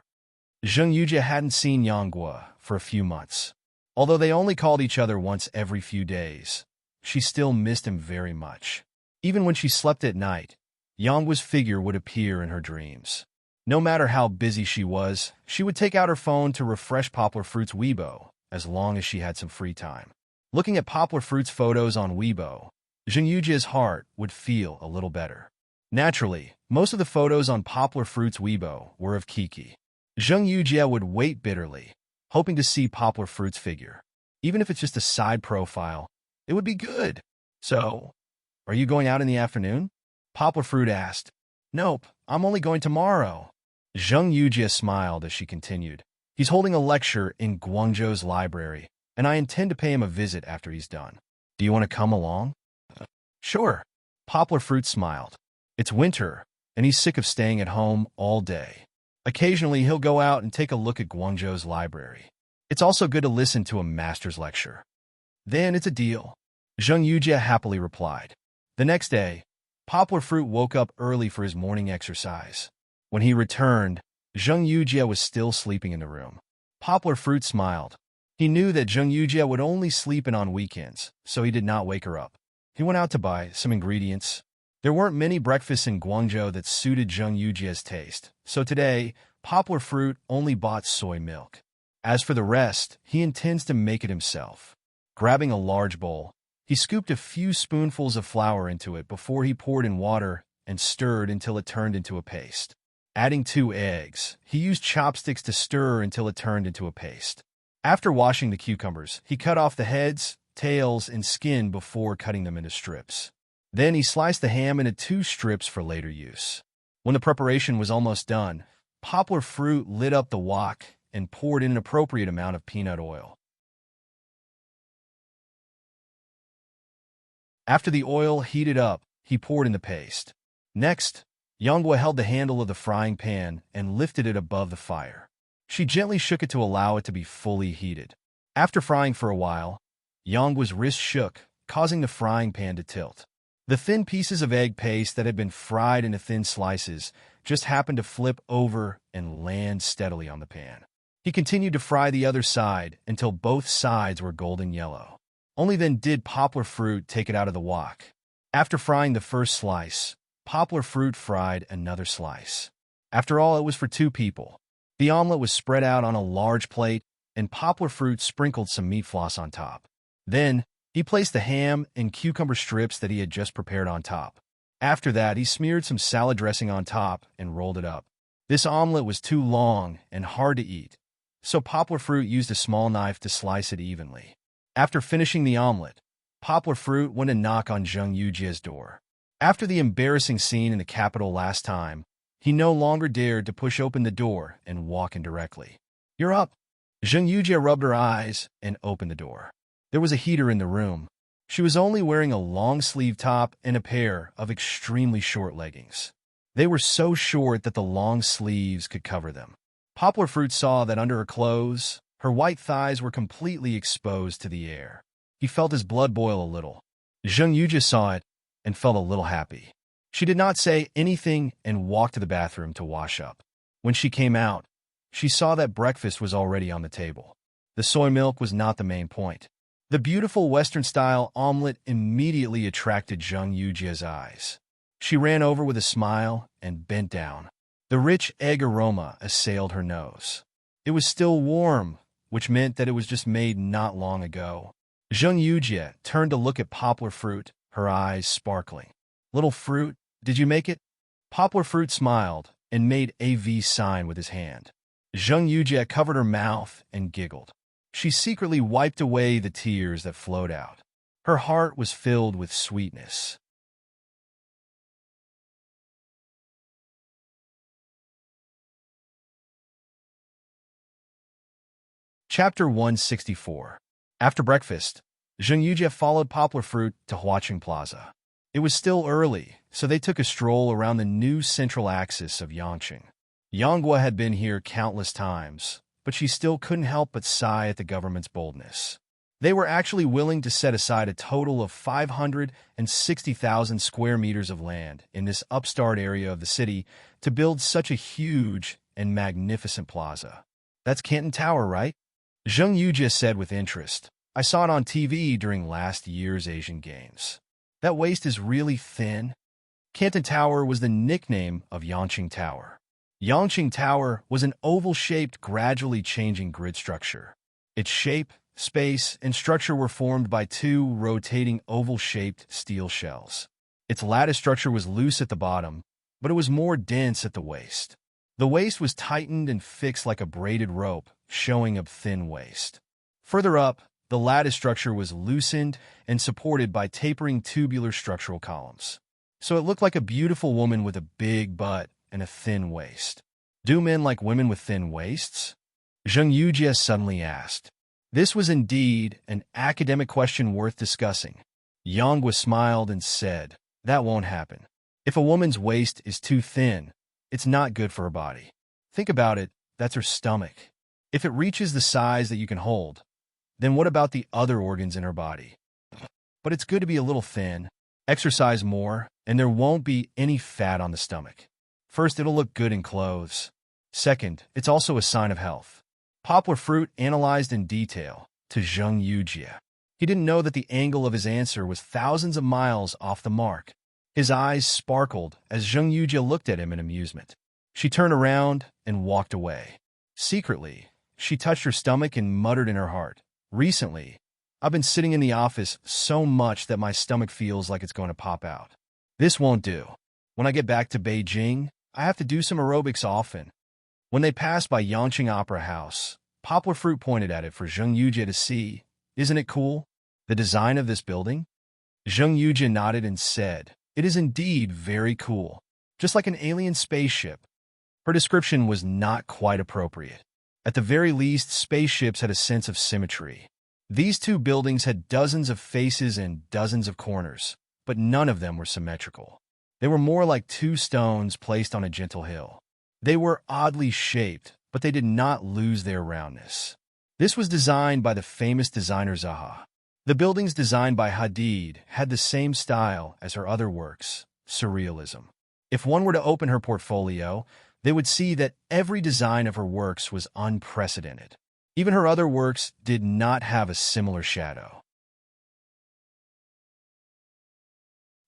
Zheng Yujia hadn't seen Yonggwa for a few months. Although they only called each other once every few days, she still missed him very much. Even when she slept at night, Yonggwa's figure would appear in her dreams. No matter how busy she was, she would take out her phone to refresh Poplar Fruit's Weibo as long as she had some free time. Looking at Poplar Fruit's photos on Weibo, Zheng Yujia's heart would feel a little better. Naturally, most of the photos on Poplar Fruit's Weibo were of Kiki. Zheng Yujia would wait bitterly, hoping to see Poplar Fruit's figure. Even if it's just a side profile, it would be good. "So, are you going out in the afternoon?" Poplar Fruit asked. "Nope, I'm only going tomorrow." Zheng Yujia smiled as she continued. "He's holding a lecture in Guangzhou's library, and I intend to pay him a visit after he's done. Do you want to come along?" "Sure." Poplar Fruit smiled. It's winter, and he's sick of staying at home all day. Occasionally, he'll go out and take a look at Guangzhou's library. It's also good to listen to a master's lecture. "Then it's a deal," Zheng Yujia happily replied. The next day, Poplar Fruit woke up early for his morning exercise. When he returned, Zheng Yujia was still sleeping in the room. Poplar Fruit smiled. He knew that Zheng Yujia would only sleep in on weekends, so he did not wake her up. He went out to buy some ingredients. There weren't many breakfasts in Guangzhou that suited Zheng Yujia's taste, so today, Poplar Fruit only bought soy milk. As for the rest, he intends to make it himself. Grabbing a large bowl, he scooped a few spoonfuls of flour into it before he poured in water and stirred until it turned into a paste. Adding 2 eggs, he used chopsticks to stir until it turned into a paste. After washing the cucumbers, he cut off the heads, tails, and skin before cutting them into strips. Then he sliced the ham into 2 strips for later use. When the preparation was almost done, Poplar Fruit lit up the wok and poured in an appropriate amount of peanut oil. After the oil heated up, he poured in the paste. Next, Yongwa held the handle of the frying pan and lifted it above the fire. She gently shook it to allow it to be fully heated. After frying for a while, Yongwa's wrist shook, causing the frying pan to tilt. The thin pieces of egg paste that had been fried into thin slices just happened to flip over and land steadily on the pan. He continued to fry the other side until both sides were golden yellow. Only then did Poplar Fruit take it out of the wok. After frying the first slice, Poplar Fruit fried another slice. After all, it was for 2 people. The omelet was spread out on a large plate, and Poplar Fruit sprinkled some meat floss on top. Then, he placed the ham and cucumber strips that he had just prepared on top. After that, he smeared some salad dressing on top and rolled it up. This omelet was too long and hard to eat, so Poplar Fruit used a small knife to slice it evenly. After finishing the omelet, Poplar Fruit went to knock on Zheng Yujie's door. After the embarrassing scene in the capital last time, he no longer dared to push open the door and walk in directly. "You're up." Zheng Yujie rubbed her eyes and opened the door. There was a heater in the room. She was only wearing a long-sleeve top and a pair of extremely short leggings. They were so short that the long sleeves could cover them. Poplar Fruit saw that under her clothes, her white thighs were completely exposed to the air. He felt his blood boil a little. Zheng Yujie saw it and felt a little happy. She did not say anything and walked to the bathroom to wash up. When she came out, she saw that breakfast was already on the table. The soy milk was not the main point. The beautiful Western-style omelet immediately attracted Zheng Yujie's eyes. She ran over with a smile and bent down. The rich egg aroma assailed her nose. It was still warm, which meant that it was just made not long ago. Zheng Yujie turned to look at Poplar Fruit, her eyes sparkling. "Little fruit, did you make it?" Poplar Fruit smiled and made a V sign with his hand. Zheng Yujie covered her mouth and giggled. She secretly wiped away the tears that flowed out. Her heart was filled with sweetness. Chapter 164. After breakfast, Zheng Yujie followed Poplar Fruit to Huaqing Plaza. It was still early, so they took a stroll around the new central axis of Yangqing. Yongwa had been here countless times, but she still couldn't help but sigh at the government's boldness. They were actually willing to set aside a total of 560,000 square meters of land in this upstart area of the city to build such a huge and magnificent plaza. "That's Canton Tower, right?" Zheng Yujie said with interest. "I saw it on TV during last year's Asian Games. That waist is really thin." Canton Tower was the nickname of Yangqing Tower. Yangqing Tower was an oval-shaped, gradually changing grid structure. Its shape, space, and structure were formed by 2 rotating oval-shaped steel shells. Its lattice structure was loose at the bottom, but it was more dense at the waist. The waist was tightened and fixed like a braided rope, showing a thin waist. Further up, the lattice structure was loosened and supported by tapering tubular structural columns. So it looked like a beautiful woman with a big butt and a thin waist. "Do men like women with thin waists?" Zheng Yujie suddenly asked. This was indeed an academic question worth discussing. Yongwa smiled and said, "That won't happen. If a woman's waist is too thin, it's not good for her body. Think about it, that's her stomach. If it reaches the size that you can hold, then what about the other organs in her body? But it's good to be a little thin. Exercise more, and there won't be any fat on the stomach. First, it'll look good in clothes. Second, it's also a sign of health." Poplar Fruit analyzed in detail to Zheng Yujie. He didn't know that the angle of his answer was thousands of miles off the mark. His eyes sparkled as Zheng Yujie looked at him in amusement. She turned around and walked away. Secretly, she touched her stomach and muttered in her heart, "Recently, I've been sitting in the office so much that my stomach feels like it's going to pop out. This won't do. When I get back to Beijing, I have to do some aerobics often. When they passed by Yangqing Opera House, Poplar Fruit pointed at it for Zheng Yujie to see. Isn't it cool? The design of this building? Zheng Yujie nodded and said, it is indeed very cool. Just like an alien spaceship. Her description was not quite appropriate. At the very least, spaceships had a sense of symmetry. These two buildings had dozens of faces and dozens of corners, but none of them were symmetrical. They were more like two stones placed on a gentle hill. They were oddly shaped, but they did not lose their roundness. This was designed by the famous designer Zaha. The buildings designed by Hadid had the same style as her other works, surrealism. If one were to open her portfolio, they would see that every design of her works was unprecedented. Even her other works did not have a similar shadow.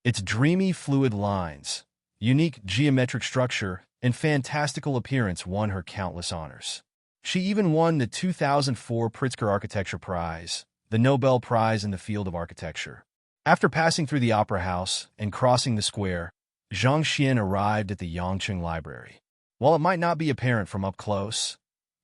Its dreamy, fluid lines, unique geometric structure, and fantastical appearance won her countless honors. She even won the 2004 Pritzker Architecture Prize, the Nobel Prize in the field of architecture. After passing through the Opera House and crossing the square, Zhang Xian arrived at the Yangqing Library. While it might not be apparent from up close,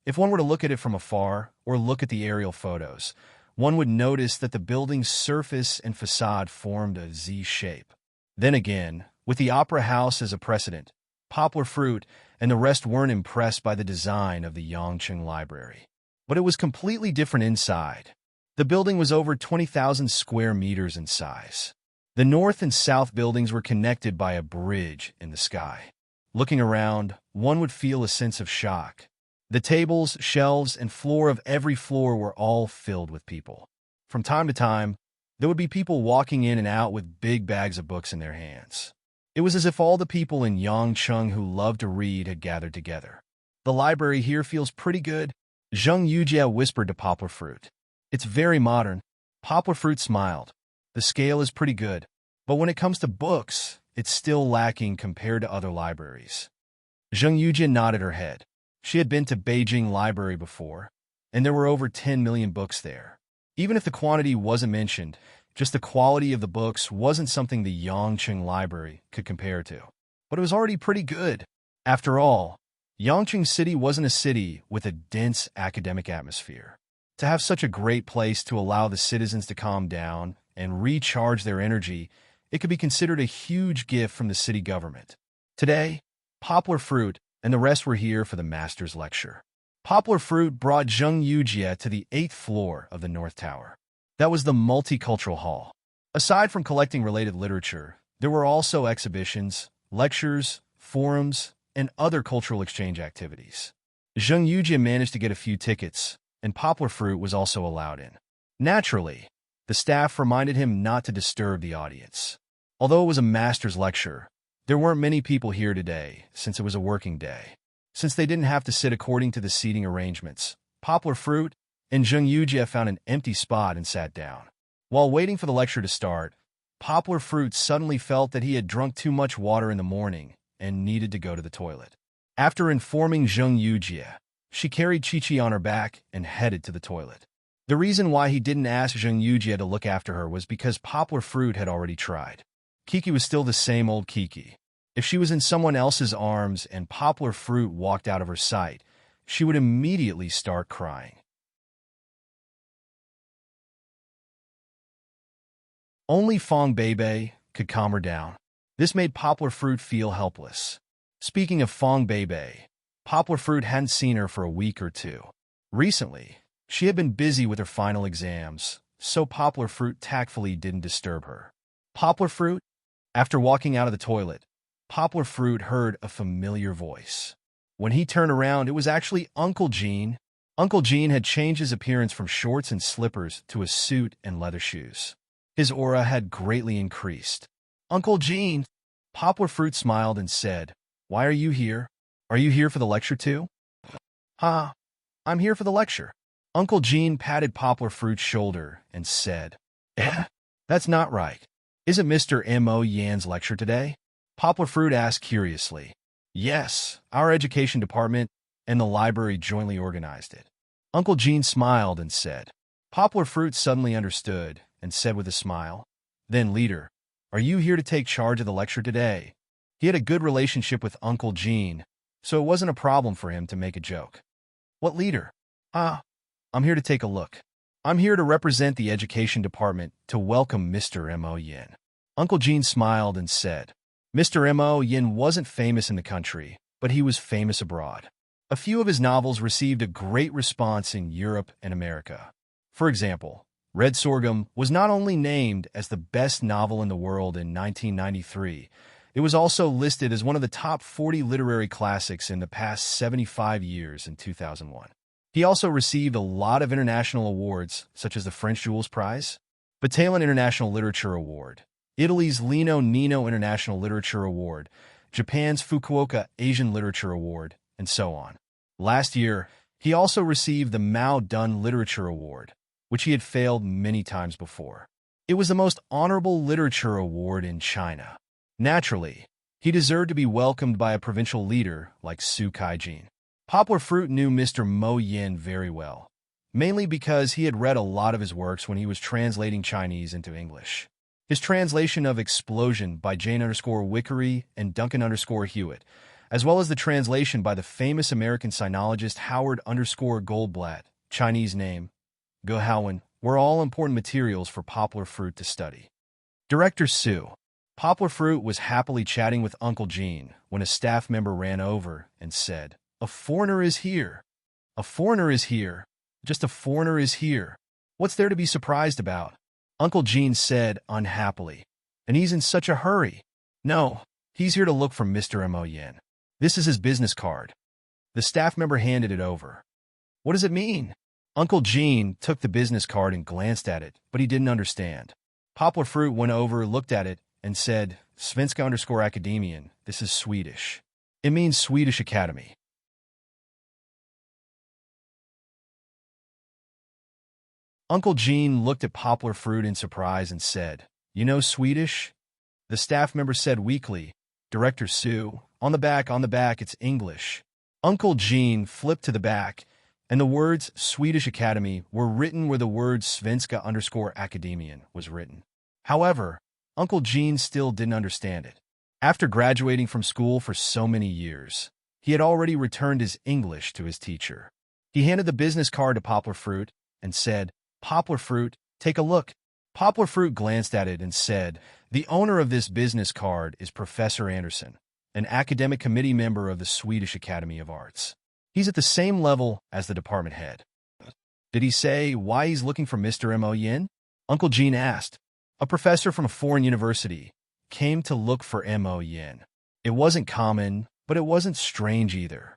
if one were to look at it from afar or look at the aerial photos, one would notice that the building's surface and facade formed a Z shape. Then again, with the Opera House as a precedent, Poplar Fruit and the rest weren't impressed by the design of the Yangqing Library. But it was completely different inside. The building was over 20,000 square meters in size. The north and south buildings were connected by a bridge in the sky. Looking around, one would feel a sense of shock. The tables, shelves, and floor of every floor were all filled with people. From time to time, there would be people walking in and out with big bags of books in their hands. It was as if all the people in Yangqing who loved to read had gathered together. The library here feels pretty good, Zheng Yujie whispered to Poplar Fruit. It's very modern. Poplar Fruit smiled. The scale is pretty good, but when it comes to books, it's still lacking compared to other libraries. Zheng Yujie nodded her head. She had been to Beijing Library before, and there were over 10 million books there. Even if the quantity wasn't mentioned, just the quality of the books wasn't something the Yangqing Library could compare to. But it was already pretty good. After all, Yangqing City wasn't a city with a dense academic atmosphere. To have such a great place to allow the citizens to calm down and recharge their energy, it could be considered a huge gift from the city government. Today, Poplar Fruit and the rest were here for the master's lecture. Poplar Fruit brought Zheng Yujie to the 8th floor of the North Tower. That was the Multicultural Hall. Aside from collecting related literature, there were also exhibitions, lectures, forums, and other cultural exchange activities. Zheng Yujie managed to get a few tickets, and Poplar Fruit was also allowed in. Naturally, the staff reminded him not to disturb the audience. Although it was a master's lecture, there weren't many people here today, since it was a working day. Since they didn't have to sit according to the seating arrangements, Poplar Fruit and Zheng Yujie found an empty spot and sat down. While waiting for the lecture to start, Poplar Fruit suddenly felt that he had drunk too much water in the morning and needed to go to the toilet. After informing Zheng Yujie, she carried Chi-Chi on her back and headed to the toilet. The reason why he didn't ask Zheng Yujie to look after her was because Poplar Fruit had already tried. Kiki was still the same old Kiki. If she was in someone else's arms and Poplar Fruit walked out of her sight, she would immediately start crying. Only Fong Bebe could calm her down. This made Poplar Fruit feel helpless. Speaking of Fong Bebe, Poplar Fruit hadn't seen her for a week or two. Recently, she had been busy with her final exams, so Poplar Fruit tactfully didn't disturb her. Poplar Fruit? After walking out of the toilet, Poplar Fruit heard a familiar voice. When he turned around, it was actually Uncle Gene. Uncle Gene had changed his appearance from shorts and slippers to a suit and leather shoes. His aura had greatly increased. Uncle Gene! Poplar Fruit smiled and said, "Why are you here? Are you here for the lecture too?" I'm here for the lecture." Uncle Gene patted Poplar Fruit's shoulder and said, That's not right. Isn't Mr. M.O. Yan's lecture today?" Poplar Fruit asked curiously. "Yes, our education department and the library jointly organized it." Uncle Gene smiled and said. Poplar Fruit suddenly understood and said with a smile, "Then, leader, are you here to take charge of the lecture today?" He had a good relationship with Uncle Gene, so it wasn't a problem for him to make a joke. What leader? Ah, I'm here to take a look. I'm here to represent the education department to welcome Mr. M.O. Yin. Uncle Gene smiled and said, Mr. M.O. Yin wasn't famous in the country, but he was famous abroad. A few of his novels received a great response in Europe and America. For example, Red Sorghum was not only named as the best novel in the world in 1993, it was also listed as one of the top 40 literary classics in the past 75 years in 2001. He also received a lot of international awards, such as the French Jules Prize, Battalion International Literature Award, Italy's Lino Nino International Literature Award, Japan's Fukuoka Asian Literature Award, and so on. Last year, he also received the Mao Dun Literature Award, which he had failed many times before. It was the most honorable literature award in China. Naturally, he deserved to be welcomed by a provincial leader like Su Kaijin. Poplar Fruit knew Mr. Mo Yin very well, mainly because he had read a lot of his works when he was translating Chinese into English. His translation of Explosion by Jane_Wickery and Duncan_Hewitt, as well as the translation by the famous American sinologist Howard_Goldblatt, Chinese name, Go Howen, were all important materials for Poplar Fruit to study. Director Su. Poplar Fruit was happily chatting with Uncle Gene when a staff member ran over and said, A foreigner is here. A foreigner is here. Just a foreigner is here. What's there to be surprised about? Uncle Gene said unhappily. And he's in such a hurry. No, he's here to look for Mr. M.O. Yin. This is his business card. The staff member handed it over. What does it mean? Uncle Gene took the business card and glanced at it, but he didn't understand. Poplar Fruit went over, looked at it, and said, Svenska_Akademien, this is Swedish. It means Swedish Academy. Uncle Gene looked at Poplar Fruit in surprise and said, You know Swedish? The staff member said weakly, Director Su, on the back, it's English. Uncle Gene flipped to the back, and the words Swedish Academy were written where the word Svenska_Akademien was written. However, Uncle Gene still didn't understand it. After graduating from school for so many years, he had already returned his English to his teacher. He handed the business card to Poplar Fruit and said, Poplar Fruit, take a look. Poplar Fruit glanced at it and said, The owner of this business card is Professor Anderson, an academic committee member of the Swedish Academy of Arts. He's at the same level as the department head. Did he say why he's looking for Mr. M.O. Yin? Uncle Gene asked. A professor from a foreign university came to look for M.O. Yin. It wasn't common, but it wasn't strange either.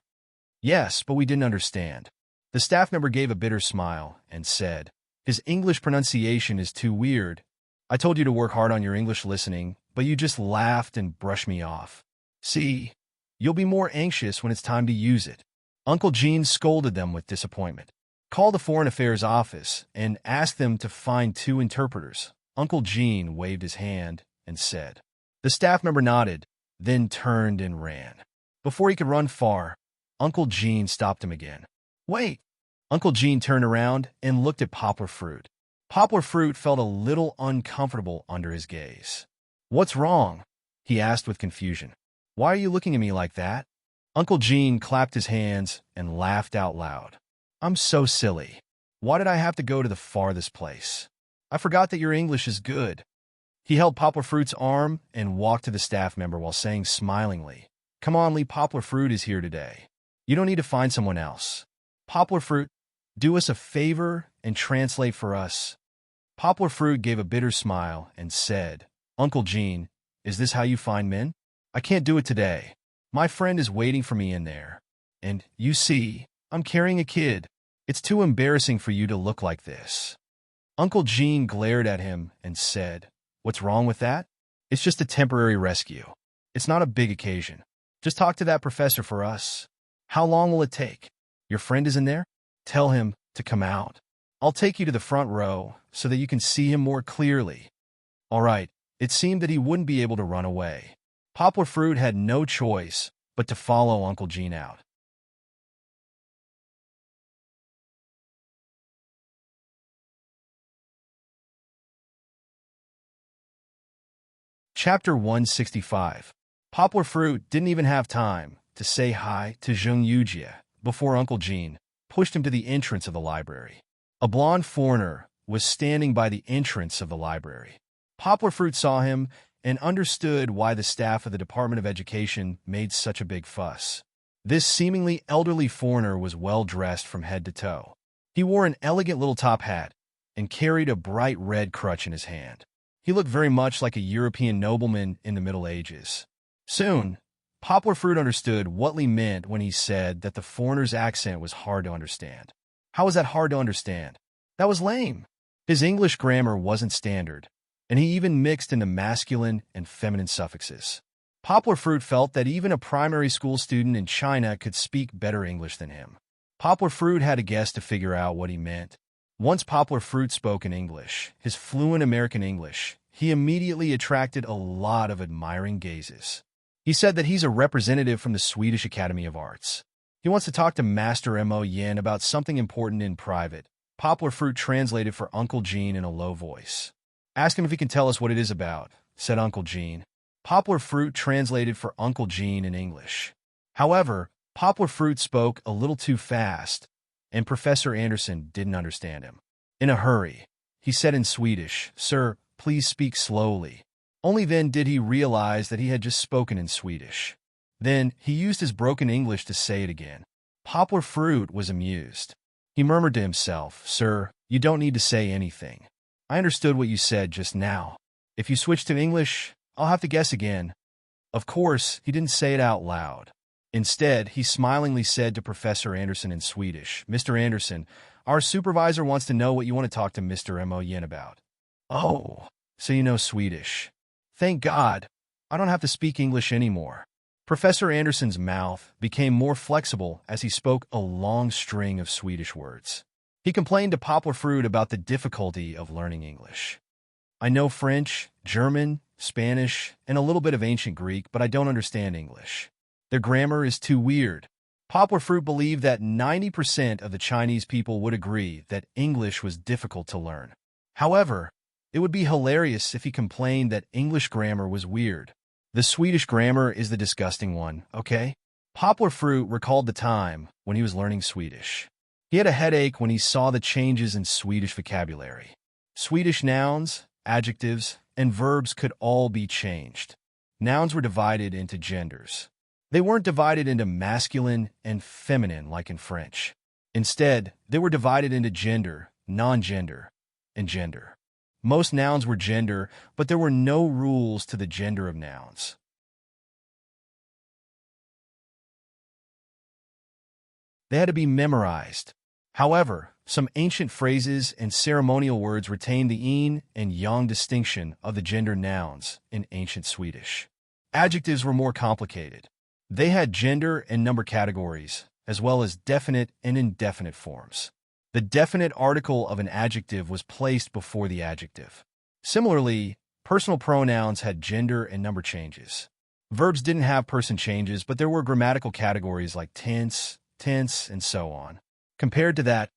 Yes, but we didn't understand. The staff member gave a bitter smile and said, His English pronunciation is too weird. I told you to work hard on your English listening, but you just laughed and brushed me off. See, you'll be more anxious when it's time to use it. Uncle Gene scolded them with disappointment. Call the Foreign Affairs office and ask them to find 2 interpreters. Uncle Gene waved his hand and said. The staff member nodded, then turned and ran. Before he could run far, Uncle Gene stopped him again. Wait! Uncle Gene turned around and looked at Poplar Fruit. Poplar Fruit felt a little uncomfortable under his gaze. What's wrong? He asked with confusion. Why are you looking at me like that? Uncle Gene clapped his hands and laughed out loud. I'm so silly. Why did I have to go to the farthest place? I forgot that your English is good. He held Poplar Fruit's arm and walked to the staff member while saying smilingly, Come on, Lee, Poplar Fruit is here today. You don't need to find someone else. Poplar Fruit, do us a favor and translate for us. Poplar Fruit gave a bitter smile and said, Uncle Gene, is this how you find men? I can't do it today. My friend is waiting for me in there. And, you see, I'm carrying a kid. It's too embarrassing for you to look like this. Uncle Gene glared at him and said, What's wrong with that? It's just a temporary rescue. It's not a big occasion. Just talk to that professor for us. How long will it take? Your friend is in there? Tell him to come out. I'll take you to the front row so that you can see him more clearly. All right, it seemed that he wouldn't be able to run away. Poplar Fruit had no choice but to follow Uncle Gene out. Chapter 165. Poplar Fruit didn't even have time to say hi to Zheng Yujie before Uncle Jean pushed him to the entrance of the library. A blonde foreigner was standing by the entrance of the library. Poplar Fruit saw him and understood why the staff of the Department of Education made such a big fuss. This seemingly elderly foreigner was well-dressed from head to toe. He wore an elegant little top hat and carried a bright red crutch in his hand. He looked very much like a European nobleman in the Middle Ages. Soon, Poplar Fruit understood what Lee meant when he said that the foreigner's accent was hard to understand. How was that hard to understand? That was lame. His English grammar wasn't standard, and he even mixed into masculine and feminine suffixes. Poplar Fruit felt that even a primary school student in China could speak better English than him. Poplar Fruit had a guess to figure out what he meant. Once Poplar Fruit spoke in English, his fluent American English, he immediately attracted a lot of admiring gazes. He said that he's a representative from the Swedish Academy of Arts. He wants to talk to Master Mo Yin about something important in private. Poplar Fruit translated for Uncle Jean in a low voice. "Ask him if he can tell us what it is about," said Uncle Jean. Poplar Fruit translated for Uncle Jean in English. However, Poplar Fruit spoke a little too fast, and Professor Anderson didn't understand him. In a hurry, he said in Swedish, "Sir, please speak slowly." Only then did he realize that he had just spoken in Swedish. Then he used his broken English to say it again. Poplar Fruit was amused. He murmured to himself, "Sir, you don't need to say anything. I understood what you said just now. If you switch to English, I'll have to guess again." Of course, he didn't say it out loud. Instead, he smilingly said to Professor Anderson in Swedish, "Mr. Anderson, our supervisor wants to know what you want to talk to Mr. Mo Yin about." "Oh, so you know Swedish. Thank God, I don't have to speak English anymore." Professor Anderson's mouth became more flexible as he spoke a long string of Swedish words. He complained to Poplar Fruit about the difficulty of learning English. "I know French, German, Spanish, and a little bit of ancient Greek, but I don't understand English. Their grammar is too weird." Poplar Fruit believed that 90% of the Chinese people would agree that English was difficult to learn. However, it would be hilarious if he complained that English grammar was weird. The Swedish grammar is the disgusting one, okay? Poplar Fruit recalled the time when he was learning Swedish. He had a headache when he saw the changes in Swedish vocabulary. Swedish nouns, adjectives, and verbs could all be changed. Nouns were divided into genders. They weren't divided into masculine and feminine like in French. Instead, they were divided into gender, non-gender, and gender. Most nouns were gender, but there were no rules to the gender of nouns. They had to be memorized. However, some ancient phrases and ceremonial words retained the yin and yang distinction of the gender nouns in ancient Swedish. Adjectives were more complicated. They had gender and number categories, as well as definite and indefinite forms. The definite article of an adjective was placed before the adjective. Similarly, personal pronouns had gender and number changes. Verbs didn't have person changes, but there were grammatical categories like tense, and so on. Compared to that,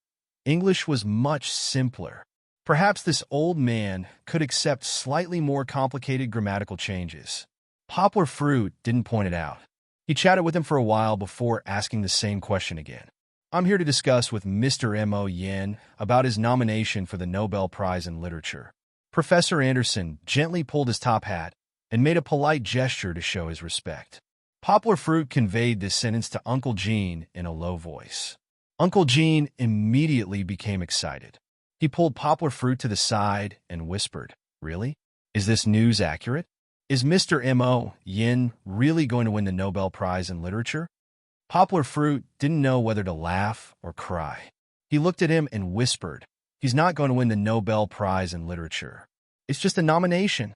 English was much simpler. Perhaps this old man could accept slightly more complicated grammatical changes. Poplar Fruit didn't point it out. He chatted with him for a while before asking the same question again. "I'm here to discuss with Mr. Mo Yin about his nomination for the Nobel Prize in Literature." Professor Anderson gently pulled his top hat and made a polite gesture to show his respect. Poplar Fruit conveyed this sentence to Uncle Jean in a low voice. Uncle Jean immediately became excited. He pulled Poplar Fruit to the side and whispered, "Really? Is this news accurate? Is Mr. Mo Yin really going to win the Nobel Prize in Literature?" Poplar Fruit didn't know whether to laugh or cry. He looked at him and whispered, "He's not going to win the Nobel Prize in Literature. It's just a nomination."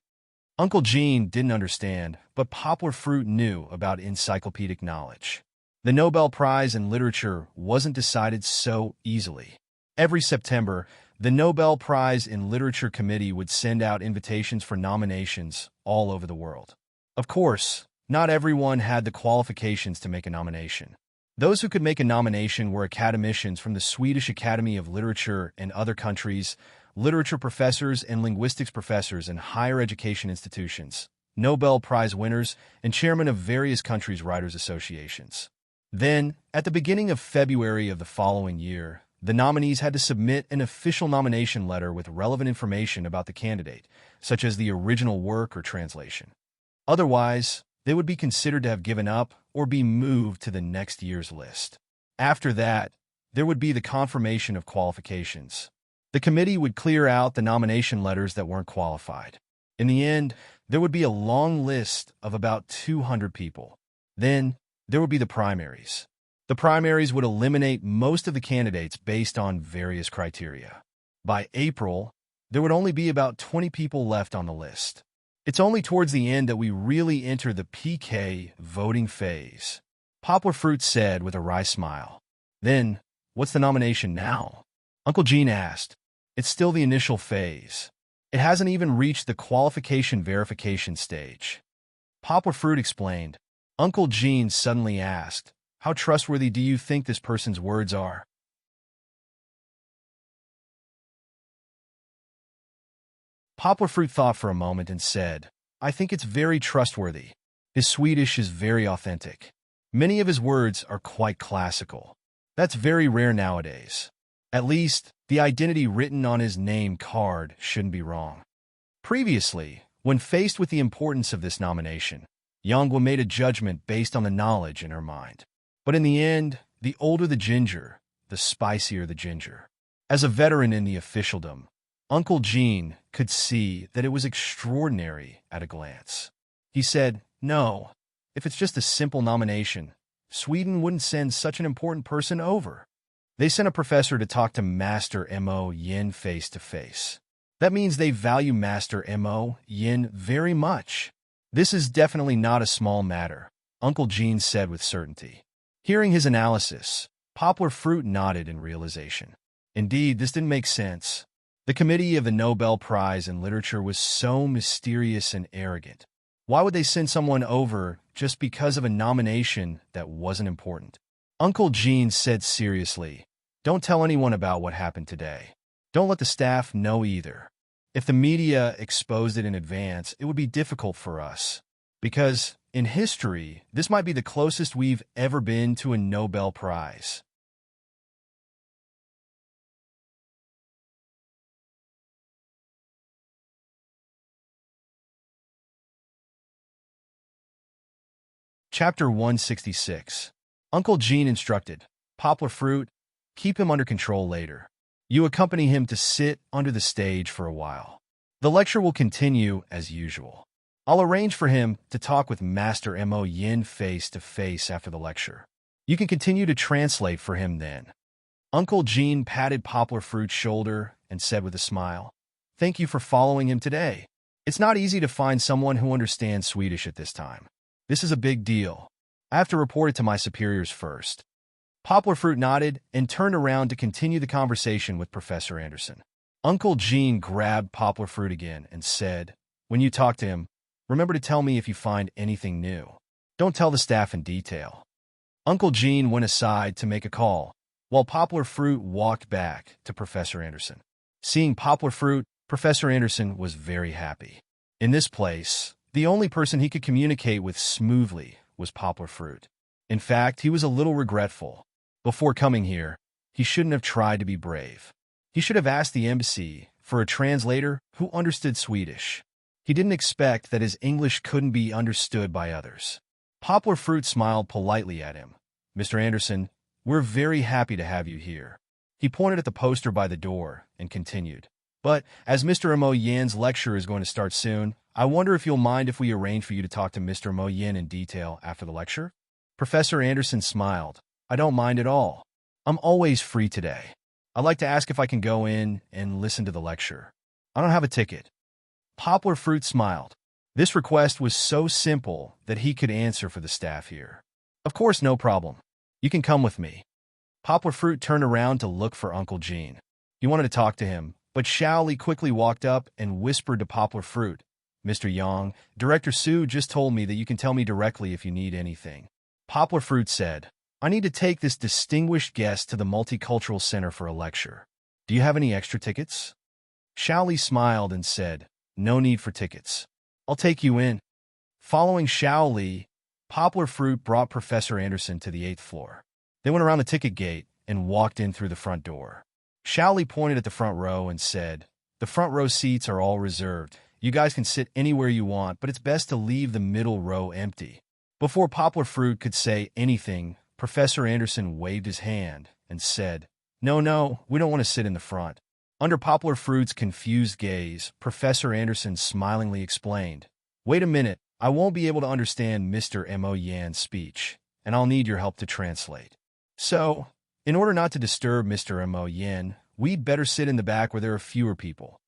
Uncle Jean didn't understand, but Poplar Fruit knew about encyclopedic knowledge. The Nobel Prize in Literature wasn't decided so easily. Every September, the Nobel Prize in Literature Committee would send out invitations for nominations all over the world. Of course, not everyone had the qualifications to make a nomination. Those who could make a nomination were academicians from the Swedish Academy of Literature and other countries, literature professors and linguistics professors in higher education institutions, Nobel Prize winners, and chairmen of various countries' writers' associations. Then, at the beginning of February of the following year, the nominees had to submit an official nomination letter with relevant information about the candidate, such as the original work or translation. Otherwise, they would be considered to have given up or be moved to the next year's list. After that, there would be the confirmation of qualifications. The committee would clear out the nomination letters that weren't qualified. In the end, there would be a long list of about 200 people. Then, there would be the primaries. The primaries would eliminate most of the candidates based on various criteria. By April, there would only be about 20 people left on the list. It's only towards the end that we really enter the PK voting phase, Poplar Fruit said with a wry smile. Then, what's the nomination now? Uncle Gene asked. It's still the initial phase. It hasn't even reached the qualification verification stage. Poplar Fruit explained. Uncle Gene suddenly asked, how trustworthy do you think this person's words are? Poplar Fruit thought for a moment and said, I think it's very trustworthy. His Swedish is very authentic. Many of his words are quite classical. That's very rare nowadays. At least, the identity written on his name card shouldn't be wrong. Previously, when faced with the importance of this nomination, Yongwa made a judgment based on the knowledge in her mind. But in the end, the older the ginger, the spicier the ginger. As a veteran in the officialdom, Uncle Gene could see that it was extraordinary at a glance. He said, no, if it's just a simple nomination, Sweden wouldn't send such an important person over. They sent a professor to talk to Master Mo Yin face to face. That means they value Master Mo Yin very much. This is definitely not a small matter, Uncle Gene said with certainty. Hearing his analysis, Poplar Fruit nodded in realization. Indeed, this didn't make sense. The committee of the Nobel Prize in Literature was so mysterious and arrogant. Why would they send someone over just because of a nomination that wasn't important? Uncle Gene said seriously, don't tell anyone about what happened today. Don't let the staff know either. If the media exposed it in advance, it would be difficult for us. Because, in history, this might be the closest we've ever been to a Nobel Prize. Chapter 166. Uncle Gene instructed, Poplar Fruit, keep him under control later. You accompany him to sit under the stage for a while. The lecture will continue as usual. I'll arrange for him to talk with Master Mo Yin face to face after the lecture. You can continue to translate for him then. Uncle Gene patted Poplar Fruit's shoulder and said with a smile, thank you for following him today. It's not easy to find someone who understands Swedish at this time. This is a big deal. I have to report it to my superiors first. Poplar Fruit nodded and turned around to continue the conversation with Professor Anderson. Uncle Gene grabbed Poplar Fruit again and said, when you talk to him, remember to tell me if you find anything new. Don't tell the staff in detail. Uncle Gene went aside to make a call, while Poplar Fruit walked back to Professor Anderson. Seeing Poplar Fruit, Professor Anderson was very happy. In this place, the only person he could communicate with smoothly was Poplar Fruit. In fact, he was a little regretful. Before coming here, he shouldn't have tried to be brave. He should have asked the embassy for a translator who understood Swedish. He didn't expect that his English couldn't be understood by others. Poplar Fruit smiled politely at him. Mr. Anderson, we're very happy to have you here. He pointed at the poster by the door and continued. But as Mr. Mo Yin's lecture is going to start soon, I wonder if you'll mind if we arrange for you to talk to Mr. Mo Yin in detail after the lecture? Professor Anderson smiled. I don't mind at all. I'm always free today. I'd like to ask if I can go in and listen to the lecture. I don't have a ticket. Poplar Fruit smiled. This request was so simple that he could answer for the staff here. Of course, no problem. You can come with me. Poplar Fruit turned around to look for Uncle Gene. He wanted to talk to him, but Xiao Li quickly walked up and whispered to Poplar Fruit, Mr. Yang, Director Su just told me that you can tell me directly if you need anything. Poplar Fruit said, I need to take this distinguished guest to the Multicultural Center for a lecture. Do you have any extra tickets? Xiao Li smiled and said, no need for tickets. I'll take you in. Following Xiao Li, Poplar Fruit brought Professor Anderson to the 8th floor. They went around the ticket gate and walked in through the front door. Xiao Li pointed at the front row and said, "The front row seats are all reserved. You guys can sit anywhere you want, but it's best to leave the middle row empty." Before Poplar Fruit could say anything, Professor Anderson waved his hand and said, No, we don't want to sit in the front." Under Poplar Fruit's confused gaze, Professor Anderson smilingly explained, "Wait a minute, I won't be able to understand Mr. Mo Yan's speech, and I'll need your help to translate. So, in order not to disturb Mr. Mo Yan, we'd better sit in the back where there are fewer people."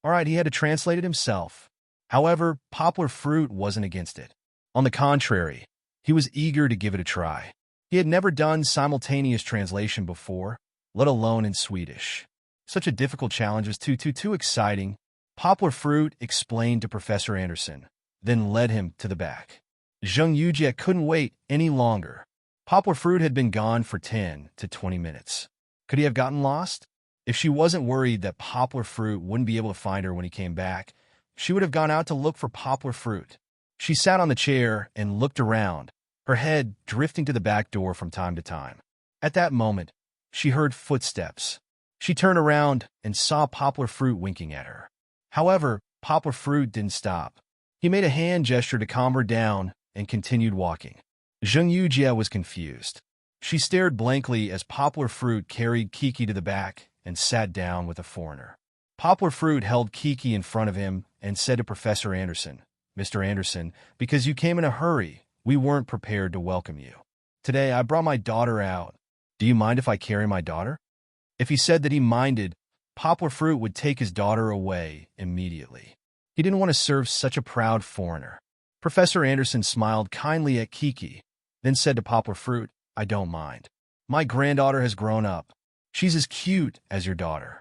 All right, he had to translate it himself. However, Poplar Fruit wasn't against it. On the contrary, he was eager to give it a try. He had never done simultaneous translation before, let alone in Swedish. Such a difficult challenge was too exciting. Poplar Fruit explained to Professor Anderson, then led him to the back. Zheng Yujie couldn't wait any longer. Poplar Fruit had been gone for 10 to 20 minutes. Could he have gotten lost? If she wasn't worried that Poplar Fruit wouldn't be able to find her when he came back, she would have gone out to look for Poplar Fruit. She sat on the chair and looked around, her head drifting to the back door from time to time. At that moment, she heard footsteps. She turned around and saw Poplar Fruit winking at her. However, Poplar Fruit didn't stop. He made a hand gesture to calm her down and continued walking. Zheng Yujie was confused. She stared blankly as Poplar Fruit carried Kiki to the back and sat down with a foreigner. Poplar Fruit held Kiki in front of him and said to Professor Anderson, "Mr. Anderson, because you came in a hurry, we weren't prepared to welcome you. Today I brought my daughter out. Do you mind if I carry my daughter?" If he said that he minded, Poplar Fruit would take his daughter away immediately. He didn't want to serve such a proud foreigner. Professor Anderson smiled kindly at Kiki, then said to Poplar Fruit, "I don't mind. My granddaughter has grown up. She's as cute as your daughter."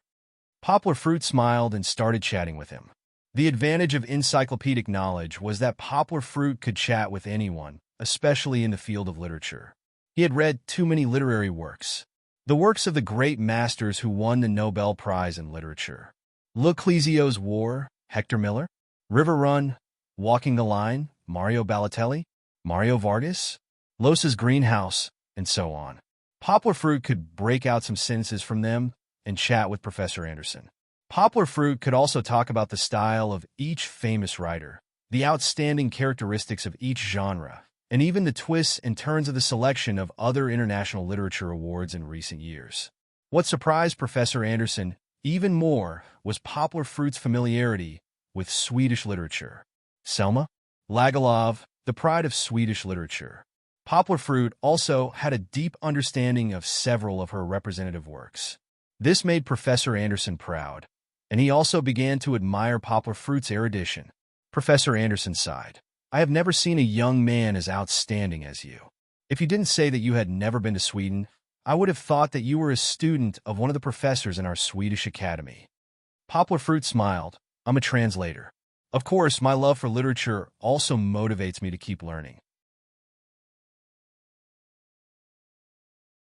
Poplar Fruit smiled and started chatting with him. The advantage of encyclopedic knowledge was that Poplar Fruit could chat with anyone, especially in the field of literature. He had read too many literary works. The works of the great masters who won the Nobel Prize in Literature. L'Ecclesio's War, Hector Miller. River Run, Walking the Line, Mario Balotelli. Mario Vargas. Los's Greenhouse, and so on. Poplar Fruit could break out some sentences from them and chat with Professor Anderson. Poplar Fruit could also talk about the style of each famous writer, the outstanding characteristics of each genre, and even the twists and turns of the selection of other international literature awards in recent years. What surprised Professor Anderson even more was Poplar Fruit's familiarity with Swedish literature. Selma Lagerlöf, the pride of Swedish literature. Poplar Fruit also had a deep understanding of several of her representative works. This made Professor Anderson proud, and he also began to admire Poplar Fruit's erudition. Professor Anderson sighed. "I have never seen a young man as outstanding as you. If you didn't say that you had never been to Sweden, I would have thought that you were a student of one of the professors in our Swedish academy." Poplar Fruit smiled. "I'm a translator. Of course, my love for literature also motivates me to keep learning.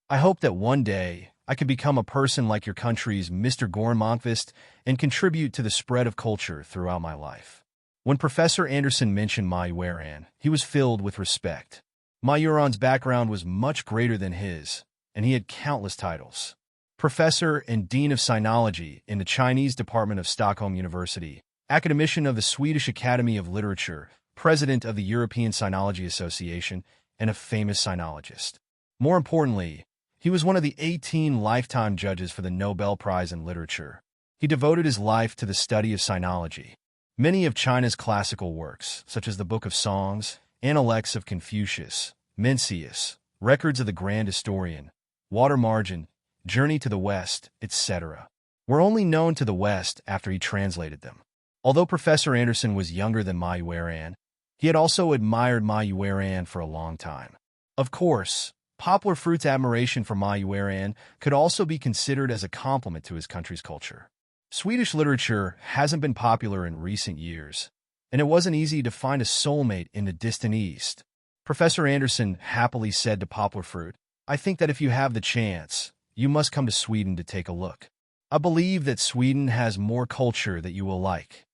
I hope that one day I could become a person like your country's Mr. Goran Monkvist and contribute to the spread of culture throughout my life." When Professor Anderson mentioned Mayuran, he was filled with respect. Mayuran's background was much greater than his, and he had countless titles. Professor and Dean of Sinology in the Chinese Department of Stockholm University, Academician of the Swedish Academy of Literature, President of the European Sinology Association, and a famous sinologist. More importantly, he was one of the 18 lifetime judges for the Nobel Prize in Literature. He devoted his life to the study of sinology. Many of China's classical works, such as the Book of Songs, Analects of Confucius, Mencius, Records of the Grand Historian, Water Margin, Journey to the West, etc., were only known to the West after he translated them. Although Professor Anderson was younger than Mayuran, he had also admired Mayuran for a long time. Of course, Poplar Fruit's admiration for Mayuran could also be considered as a compliment to his country's culture. Swedish literature hasn't been popular in recent years, and it wasn't easy to find a soulmate in the distant East. Professor Anderson happily said to Poplar Fruit, "I think that if you have the chance, you must come to Sweden to take a look." I believe that Sweden has more culture that you will like.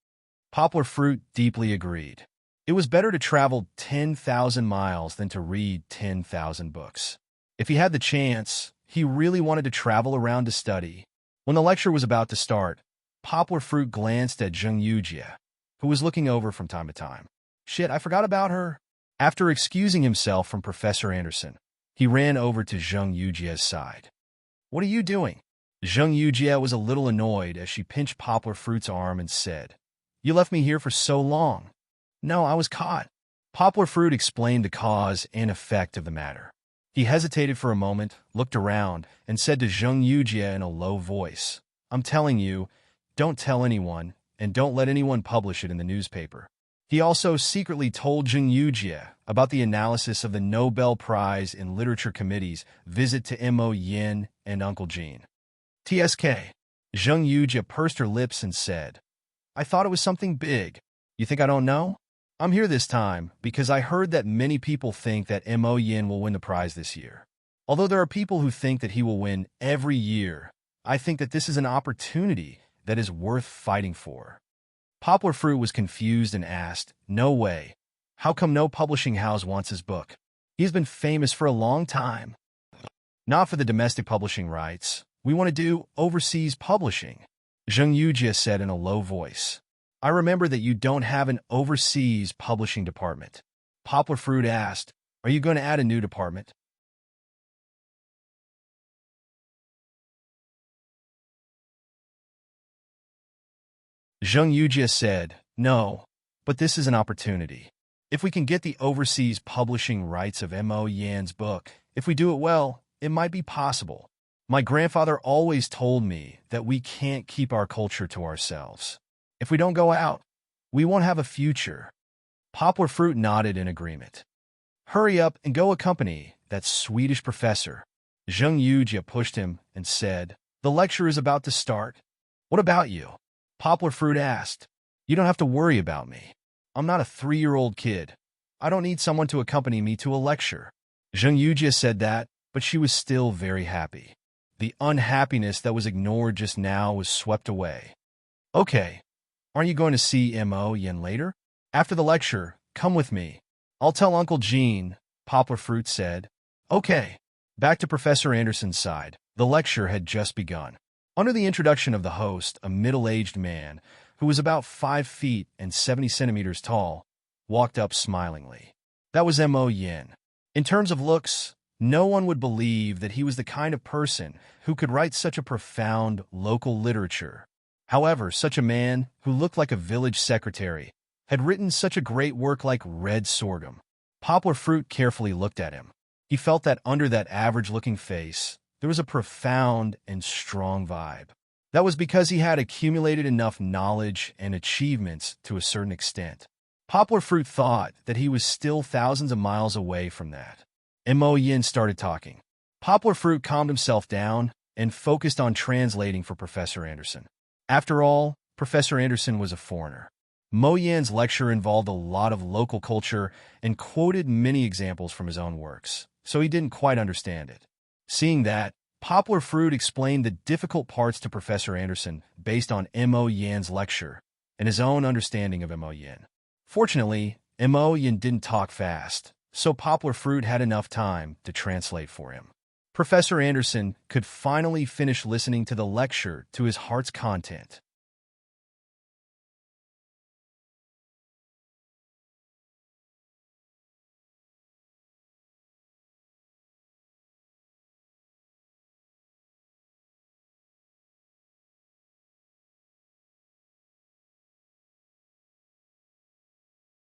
Poplar Fruit deeply agreed. It was better to travel 10,000 miles than to read 10,000 books. If he had the chance, he really wanted to travel around to study. When the lecture was about to start, Poplar Fruit glanced at Zheng Yujie, who was looking over from time to time. Shit, I forgot about her. After excusing himself from Professor Anderson, he ran over to Zheng Yujie's side. What are you doing? Zheng Yujie was a little annoyed as she pinched Poplar Fruit's arm and said, You left me here for so long. No, I was caught. Poplar Fruit explained the cause and effect of the matter. He hesitated for a moment, looked around, and said to Zheng Yujie in a low voice, I'm telling you, don't tell anyone, and don't let anyone publish it in the newspaper. He also secretly told Zheng Yujie about the analysis of the Nobel Prize in Literature Committee's visit to Mo Yin and Uncle Jean. TSK. Zheng Yujie pursed her lips and said, I thought it was something big. You think I don't know? I'm here this time because I heard that many people think that Mo Yin will win the prize this year. Although there are people who think that he will win every year, I think that this is an opportunity that is worth fighting for. Poplar Fruit was confused and asked, No way. How come no publishing house wants his book? He's been famous for a long time. Not for the domestic publishing rights. We want to do overseas publishing, Zheng Yujie said in a low voice. I remember that you don't have an overseas publishing department. Poplar Fruit asked, Are you going to add a new department? Zheng Yujie said, No, but this is an opportunity. If we can get the overseas publishing rights of Mo Yan's book, if we do it well, it might be possible. My grandfather always told me that we can't keep our culture to ourselves. If we don't go out, we won't have a future. Poplar Fruit nodded in agreement. Hurry up and go accompany that Swedish professor. Zheng Yujie pushed him and said, The lecture is about to start. What about you? Poplar Fruit asked. You don't have to worry about me. I'm not a 3-year-old kid. I don't need someone to accompany me to a lecture. Zheng Yujie said that, but she was still very happy. The unhappiness that was ignored just now was swept away. Okay, aren't you going to see Mo Yin later? After the lecture, come with me. I'll tell Uncle Jean, Poplar Fruit said. Okay. Back to Professor Anderson's side. The lecture had just begun. Under the introduction of the host, a middle-aged man, who was about 5 feet and 70 centimeters tall, walked up smilingly. That was Mo Yin. In terms of looks, no one would believe that he was the kind of person who could write such a profound local literature. However, such a man, who looked like a village secretary, had written such a great work like Red Sorghum. Poplar Fruit carefully looked at him. He felt that under that average-looking face, there was a profound and strong vibe. That was because he had accumulated enough knowledge and achievements to a certain extent. Poplar Fruit thought that he was still thousands of miles away from that. Mo Yin started talking. Poplar Fruit calmed himself down and focused on translating for Professor Anderson. After all, Professor Anderson was a foreigner. Mo Yan's lecture involved a lot of local culture and quoted many examples from his own works, so he didn't quite understand it. Seeing that, Poplar Fruit explained the difficult parts to Professor Anderson based on Mo Yan's lecture and his own understanding of Mo Yan. Fortunately, Mo Yan didn't talk fast, so Poplar Fruit had enough time to translate for him. Professor Anderson could finally finish listening to the lecture to his heart's content.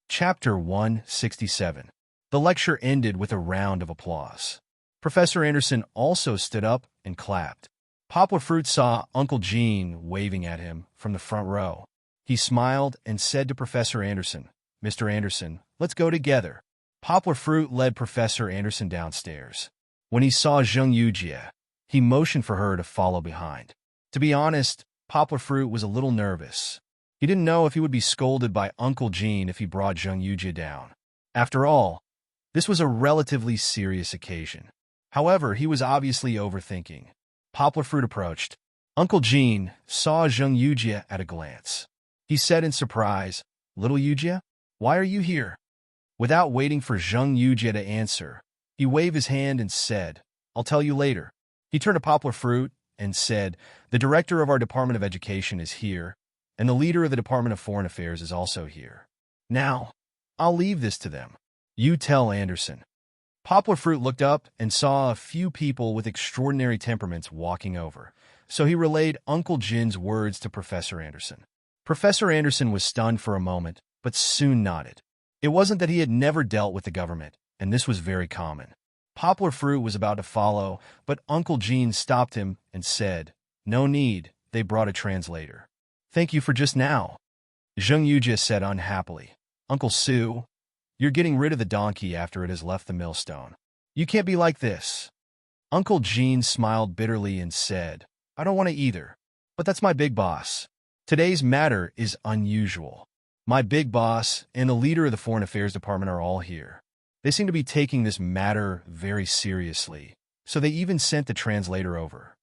Chapter 167. The lecture ended with a round of applause. Professor Anderson also stood up and clapped. Poplar Fruit saw Uncle Jean waving at him from the front row. He smiled and said to Professor Anderson, Mr. Anderson, let's go together. Poplar Fruit led Professor Anderson downstairs. When he saw Zheng Yujie, he motioned for her to follow behind. To be honest, Poplar Fruit was a little nervous. He didn't know if he would be scolded by Uncle Jean if he brought Zheng Yujie down. After all, this was a relatively serious occasion. However, he was obviously overthinking. Poplar Fruit approached. Uncle Jean saw Zheng Yujie at a glance. He said in surprise, "Little Yujie, why are you here?" Without waiting for Zheng Yujie to answer, he waved his hand and said, "I'll tell you later." He turned to Poplar Fruit and said, "The director of our Department of Education is here, and the leader of the Department of Foreign Affairs is also here. Now, I'll leave this to them. You tell Anderson." Poplar Fruit looked up and saw a few people with extraordinary temperaments walking over, so he relayed Uncle Jin's words to Professor Anderson. Professor Anderson was stunned for a moment, but soon nodded. It wasn't that he had never dealt with the government, and this was very common. Poplar Fruit was about to follow, but Uncle Jean stopped him and said, "No need, they brought a translator." "Thank you for just now," Zheng Yujie said unhappily. "Uncle Sue, you're getting rid of the donkey after it has left the millstone. You can't be like this." Uncle Jean smiled bitterly and said, "I don't want to either, but that's my big boss. Today's matter is unusual. My big boss and the leader of the Foreign Affairs Department are all here. They seem to be taking this matter very seriously, so they even sent the translator over."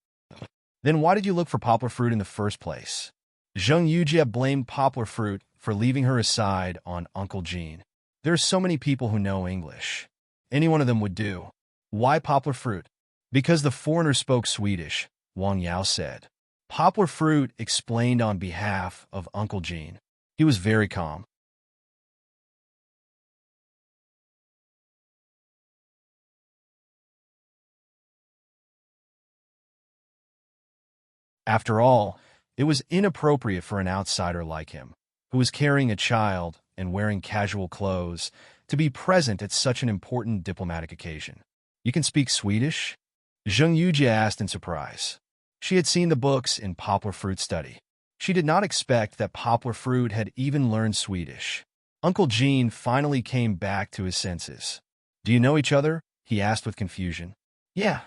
"Then why did you look for Poplar Fruit in the first place?" Zheng Yujie blamed Poplar Fruit for leaving her aside on Uncle Jean. "There are so many people who know English. Any one of them would do." "Why Poplar Fruit?" "Because the foreigner spoke Swedish," Wang Yao said. Poplar Fruit explained on behalf of Uncle Jean. He was very calm. After all, it was inappropriate for an outsider like him, who was carrying a child and wearing casual clothes, to be present at such an important diplomatic occasion. "You can speak Swedish?" Zheng Yujie asked in surprise. She had seen the books in Poplar Fruit's study. She did not expect that Poplar Fruit had even learned Swedish. Uncle Jean finally came back to his senses. "Do you know each other?" he asked with confusion. "Yeah,"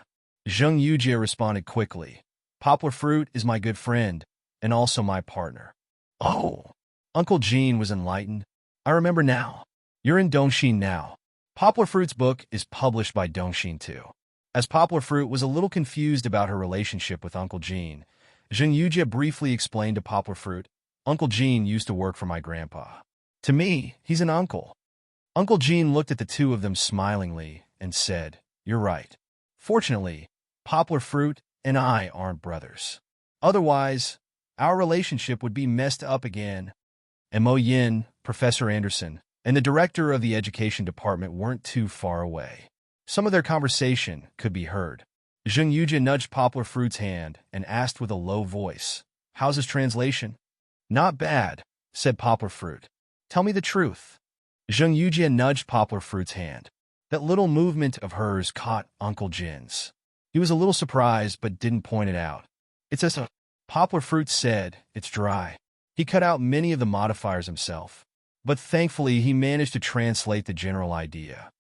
Zheng Yujie responded quickly. "Poplar Fruit is my good friend, and also my partner." "Oh." Uncle Jean was enlightened. "I remember now. You're in Dongxin now." Poplar Fruit's book is published by Dongxin too. As Poplar Fruit was a little confused about her relationship with Uncle Jean, Zheng Yujie briefly explained to Poplar Fruit, "Uncle Jean used to work for my grandpa. To me, he's an uncle." Uncle Jean looked at the two of them smilingly and said, "You're right. Fortunately, Poplar Fruit and I aren't brothers. Otherwise, our relationship would be messed up again." And Mo Yin, Professor Anderson, and the director of the education department weren't too far away. Some of their conversation could be heard. Zheng Yujie nudged Poplar Fruit's hand and asked with a low voice, "How's his translation?" "Not bad," said Poplar Fruit. "Tell me the truth." Zheng Yujie nudged Poplar Fruit's hand. That little movement of hers caught Uncle Jin's. He was a little surprised but didn't point it out. "It's as a..." Poplar Fruit said, "It's dry." He cut out many of the modifiers himself, but thankfully he managed to translate the general idea.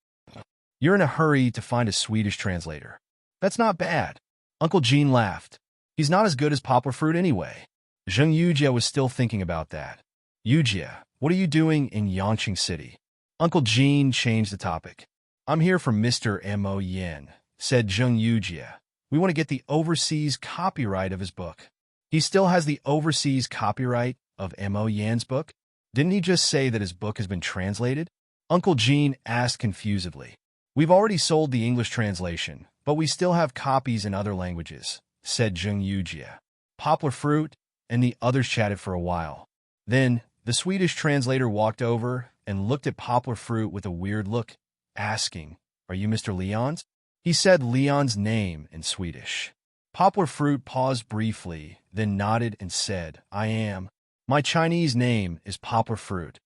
"You're in a hurry to find a Swedish translator. That's not bad." Uncle Jean laughed. "He's not as good as Poplar Fruit anyway." Zheng Yujie was still thinking about that. "Yujie, what are you doing in Yangqing City?" Uncle Jean changed the topic. "I'm here for Mr. Mo Yin," said Zheng Yujie. "We want to get the overseas copyright of his book." "He still has the overseas copyright of Mo Yin's book? Didn't he just say that his book has been translated?" Uncle Jean asked confusedly. "We've already sold the English translation, but we still have copies in other languages," said Zheng Yujie. Poplar Fruit and the others chatted for a while. Then, the Swedish translator walked over and looked at Poplar Fruit with a weird look, asking, "Are you Mr. Leon's?" He said Leon's name in Swedish. Poplar Fruit paused briefly, then nodded and said, "I am. My Chinese name is Poplar Fruit."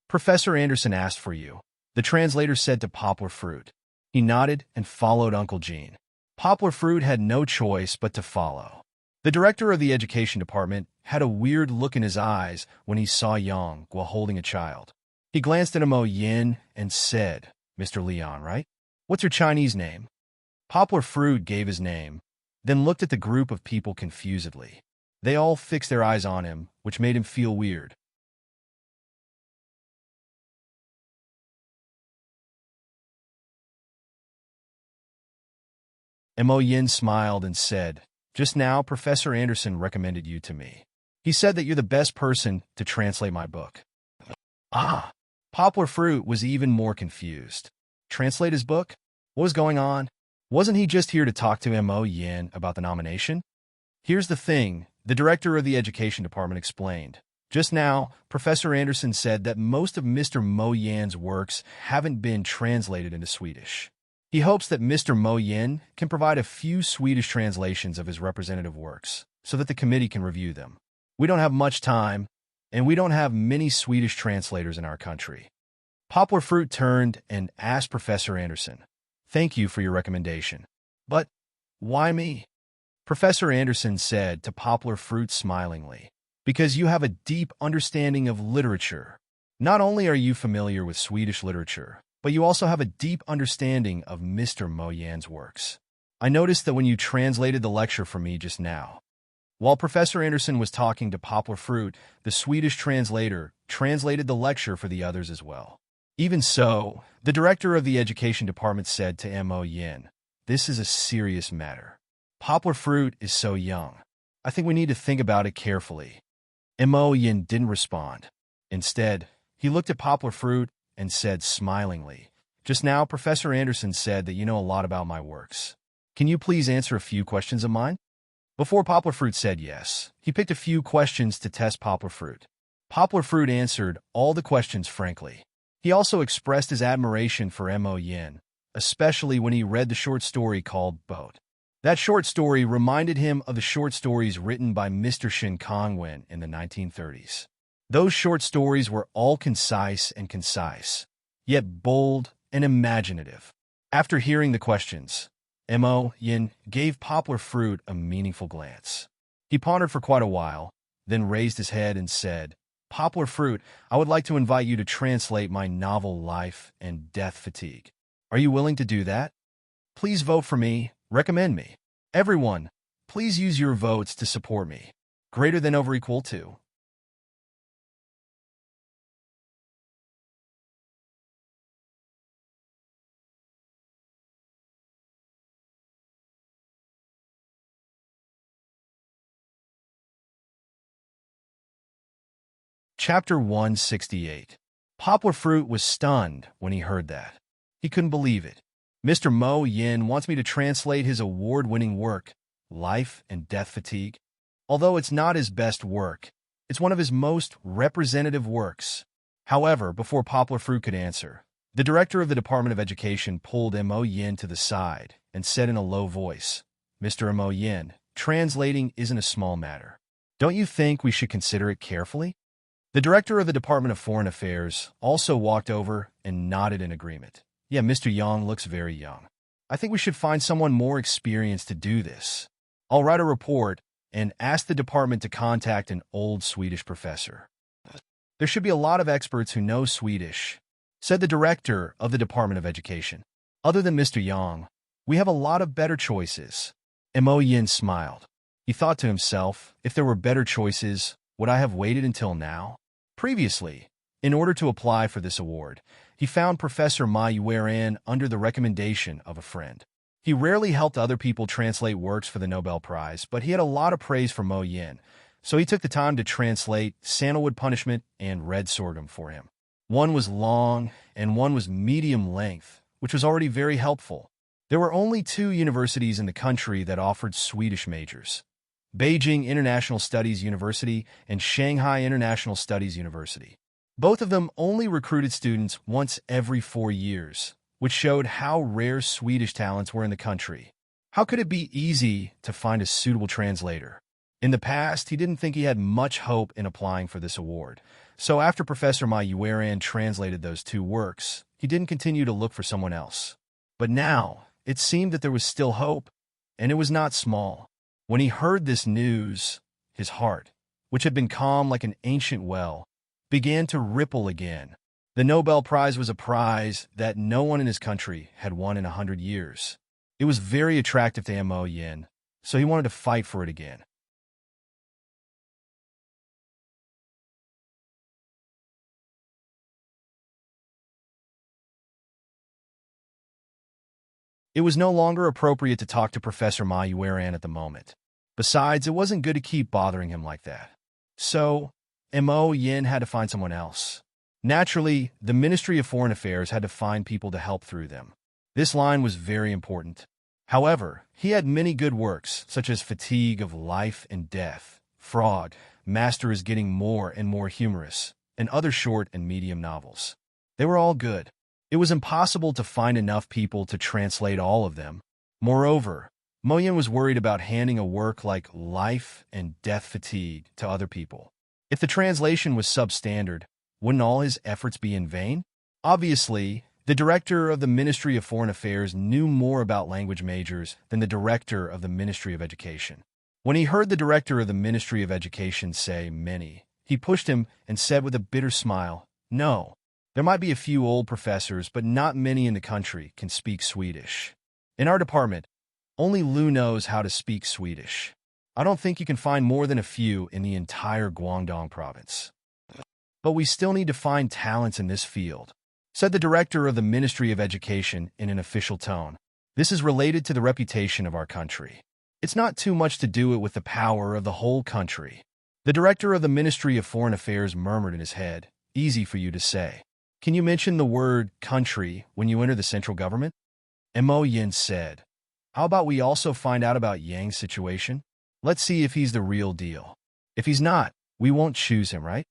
"Professor Anderson asked for you," the translator said to Poplar Fruit. He nodded and followed Uncle Jean. Poplar Fruit had no choice but to follow. The director of the education department had a weird look in his eyes when he saw Yang while holding a child. He glanced at Mo Yin and said, "Mr. Leon, right? What's your Chinese name?" Poplar Fruit gave his name, then looked at the group of people confusedly. They all fixed their eyes on him, which made him feel weird. Mo Yin smiled and said, Just now, Professor Anderson recommended you to me. He said that you're the best person to translate my book. Ah, Poplar Fruit was even more confused. Translate his book? What was going on? Wasn't he just here to talk to Mo Yin about the nomination? Here's the thing, the director of the education department explained. Just now, Professor Anderson said that most of Mr. Mo Yan's works haven't been translated into Swedish. He hopes that Mr. Mo Yin can provide a few Swedish translations of his representative works so that the committee can review them. We don't have much time, and we don't have many Swedish translators in our country. Poplar Fruit turned and asked Professor Anderson, "Thank you for your recommendation. But why me?" Professor Anderson said to Poplar Fruit smilingly, "Because you have a deep understanding of literature. Not only are you familiar with Swedish literature, but you also have a deep understanding of Mr. Mo Yan's works. I noticed that when you translated the lecture for me just now." While Professor Anderson was talking to Poplar Fruit, the Swedish translator translated the lecture for the others as well. Even so, the director of the education department said to Mo Yin, "This is a serious matter. Poplar Fruit is so young. I think we need to think about it carefully." Mo Yin didn't respond. Instead, he looked at Poplar Fruit and said smilingly, "Just now, Professor Anderson said that you know a lot about my works. Can you please answer a few questions of mine?" Before Poplar Fruit said yes, he picked a few questions to test Poplar Fruit. Poplar Fruit answered all the questions frankly. He also expressed his admiration for Mo Yin, especially when he read the short story called Boat. That short story reminded him of the short stories written by Mr. Shin Kongwen in the 1930s. Those short stories were all concise, yet bold and imaginative. After hearing the questions, Mo Yin gave Poplar Fruit a meaningful glance. He pondered for quite a while, then raised his head and said, "Poplar Fruit, I would like to invite you to translate my novel Life and Death Fatigue. Are you willing to do that? Please vote for me, recommend me. Everyone, please use your votes to support me. Greater than over equal to." Chapter 168. Poplar Fruit was stunned when he heard that. He couldn't believe it. Mr. Mo Yin wants me to translate his award-winning work, Life and Death Fatigue. Although it's not his best work, it's one of his most representative works. However, before Poplar Fruit could answer, the director of the Department of Education pulled Mo Yin to the side and said in a low voice, "Mr. Mo Yin, translating isn't a small matter. Don't you think we should consider it carefully?" The director of the Department of Foreign Affairs also walked over and nodded in agreement. "Yeah, Mr. Yang looks very young. I think we should find someone more experienced to do this. I'll write a report and ask the department to contact an old Swedish professor. There should be a lot of experts who know Swedish," said the director of the Department of Education. "Other than Mr. Yang, we have a lot of better choices." Mo Yin smiled. He thought to himself, if there were better choices, would I have waited until now? Previously, in order to apply for this award, he found Professor Ma Yueran under the recommendation of a friend. He rarely helped other people translate works for the Nobel Prize, but he had a lot of praise for Mo Yin, so he took the time to translate Sandalwood Punishment and Red Sorghum for him. One was long and one was medium length, which was already very helpful. There were only 2 universities in the country that offered Swedish majors: Beijing International Studies University and Shanghai International Studies University. Both of them only recruited students once every 4 years, which showed how rare Swedish talents were in the country. How could it be easy to find a suitable translator? In the past, he didn't think he had much hope in applying for this award. So after Professor Ma Yueran translated those 2 works, he didn't continue to look for someone else. But now, it seemed that there was still hope, and it was not small. When he heard this news, his heart, which had been calm like an ancient well, began to ripple again. The Nobel Prize was a prize that no one in his country had won in 100 years. It was very attractive to Mo Yin, so he wanted to fight for it again. It was no longer appropriate to talk to Professor Ma Yueran at the moment. Besides, it wasn't good to keep bothering him like that. So, Mo Yin had to find someone else. Naturally, the Ministry of Foreign Affairs had to find people to help through them. This line was very important. However, he had many good works, such as Fatigue of Life and Death, Frog, Master is Getting More and More Humorous, and other short and medium novels. They were all good. It was impossible to find enough people to translate all of them. Moreover, Mo Yin was worried about handing a work like Life and Death Fatigue to other people. If the translation was substandard, wouldn't all his efforts be in vain? Obviously, the director of the Ministry of Foreign Affairs knew more about language majors than the director of the Ministry of Education. When he heard the director of the Ministry of Education say many, he pushed him and said with a bitter smile, "No, there might be a few old professors, but not many in the country can speak Swedish. In our department, only Lou knows how to speak Swedish. I don't think you can find more than a few in the entire Guangdong province. But we still need to find talents in this field," said the director of the Ministry of Education in an official tone. "This is related to the reputation of our country. It's not too much to do it with the power of the whole country." The director of the Ministry of Foreign Affairs murmured in his head, "Easy for you to say. Can you mention the word country when you enter the central government?" Mo Yin said, "How about we also find out about Yang's situation? Let's see if he's the real deal. If he's not, we won't choose him, right?"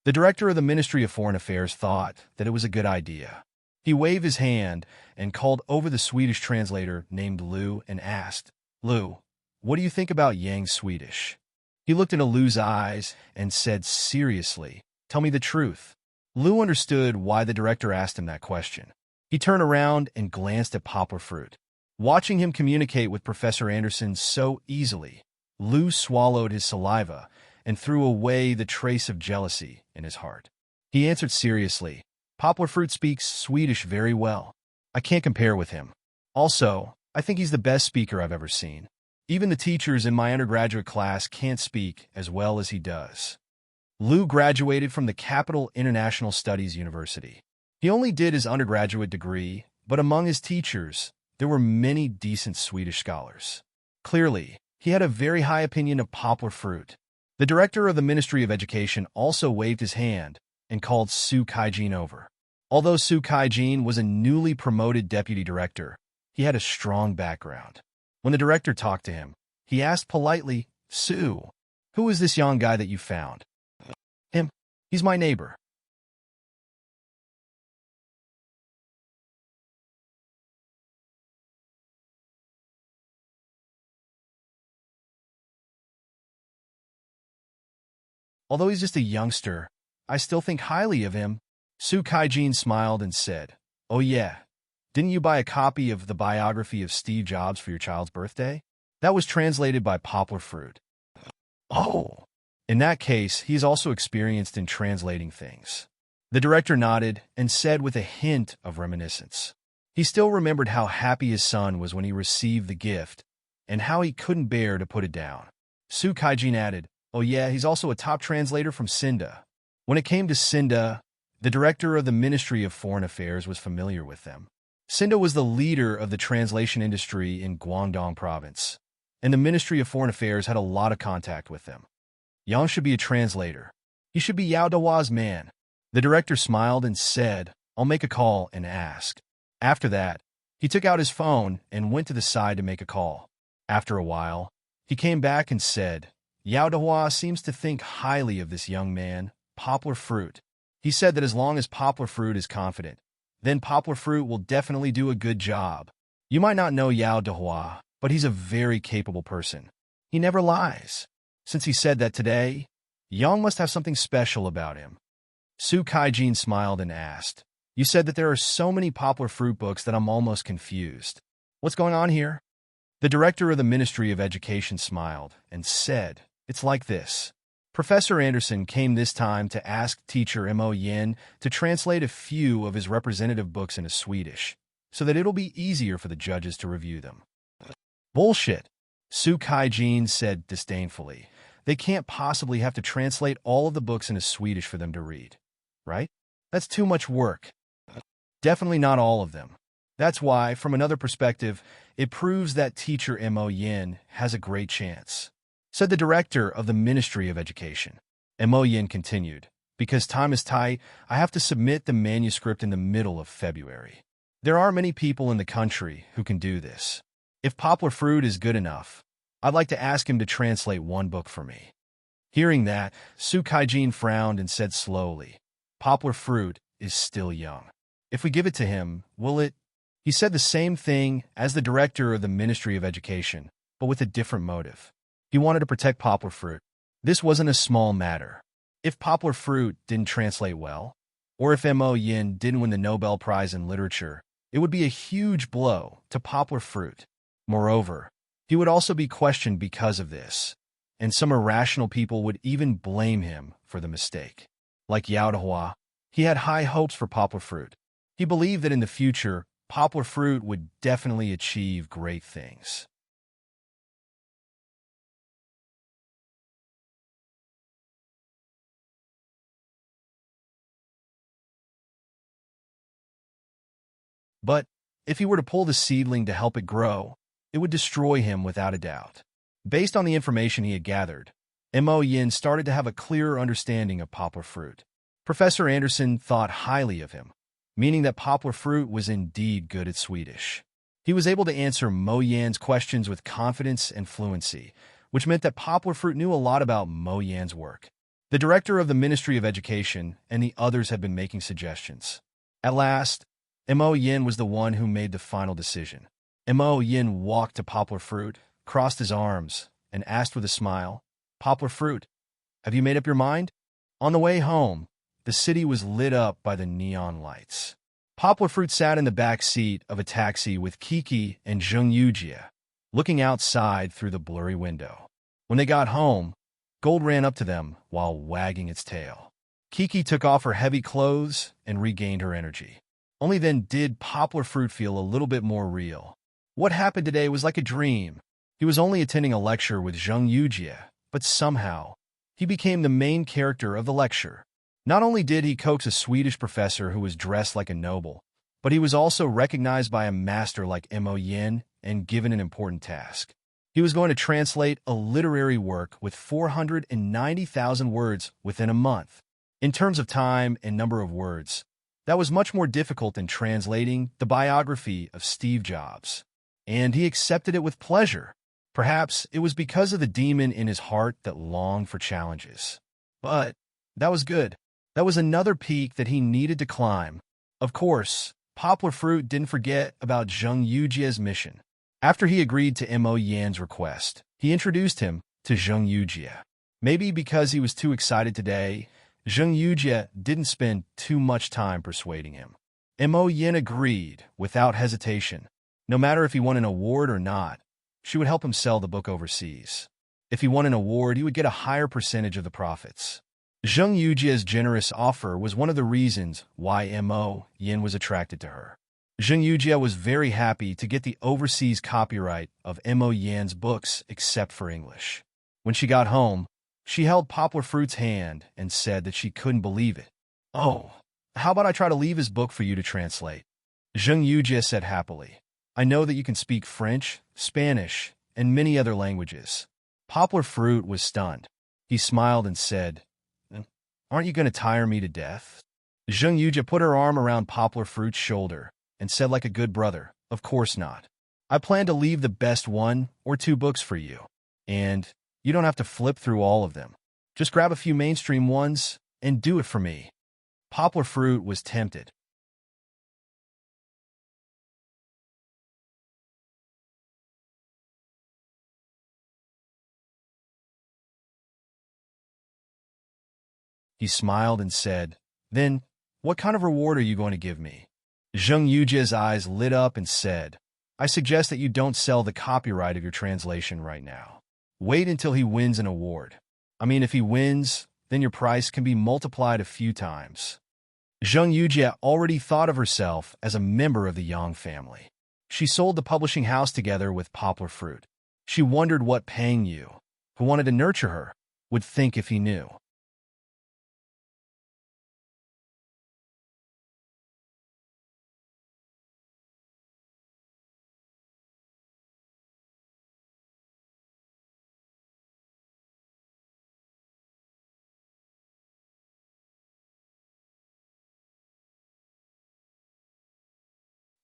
The director of the Ministry of Foreign Affairs thought that it was a good idea. He waved his hand and called over the Swedish translator named Lou and asked, "Lou, what do you think about Yang's Swedish?" He looked into Lou's eyes and said seriously, "Tell me the truth." Lou understood why the director asked him that question. He turned around and glanced at Poplar Fruit. Watching him communicate with Professor Anderson so easily, Lou swallowed his saliva and threw away the trace of jealousy in his heart. He answered seriously, "Poplar Fruit speaks Swedish very well. I can't compare with him. Also, I think he's the best speaker I've ever seen. Even the teachers in my undergraduate class can't speak as well as he does." Lou graduated from the Capital International Studies University. He only did his undergraduate degree, but among his teachers, there were many decent Swedish scholars. Clearly, he had a very high opinion of Poplar Fruit. The director of the Ministry of Education also waved his hand and called Su Kaijin over. Although Su Kaijin was a newly promoted deputy director, he had a strong background. When the director talked to him, he asked politely, "Su, who is this young guy that you found?" "Him. He's my neighbor." "Although he's just a youngster, I still think highly of him." Su Kaijin smiled and said, "Oh yeah, didn't you buy a copy of the biography of Steve Jobs for your child's birthday? That was translated by Poplar Fruit." "Oh, in that case, he is also experienced in translating things." The director nodded and said with a hint of reminiscence. He still remembered how happy his son was when he received the gift, and how he couldn't bear to put it down. Su Kaijin added, "Oh yeah, he's also a top translator from Sinda." When it came to Sinda, the director of the Ministry of Foreign Affairs was familiar with them. Sinda was the leader of the translation industry in Guangdong province, and the Ministry of Foreign Affairs had a lot of contact with them. Yang should be a translator. He should be Yao Dahua's man. The director smiled and said, "I'll make a call and ask." After that, he took out his phone and went to the side to make a call. After a while, he came back and said, "Yao Dahua seems to think highly of this young man, Poplar Fruit. He said that as long as Poplar Fruit is confident, then Poplar Fruit will definitely do a good job. You might not know Yao Dahua, but he's a very capable person. He never lies." Since he said that today, Yang must have something special about him. Su Kaijin smiled and asked, "You said that there are so many Poplar Fruit books that I'm almost confused. What's going on here?" The director of the Ministry of Education smiled and said, "It's like this. Professor Anderson came this time to ask teacher Mo Yin to translate a few of his representative books into Swedish, so that it'll be easier for the judges to review them." "Bullshit," Su Kaijin said disdainfully. "They can't possibly have to translate all of the books into Swedish for them to read, right? That's too much work. Definitely not all of them. That's why, from another perspective, it proves that teacher Mo Yin has a great chance. said the director of the Ministry of Education. Mo Yin continued, because time is tight, I have to submit the manuscript in the middle of February. There are many people in the country who can do this. If Poplar Fruit is good enough, I'd like to ask him to translate one book for me. Hearing that, Su Kaijin frowned and said slowly, Poplar Fruit is still young. If we give it to him, will it? He said the same thing as the director of the Ministry of Education, but with a different motive. He wanted to protect Poplar Fruit. This wasn't a small matter. If Poplar Fruit didn't translate well, or if Mo Yin didn't win the Nobel Prize in Literature, it would be a huge blow to Poplar Fruit. Moreover, he would also be questioned because of this, and some irrational people would even blame him for the mistake. Like Yao Dehua, he had high hopes for Poplar Fruit. He believed that in the future, Poplar Fruit would definitely achieve great things. But if he were to pull the seedling to help it grow, it would destroy him without a doubt. Based on the information he had gathered, Mo Yin started to have a clearer understanding of Poplar Fruit. Professor Anderson thought highly of him, meaning that Poplar Fruit was indeed good at Swedish. He was able to answer Mo Yan's questions with confidence and fluency, which meant that Poplar Fruit knew a lot about Mo Yan's work. The director of the Ministry of Education and the others had been making suggestions. At last, Mo Yin was the one who made the final decision. Mo Yin walked to Poplar Fruit, crossed his arms, and asked with a smile, Poplar Fruit, have you made up your mind? On the way home, the city was lit up by the neon lights. Poplar Fruit sat in the back seat of a taxi with Kiki and Zheng Yujie, looking outside through the blurry window. When they got home, Gold ran up to them while wagging its tail. Kiki took off her heavy clothes and regained her energy. Only then did Poplar Fruit feel a little bit more real. What happened today was like a dream. He was only attending a lecture with Zheng Yujie, but somehow, he became the main character of the lecture. Not only did he coax a Swedish professor who was dressed like a noble, but he was also recognized by a master like Mo Yin and given an important task. He was going to translate a literary work with 490,000 words within a month. In terms of time and number of words, that was much more difficult than translating the biography of Steve Jobs. And he accepted it with pleasure. Perhaps it was because of the demon in his heart that longed for challenges. But that was good. That was another peak that he needed to climb. Of course, Poplar Fruit didn't forget about Zheng Yujie's mission. After he agreed to Mo Yan's request, he introduced him to Zheng Yujie. Maybe because he was too excited today, Zheng Yujie didn't spend too much time persuading him. Mo Yin agreed without hesitation. No matter if he won an award or not, she would help him sell the book overseas. If he won an award, he would get a higher percentage of the profits. Zheng Yujie's generous offer was one of the reasons why Mo Yin was attracted to her. Zheng Yujie was very happy to get the overseas copyright of Mo Yan's books except for English. When she got home, she held Poplar Fruit's hand and said that she couldn't believe it. Oh, how about I try to leave his book for you to translate? Zheng Yujie said happily. I know that you can speak French, Spanish, and many other languages. Poplar Fruit was stunned. He smiled and said, Aren't you going to tire me to death? Zheng Yujie put her arm around Poplar Fruit's shoulder and said like a good brother, Of course not. I plan to leave the best one or two books for you. And you don't have to flip through all of them. Just grab a few mainstream ones and do it for me. Poplar Fruit was tempted. He smiled and said, Then, what kind of reward are you going to give me? Zheng Yujie's eyes lit up and said, I suggest that you don't sell the copyright of your translation right now. Wait until he wins an award. I mean, if he wins, then your price can be multiplied a few times. Zheng Yujie already thought of herself as a member of the Yang family. She sold the publishing house together with Poplar Fruit. She wondered what Pang Yu, who wanted to nurture her, would think if he knew.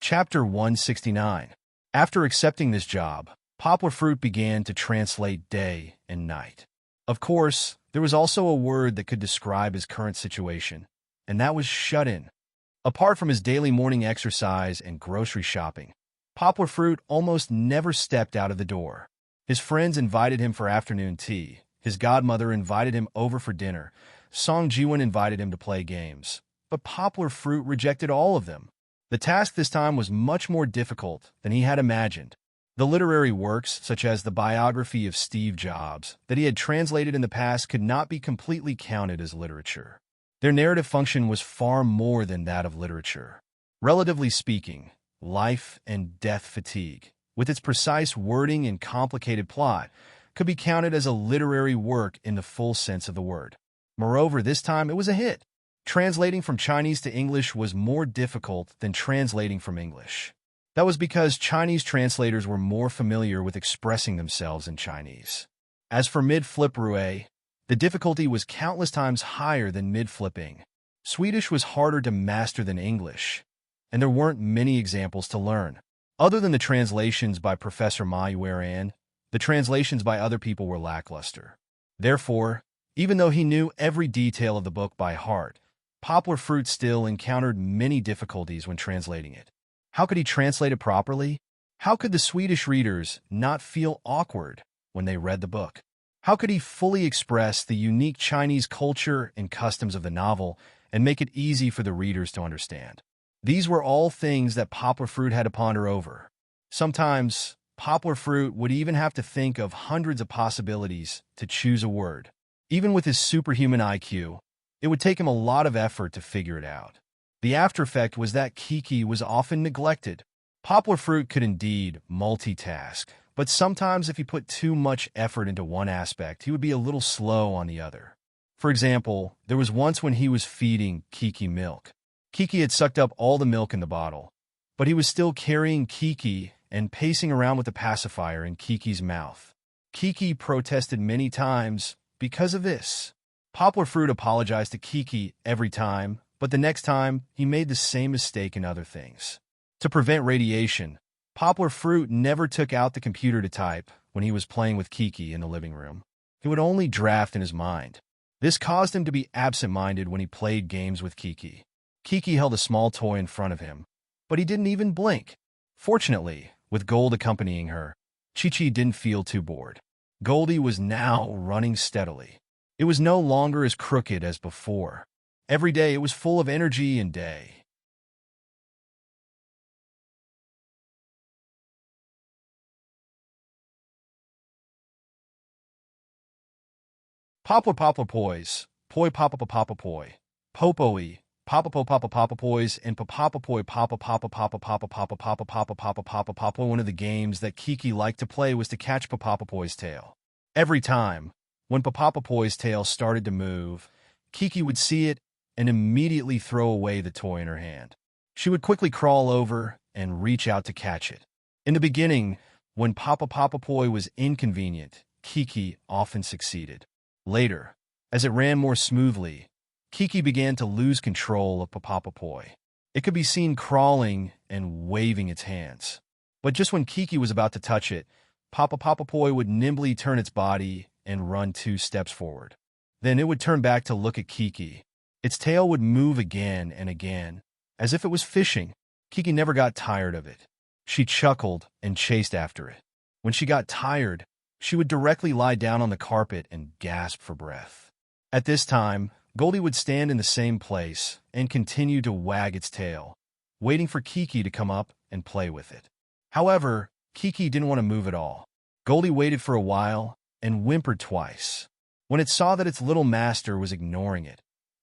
Chapter 169. After accepting this job, Poplar Fruit began to translate day and night. Of course, there was also a word that could describe his current situation, and that was shut-in. Apart from his daily morning exercise and grocery shopping, Poplar Fruit almost never stepped out of the door. His friends invited him for afternoon tea, his godmother invited him over for dinner, Song Jiwon invited him to play games, but Poplar Fruit rejected all of them. The task this time was much more difficult than he had imagined. The literary works, such as the biography of Steve Jobs, that he had translated in the past could not be completely counted as literature. Their narrative function was far more than that of literature. Relatively speaking, Life and Death Fatigue, with its precise wording and complicated plot, could be counted as a literary work in the full sense of the word. Moreover, this time it was a hit. Translating from Chinese to English was more difficult than translating from English. That was because Chinese translators were more familiar with expressing themselves in Chinese. As for mid-flip roue, the difficulty was countless times higher than mid-flipping. Swedish was harder to master than English, and there weren't many examples to learn. Other than the translations by Professor Ma Yueran, the translations by other people were lackluster. Therefore, even though he knew every detail of the book by heart, Poplar Fruit still encountered many difficulties when translating it. How could he translate it properly? How could the Swedish readers not feel awkward when they read the book? How could he fully express the unique Chinese culture and customs of the novel and make it easy for the readers to understand? These were all things that Poplar Fruit had to ponder over. Sometimes, Poplar Fruit would even have to think of hundreds of possibilities to choose a word. Even with his superhuman IQ, it would take him a lot of effort to figure it out. The after effect was that Kiki was often neglected. Poplar Fruit could indeed multitask, but sometimes if he put too much effort into one aspect, he would be a little slow on the other. For example, there was once when he was feeding Kiki milk. Kiki had sucked up all the milk in the bottle, but he was still carrying Kiki and pacing around with the pacifier in Kiki's mouth. Kiki protested many times because of this. Poplar Fruit apologized to Kiki every time, but the next time, he made the same mistake in other things. To prevent radiation, Poplar Fruit never took out the computer to type when he was playing with Kiki in the living room. He would only draft in his mind. This caused him to be absent-minded when he played games with Kiki. Kiki held a small toy in front of him, but he didn't even blink. Fortunately, with Gold accompanying her, Chi-Chi didn't feel too bored. Goldie was now running steadily. It was no longer as crooked as before. Every day it was full of energy and day. Poplar poplar poise, poi papa papa poi, popoe, papa papa papa poise, and papa poi papa papa papa papa papa papa papa papa papa papa. One of the games that Kiki liked to play was to catch Papa Poi's tail. Every time, when Papa Poi's tail started to move, Kiki would see it and immediately throw away the toy in her hand. She would quickly crawl over and reach out to catch it. In the beginning, when Papa Poi was inconvenient, Kiki often succeeded. Later, as it ran more smoothly, Kiki began to lose control of Papa Poi. It could be seen crawling and waving its hands. But just when Kiki was about to touch it, Papa Poi would nimbly turn its body and run 2 steps forward. Then it would turn back to look at Kiki. Its tail would move again and again, as if it was fishing. Kiki never got tired of it. She chuckled and chased after it. When she got tired, she would directly lie down on the carpet and gasp for breath. At this time, Goldie would stand in the same place and continue to wag its tail, waiting for Kiki to come up and play with it. However, Kiki didn't want to move at all. Goldie waited for a while and whimpered twice. When it saw that its little master was ignoring it,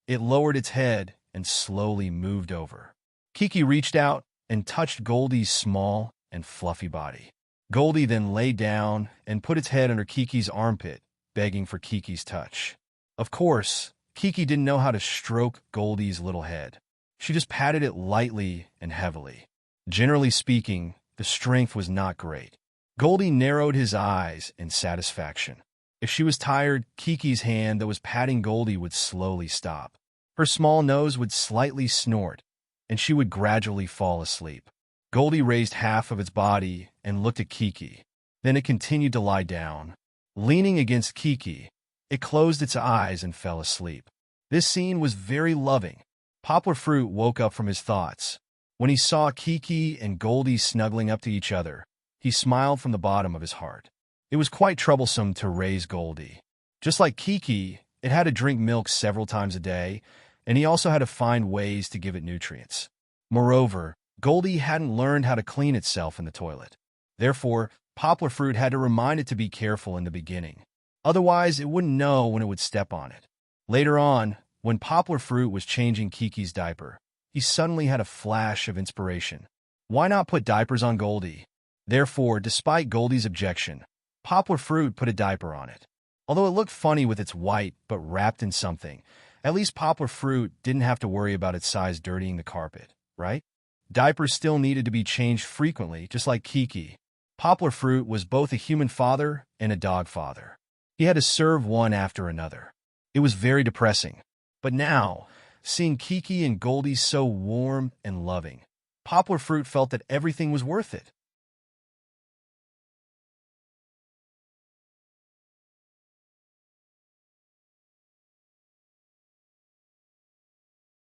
it lowered its head and slowly moved over. Kiki reached out and touched Goldie's small and fluffy body. Goldie then lay down and put its head under Kiki's armpit, begging for Kiki's touch. Of course, Kiki didn't know how to stroke Goldie's little head. She just patted it lightly and heavily. Generally speaking, the strength was not great. Goldie narrowed his eyes in satisfaction. If she was tired, Kiki's hand that was patting Goldie would slowly stop. Her small nose would slightly snort, and she would gradually fall asleep. Goldie raised half of its body and looked at Kiki. Then it continued to lie down. Leaning against Kiki, it closed its eyes and fell asleep. This scene was very loving. Poplar Fruit woke up from his thoughts. When he saw Kiki and Goldie snuggling up to each other, he smiled from the bottom of his heart. It was quite troublesome to raise Goldie. Just like Kiki, it had to drink milk several times a day, and he also had to find ways to give it nutrients. Moreover, Goldie hadn't learned how to clean itself in the toilet. Therefore, Poplar Fruit had to remind it to be careful in the beginning. Otherwise, it wouldn't know when it would step on it. Later on, when Poplar Fruit was changing Kiki's diaper, he suddenly had a flash of inspiration. Why not put diapers on Goldie? Therefore, despite Goldie's objection, Poplar Fruit put a diaper on it. Although it looked funny with its white but wrapped in something, at least Poplar Fruit didn't have to worry about its size dirtying the carpet, right? Diapers still needed to be changed frequently, just like Kiki. Poplar Fruit was both a human father and a dog father. He had to serve one after another. It was very depressing. But now, seeing Kiki and Goldie so warm and loving, Poplar Fruit felt that everything was worth it.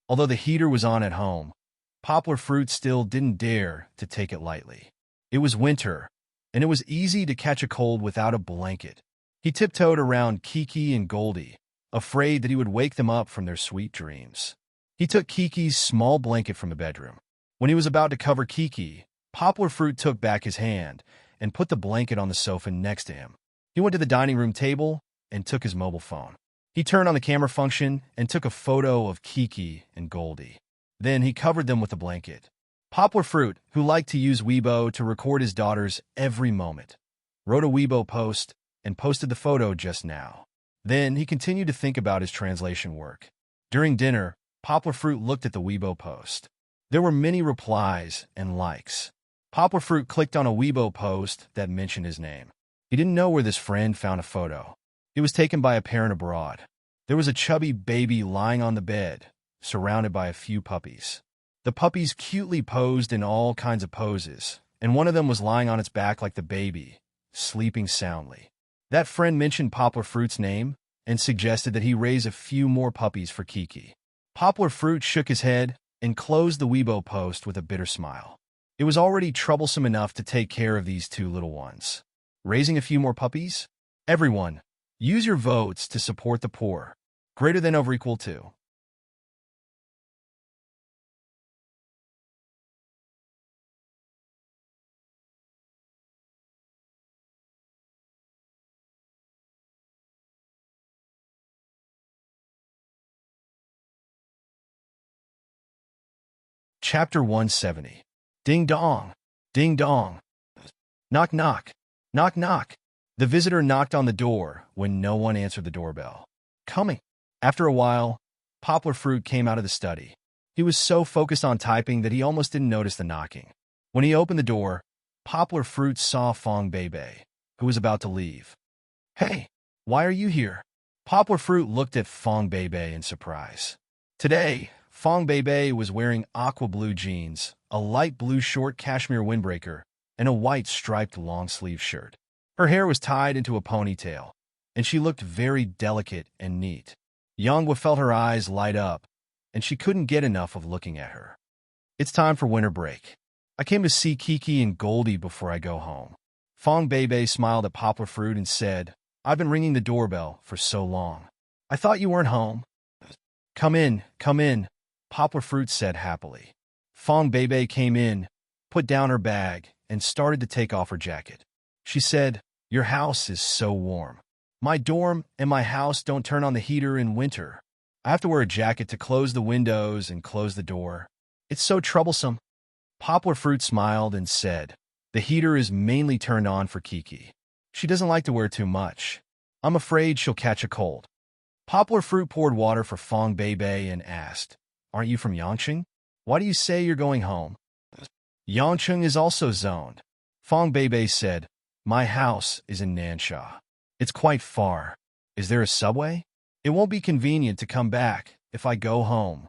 Although the heater was on at home, Poplar Fruit still didn't dare to take it lightly. It was winter, and it was easy to catch a cold without a blanket. He tiptoed around Kiki and Goldie, afraid that he would wake them up from their sweet dreams. He took Kiki's small blanket from the bedroom. When he was about to cover Kiki, Poplar Fruit took back his hand and put the blanket on the sofa next to him. He went to the dining room table and took his mobile phone. He turned on the camera function and took a photo of Kiki and Goldie. Then he covered them with a blanket. Poplar Fruit, who liked to use Weibo to record his daughters every moment, wrote a Weibo post and posted the photo just now. Then he continued to think about his translation work. During dinner, Poplar Fruit looked at the Weibo post. There were many replies and likes. Poplar Fruit clicked on a Weibo post that mentioned his name. He didn't know where this friend found a photo. It was taken by a parent abroad. There was a chubby baby lying on the bed, surrounded by a few puppies. The puppies cutely posed in all kinds of poses, and one of them was lying on its back like the baby, sleeping soundly. That friend mentioned Poplar Fruit's name and suggested that he raise a few more puppies for Kiki. Poplar Fruit shook his head and closed the Weibo post with a bitter smile. It was already troublesome enough to take care of these two little ones. Raising a few more puppies? Everyone, use your votes to support the poor. Greater than or equal to. Chapter 170. Ding dong. Ding dong. Knock knock. Knock knock. The visitor knocked on the door when no one answered the doorbell. Coming. After a while, Poplar Fruit came out of the study. He was so focused on typing that he almost didn't notice the knocking. When he opened the door, Poplar Fruit saw Fong Beibei, who was about to leave. Hey, why are you here? Poplar Fruit looked at Fong Beibei in surprise. Today, Fong Beibei was wearing aqua blue jeans, a light blue short cashmere windbreaker, and a white striped long-sleeve shirt. Her hair was tied into a ponytail, and she looked very delicate and neat. Yonghua felt her eyes light up, and she couldn't get enough of looking at her. It's time for winter break. I came to see Kiki and Goldie before I go home. Fong Beibei smiled at Poplar Fruit and said, I've been ringing the doorbell for so long. I thought you weren't home. Come in, Poplar Fruit said happily. Fong Beibei came in, put down her bag, and started to take off her jacket. She said, Your house is so warm. My dorm and my house don't turn on the heater in winter. I have to wear a jacket to close the windows and close the door. It's so troublesome. Poplar Fruit smiled and said, The heater is mainly turned on for Kiki. She doesn't like to wear too much. I'm afraid she'll catch a cold. Poplar Fruit poured water for Fong Beibei and asked, Aren't you from Yangcheng? Why do you say you're going home? Yangcheng is also zoned. Fong Beibei said, My house is in Nansha. It's quite far. Is there a subway? It won't be convenient to come back if I go home.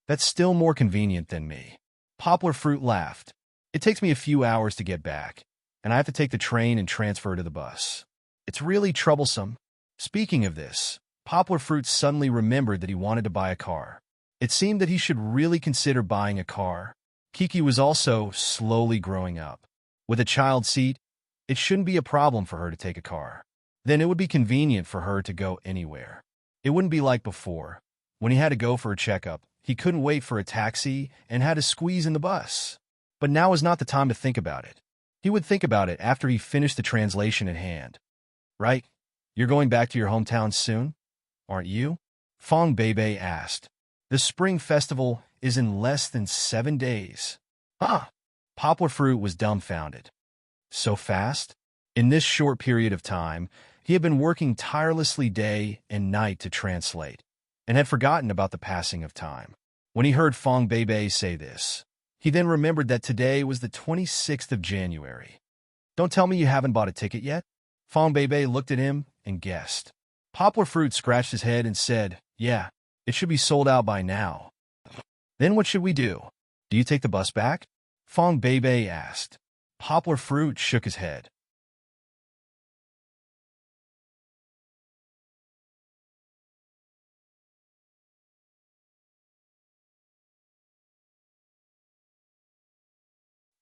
That's still more convenient than me. Poplar Fruit laughed. It takes me a few hours to get back, and I have to take the train and transfer to the bus. It's really troublesome. Speaking of this, Poplar Fruit suddenly remembered that he wanted to buy a car. It seemed that he should really consider buying a car. Kiki was also slowly growing up. With a child seat, it shouldn't be a problem for her to take a car. Then it would be convenient for her to go anywhere. It wouldn't be like before. When he had to go for a checkup, he couldn't wait for a taxi and had to squeeze in the bus. But now is not the time to think about it. He would think about it after he finished the translation at hand. Right? You're going back to your hometown soon, aren't you? Fong Bebe asked. The spring festival is in less than 7 days. Ah! Poplar Fruit was dumbfounded. So fast? In this short period of time, he had been working tirelessly day and night to translate, and had forgotten about the passing of time. When he heard Fong Bebe say this, he then remembered that today was the 26th of January. Don't tell me you haven't bought a ticket yet? Fong Bebe looked at him and guessed. Poplar Fruit scratched his head and said, yeah, it should be sold out by now. Then what should we do? Do you take the bus back? Fong Bebe asked. Poplar Fruit shook his head.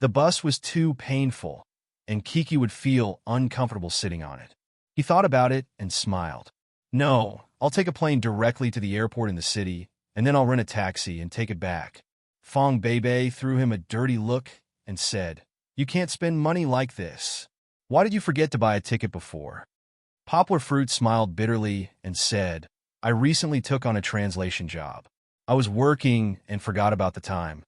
The bus was too painful, and Kiki would feel uncomfortable sitting on it. He thought about it and smiled. No, I'll take a plane directly to the airport in the city, and then I'll rent a taxi and take it back. Fong Bebe threw him a dirty look and said, you can't spend money like this. Why did you forget to buy a ticket before? Poplar Fruit smiled bitterly and said, I recently took on a translation job. I was working and forgot about the time.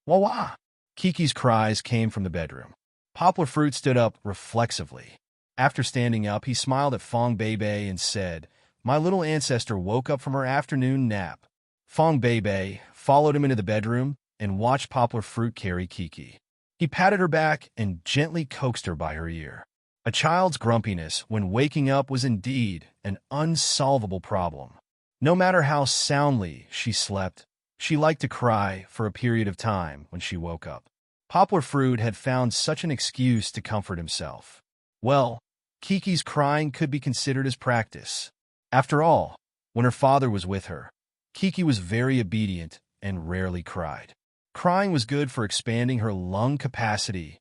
Wah-wah! Kiki's cries came from the bedroom. Poplar Fruit stood up reflexively. After standing up, he smiled at Fong Bebe and said, my little ancestor woke up from her afternoon nap. Fong Bebe followed him into the bedroom and watched Poplar Fruit carry Kiki. He patted her back and gently coaxed her by her ear. A child's grumpiness when waking up was indeed an unsolvable problem. No matter how soundly she slept, she liked to cry for a period of time when she woke up. Poplar Fruit had found such an excuse to comfort himself. Well, Kiki's crying could be considered as practice. After all, when her father was with her, Kiki was very obedient and rarely cried. Crying was good for expanding her lung capacity.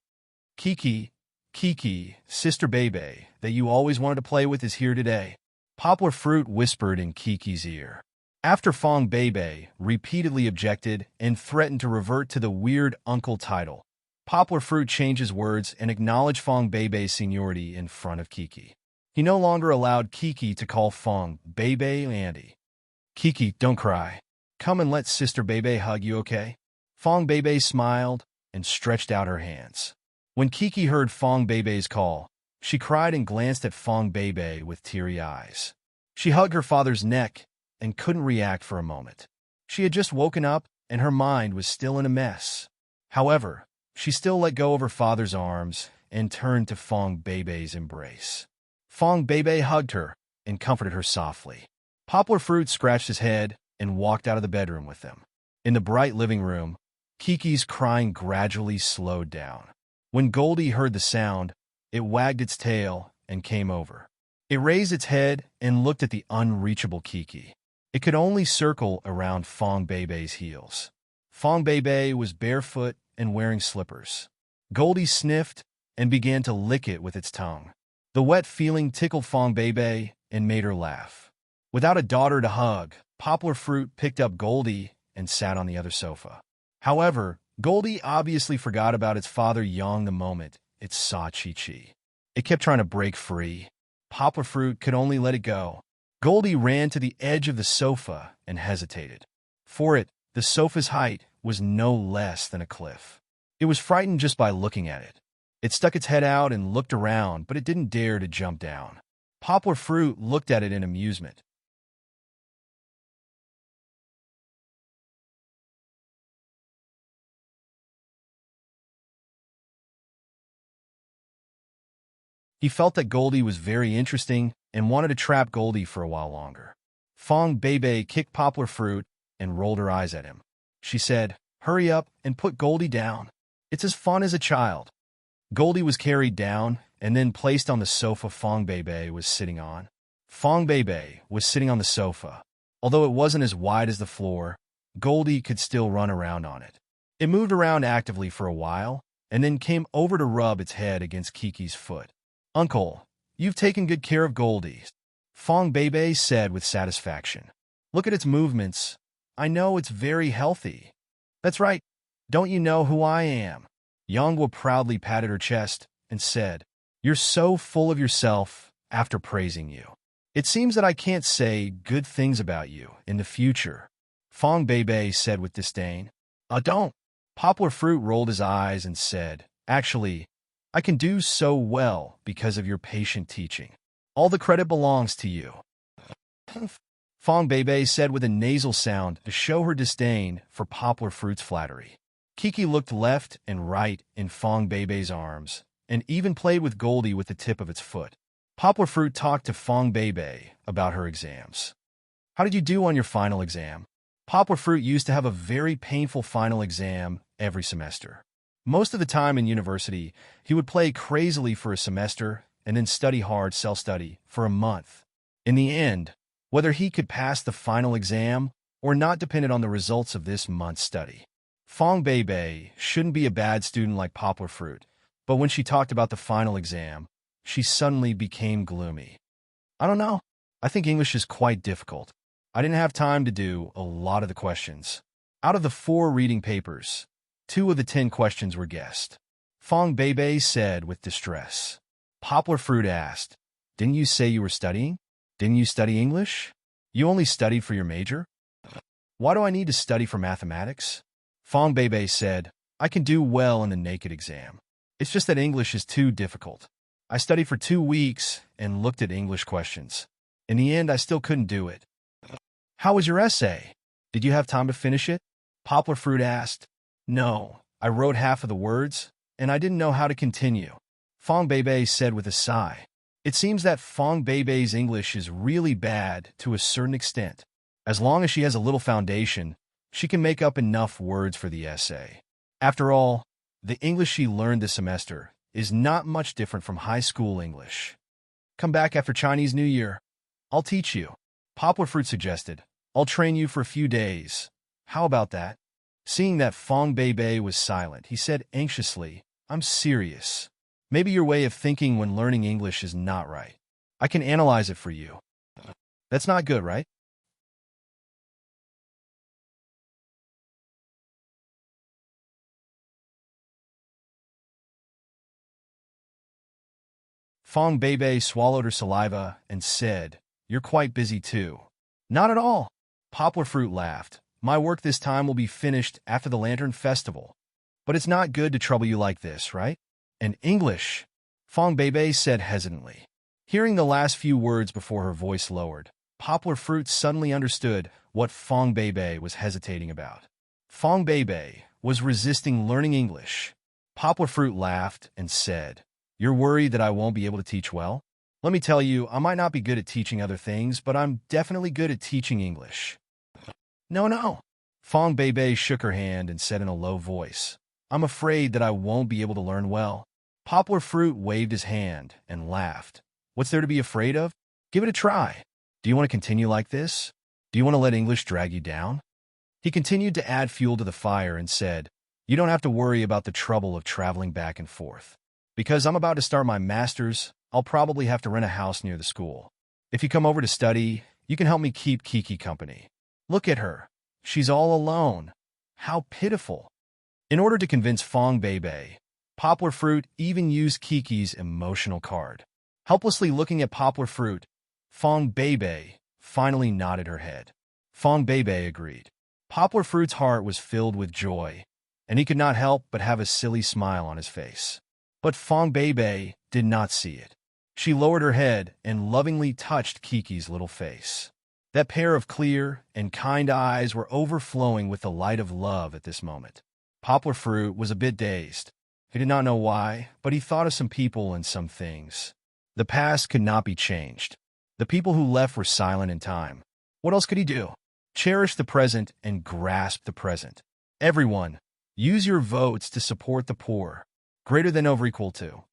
Kiki, Sister Bebe, that you always wanted to play with is here today. Poplar Fruit whispered in Kiki's ear. After Fong Bebe repeatedly objected and threatened to revert to the weird uncle title, Poplar Fruit changed his words and acknowledged Fong Bebe's seniority in front of Kiki. He no longer allowed Kiki to call Fong Bebe Auntie. Kiki, don't cry. Come and let Sister Bebe hug you, okay? Fong Bebe smiled and stretched out her hands. When Kiki heard Fong Bebe's call, she cried and glanced at Fong Bebe with teary eyes. She hugged her father's neck and couldn't react for a moment. She had just woken up and her mind was still in a mess. However, she still let go of her father's arms and turned to Fong Bebe's embrace. Fong Bebe hugged her and comforted her softly. Poplar Fruit scratched his head and walked out of the bedroom with them. In the bright living room, Kiki's crying gradually slowed down. When Goldie heard the sound, it wagged its tail and came over. It raised its head and looked at the unreachable Kiki. It could only circle around Fong Bebe's heels. Fong Bebe was barefoot and wearing slippers. Goldie sniffed and began to lick it with its tongue. The wet feeling tickled Fong Bebe and made her laugh. Without a daughter to hug, Poplar Fruit picked up Goldie and sat on the other sofa. However, Goldie obviously forgot about its father Yang the moment it saw Chi-Chi. It kept trying to break free. Poplar Fruit could only let it go. Goldie ran to the edge of the sofa and hesitated. For it, the sofa's height was no less than a cliff. It was frightened just by looking at it. It stuck its head out and looked around, but it didn't dare to jump down. Poplar Fruit looked at it in amusement. He felt that Goldie was very interesting and wanted to trap Goldie for a while longer. Fong Bebe kicked Poplar Fruit and rolled her eyes at him. She said, hurry up and put Goldie down. It's as fun as a child. Goldie was carried down and then placed on the sofa Fong Bebe was sitting on. Fong Bebe was sitting on the sofa. Although it wasn't as wide as the floor, Goldie could still run around on it. It moved around actively for a while and then came over to rub its head against Kiki's foot. "Uncle, you've taken good care of Goldie," Fong Bebe said with satisfaction. "Look at its movements. I know it's very healthy." "That's right. Don't you know who I am?" Yongwa proudly patted her chest and said, "You're so full of yourself after praising you. It seems that I can't say good things about you in the future," Fong Bebe said with disdain. Don't." Poplar Fruit rolled his eyes and said, "Actually, I can do so well because of your patient teaching. All the credit belongs to you." Fong Bebe said with a nasal sound to show her disdain for Poplar Fruit's flattery. Kiki looked left and right in Fong Bebe's arms and even played with Goldie with the tip of its foot. Poplar Fruit talked to Fong Bebe about her exams. "How did you do on your final exam?" Poplar Fruit used to have a very painful final exam every semester. Most of the time in university, he would play crazily for a semester and then study hard self-study for a month. In the end, whether he could pass the final exam or not depended on the results of this month's study. Fong Bebe shouldn't be a bad student like Poplar Fruit, but when she talked about the final exam, she suddenly became gloomy. "I don't know. I think English is quite difficult. I didn't have time to do a lot of the questions. Out of the 4 reading papers, 2 of the 10 questions were guessed," Fong Bebe said with distress. Poplar Fruit asked, "Didn't you say you were studying? Didn't you study English? You only studied for your major?" "Why do I need to study for mathematics?" Fong Bebe said, "I can do well in the naked exam. It's just that English is too difficult. I studied for 2 weeks and looked at English questions. In the end, I still couldn't do it." "How was your essay? Did you have time to finish it?" Poplar Fruit asked. "No, I wrote half of the words, and I didn't know how to continue," Fong Bebe said with a sigh. It seems that Fong Bebe's English is really bad to a certain extent. As long as she has a little foundation, she can make up enough words for the essay. After all, the English she learned this semester is not much different from high school English. "Come back after Chinese New Year. I'll teach you," Poplar Fruit suggested. "I'll train you for a few days. How about that?" Seeing that Fong Bebe was silent, he said anxiously, "I'm serious. Maybe your way of thinking when learning English is not right. I can analyze it for you." "That's not good, right?" Fong Bebe swallowed her saliva and said, "You're quite busy too." "Not at all," Poplar Fruit laughed. "My work this time will be finished after the Lantern Festival. But it's not good to trouble you like this, right?" "And English," Fong Bebe said hesitantly. Hearing the last few words before her voice lowered, Poplar Fruit suddenly understood what Fong Bebe was hesitating about. Fong Bebe was resisting learning English. Poplar Fruit laughed and said, "You're worried that I won't be able to teach well? Let me tell you, I might not be good at teaching other things, but I'm definitely good at teaching English." No. Fong Bebe shook her hand and said in a low voice, "I'm afraid that I won't be able to learn well." Poplar Fruit waved his hand and laughed. "What's there to be afraid of? Give it a try. Do you want to continue like this? Do you want to let English drag you down?" He continued to add fuel to the fire and said, "You don't have to worry about the trouble of traveling back and forth. Because I'm about to start my master's, I'll probably have to rent a house near the school. If you come over to study, you can help me keep Kiki company. Look at her. She's all alone. How pitiful." In order to convince Fong Bebe, Poplar Fruit even used Kiki's emotional card. Helplessly looking at Poplar Fruit, Fong Bebe finally nodded her head. Fong Bebe agreed. Poplar Fruit's heart was filled with joy, and he could not help but have a silly smile on his face. But Fong Bebe did not see it. She lowered her head and lovingly touched Kiki's little face. That pair of clear and kind eyes were overflowing with the light of love at this moment. Poplar Fruit was a bit dazed. He did not know why, but he thought of some people and some things. The past could not be changed. The people who left were silent in time. What else could he do? Cherish the present and grasp the present. Everyone, Use your votes to support the poor. Greater than over equal to.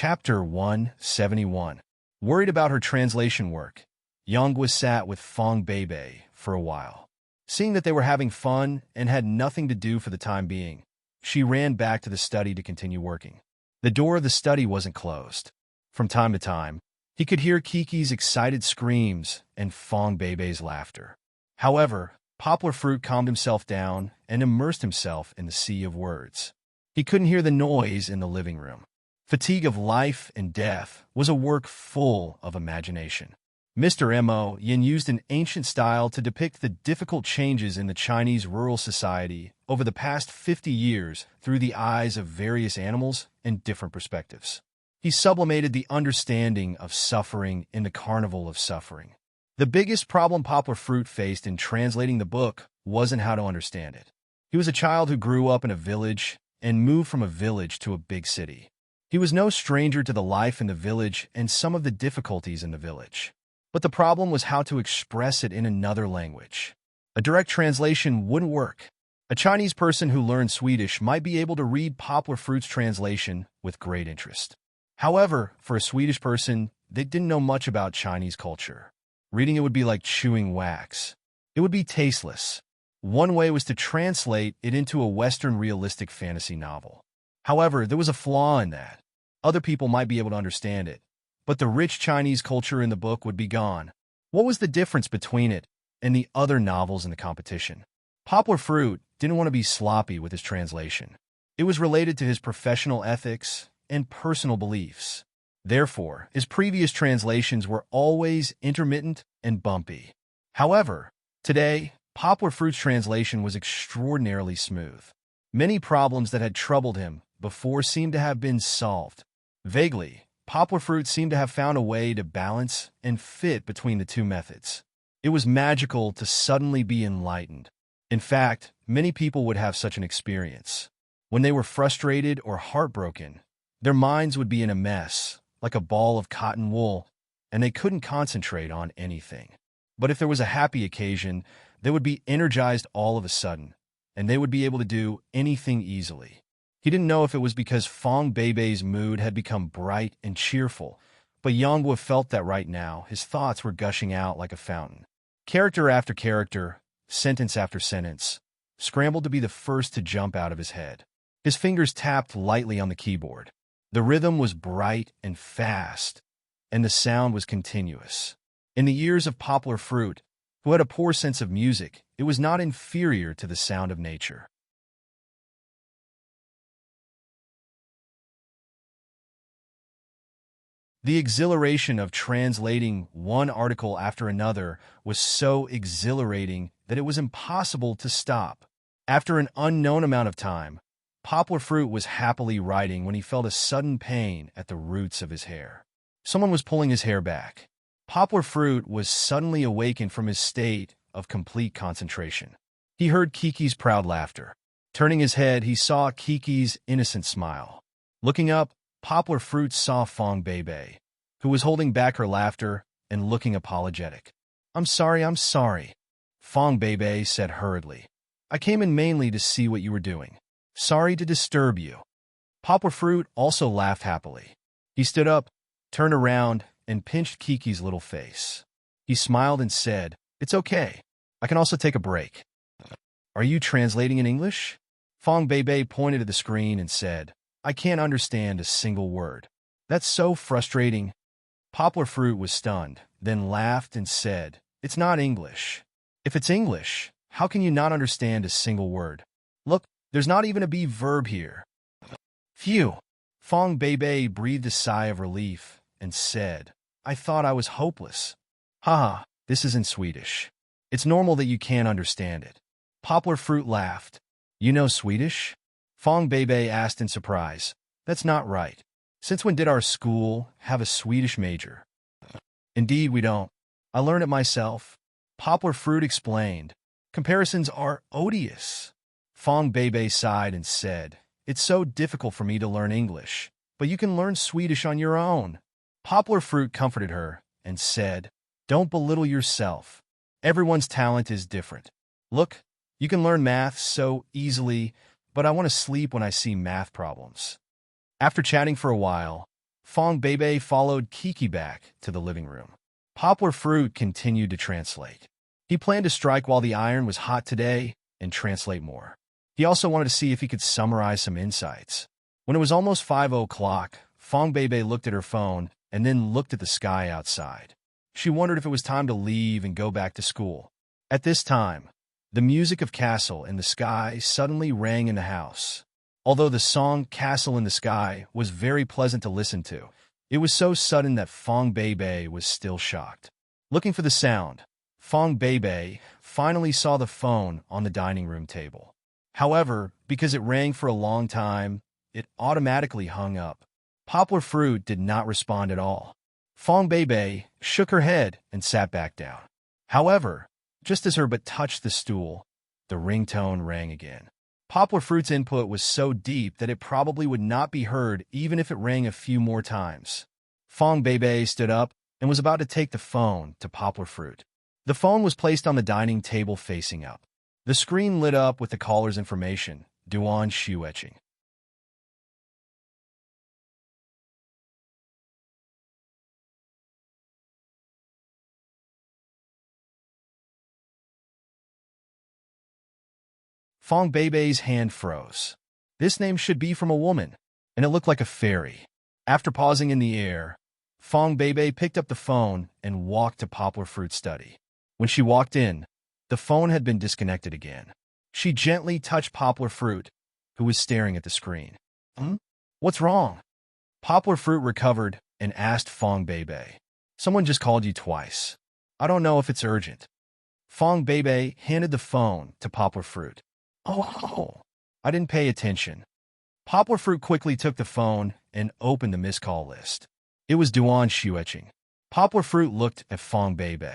Chapter 171. Worried about her translation work, Yang was sat with Fong Beibei for a while. Seeing that they were having fun and had nothing to do for the time being, she ran back to the study to continue working. The door of the study wasn't closed. From time to time, he could hear Kiki's excited screams and Fong Beibei's laughter. However, Poplar Fruit calmed himself down and immersed himself in the sea of words. He couldn't hear the noise in the living room. Fatigue of life and death was a work full of imagination. Mr. Mo Yin used an ancient style to depict the difficult changes in the Chinese rural society over the past 50 years through the eyes of various animals and different perspectives. He sublimated the understanding of suffering in the carnival of suffering. The biggest problem Poplar Fruit faced in translating the book wasn't how to understand it. He was a child who grew up in a village and moved from a village to a big city. He was no stranger to the life in the village and some of the difficulties in the village. But the problem was how to express it in another language. A direct translation wouldn't work. A Chinese person who learned Swedish might be able to read Poplar Fruit's translation with great interest. However, for a Swedish person, they didn't know much about Chinese culture. Reading it would be like chewing wax. It would be tasteless. One way was to translate it into a Western realistic fantasy novel. However, there was a flaw in that. Other people might be able to understand it, but the rich Chinese culture in the book would be gone. What was the difference between it and the other novels in the competition? Poplar Fruit didn't want to be sloppy with his translation. It was related to his professional ethics and personal beliefs. Therefore, his previous translations were always intermittent and bumpy. However, today, Poplar Fruit's translation was extraordinarily smooth. Many problems that had troubled him before seemed to have been solved. Vaguely, Poplar Fruit seemed to have found a way to balance and fit between the two methods. It was magical to suddenly be enlightened. In fact, many people would have such an experience. When they were frustrated or heartbroken, their minds would be in a mess, like a ball of cotton wool, and they couldn't concentrate on anything. But if there was a happy occasion, they would be energized all of a sudden, and they would be able to do anything easily. He didn't know if it was because Fong Beibei's mood had become bright and cheerful, but Yongwu felt that right now his thoughts were gushing out like a fountain. Character after character, sentence after sentence, scrambled to be the first to jump out of his head. His fingers tapped lightly on the keyboard. The rhythm was bright and fast, and the sound was continuous. In the ears of Poplar Fruit, who had a poor sense of music, it was not inferior to the sound of nature. The exhilaration of translating one article after another was so exhilarating that it was impossible to stop. After an unknown amount of time, Poplar Fruit was happily writing when he felt a sudden pain at the roots of his hair. Someone was pulling his hair back. Poplar Fruit was suddenly awakened from his state of complete concentration. He heard Kiki's proud laughter. Turning his head, he saw Kiki's innocent smile. Looking up, Poplar Fruit saw Fong Beibei, who was holding back her laughter and looking apologetic. I'm sorry, Fong Beibei said hurriedly. I came in mainly to see what you were doing. Sorry to disturb you. Poplar Fruit also laughed happily. He stood up, turned around, and pinched Kiki's little face. He smiled and said, It's okay. I can also take a break. Are you translating in English? Fong Beibei pointed to the screen and said, I can't understand a single word. That's so frustrating. Poplar Fruit was stunned, then laughed and said, It's not English. If it's English, how can you not understand a single word? Look, there's not even a be verb here. Phew. Fong Beibei breathed a sigh of relief and said, I thought I was hopeless. Haha, this isn't Swedish. It's normal that you can't understand it. Poplar Fruit laughed. You know Swedish? Fong Beibei asked in surprise. That's not right. Since when did our school have a Swedish major? Indeed, we don't. I learned it myself. Poplar Fruit explained. Comparisons are odious. Fong Bebe sighed and said, It's so difficult for me to learn English, but you can learn Swedish on your own. Poplar Fruit comforted her and said, Don't belittle yourself. Everyone's talent is different. Look, you can learn math so easily, but I want to sleep when I see math problems. After chatting for a while, Fong Bebe followed Kiki back to the living room. Poplar Fruit continued to translate. He planned to strike while the iron was hot today and translate more. He also wanted to see if he could summarize some insights. When it was almost 5 o'clock, Fong Bebe looked at her phone and then looked at the sky outside. She wondered if it was time to leave and go back to school. At this time, the music of Castle in the Sky suddenly rang in the house. Although the song Castle in the Sky was very pleasant to listen to, it was so sudden that Fong Bebe was still shocked. Looking for the sound, Fong Bebe finally saw the phone on the dining room table. However, because it rang for a long time, it automatically hung up. Poplar Fruit did not respond at all. Fong Bebe shook her head and sat back down. However, just as her butt touched the stool, the ringtone rang again. Poplar Fruit's input was so deep that it probably would not be heard even if it rang a few more times. Fong Bebe stood up and was about to take the phone to Poplar Fruit. The phone was placed on the dining table facing up. The screen lit up with the caller's information, Duan Shuetching. Fong Bebe's hand froze. This name should be from a woman, and it looked like a fairy. After pausing in the air, Fong Bebe picked up the phone and walked to Poplar Fruit's study. When she walked in, the phone had been disconnected again. She gently touched Poplar Fruit, who was staring at the screen. What's wrong? Poplar Fruit recovered and asked Fong Bebe. Someone just called you twice. I don't know if it's urgent. Fong Bebe handed the phone to Poplar Fruit. Oh, I didn't pay attention. Poplar Fruit quickly took the phone and opened the missed call list. It was Duan Shuetching. Poplar Fruit looked at Fong Bebe.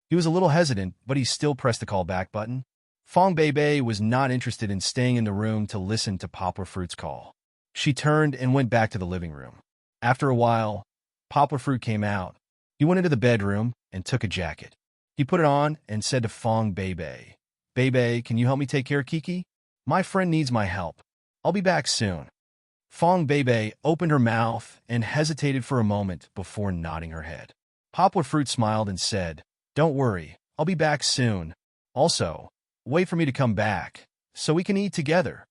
He was a little hesitant, but he still pressed the call back button. Fong Bebe was not interested in staying in the room to listen to Poplar Fruit's call. She turned and went back to the living room. After a while, Poplar Fruit came out. He went into the bedroom and took a jacket. He put it on and said to Fong Bebe, Bebe, can you help me take care of Kiki? My friend needs my help. I'll be back soon. Fong Bebe opened her mouth and hesitated for a moment before nodding her head. Poplar Fruit smiled and said, Don't worry, I'll be back soon. Also, wait for me to come back, so we can eat together.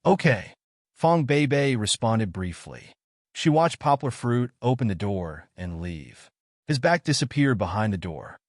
Okay. Fong Bebe responded briefly. She watched Poplar Fruit open the door and leave. His back disappeared behind the door.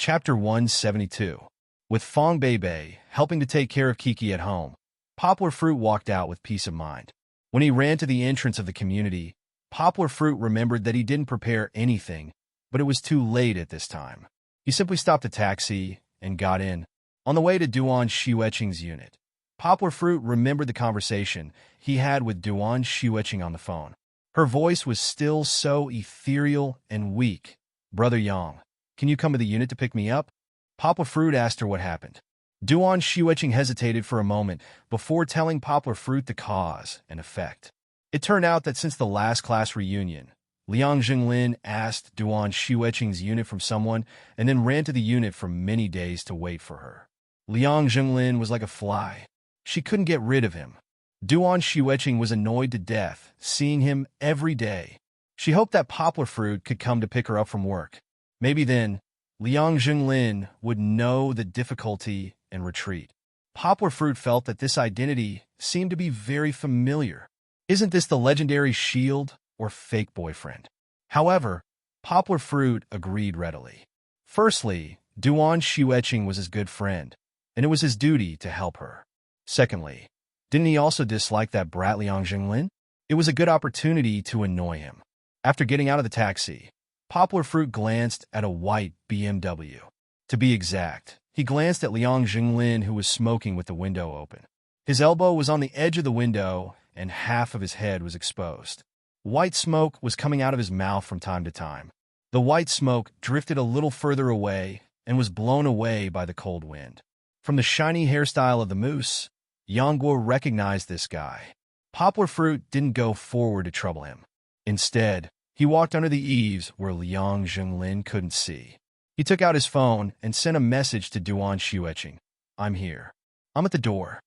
Chapter 172. With Fong Bebe helping to take care of Kiki at home, Poplar Fruit walked out with peace of mind. When he ran to the entrance of the community, Poplar Fruit remembered that he didn't prepare anything, but it was too late at this time. He simply stopped a taxi and got in. On the way to Duan Shuetching's unit, Poplar Fruit remembered the conversation he had with Duan Shuetching on the phone. Her voice was still so ethereal and weak. Brother Yang, can you come to the unit to pick me up? Poplar Fruit asked her what happened. Duan Shuetching hesitated for a moment before telling Poplar Fruit the cause and effect. It turned out that since the last class reunion, Liang Jinglin asked Duan Shuetching's unit from someone and then ran to the unit for many days to wait for her. Liang Jinglin was like a fly. She couldn't get rid of him. Duan Shuetching was annoyed to death, seeing him every day. She hoped that Poplar Fruit could come to pick her up from work. Maybe then, Liang Jinglin would know the difficulty and retreat. Poplar Fruit felt that this identity seemed to be very familiar. Isn't this the legendary shield or fake boyfriend? However, Poplar Fruit agreed readily. Firstly, Duan Shuetching was his good friend. and it was his duty to help her. Secondly, didn't he also dislike that brat Liang Jinglin? It was a good opportunity to annoy him. After getting out of the taxi, Poplar Fruit glanced at a white BMW. To be exact, he glanced at Liang Jinglin, who was smoking with the window open. His elbow was on the edge of the window, and half of his head was exposed. White smoke was coming out of his mouth from time to time. The white smoke drifted a little further away and was blown away by the cold wind. From the shiny hairstyle of the moose, Yangguo recognized this guy. Poplar Fruit didn't go forward to trouble him. Instead, he walked under the eaves where Liang Jinglin couldn't see. He took out his phone and sent a message to Duan Xueqing. "I'm here. I'm at the door."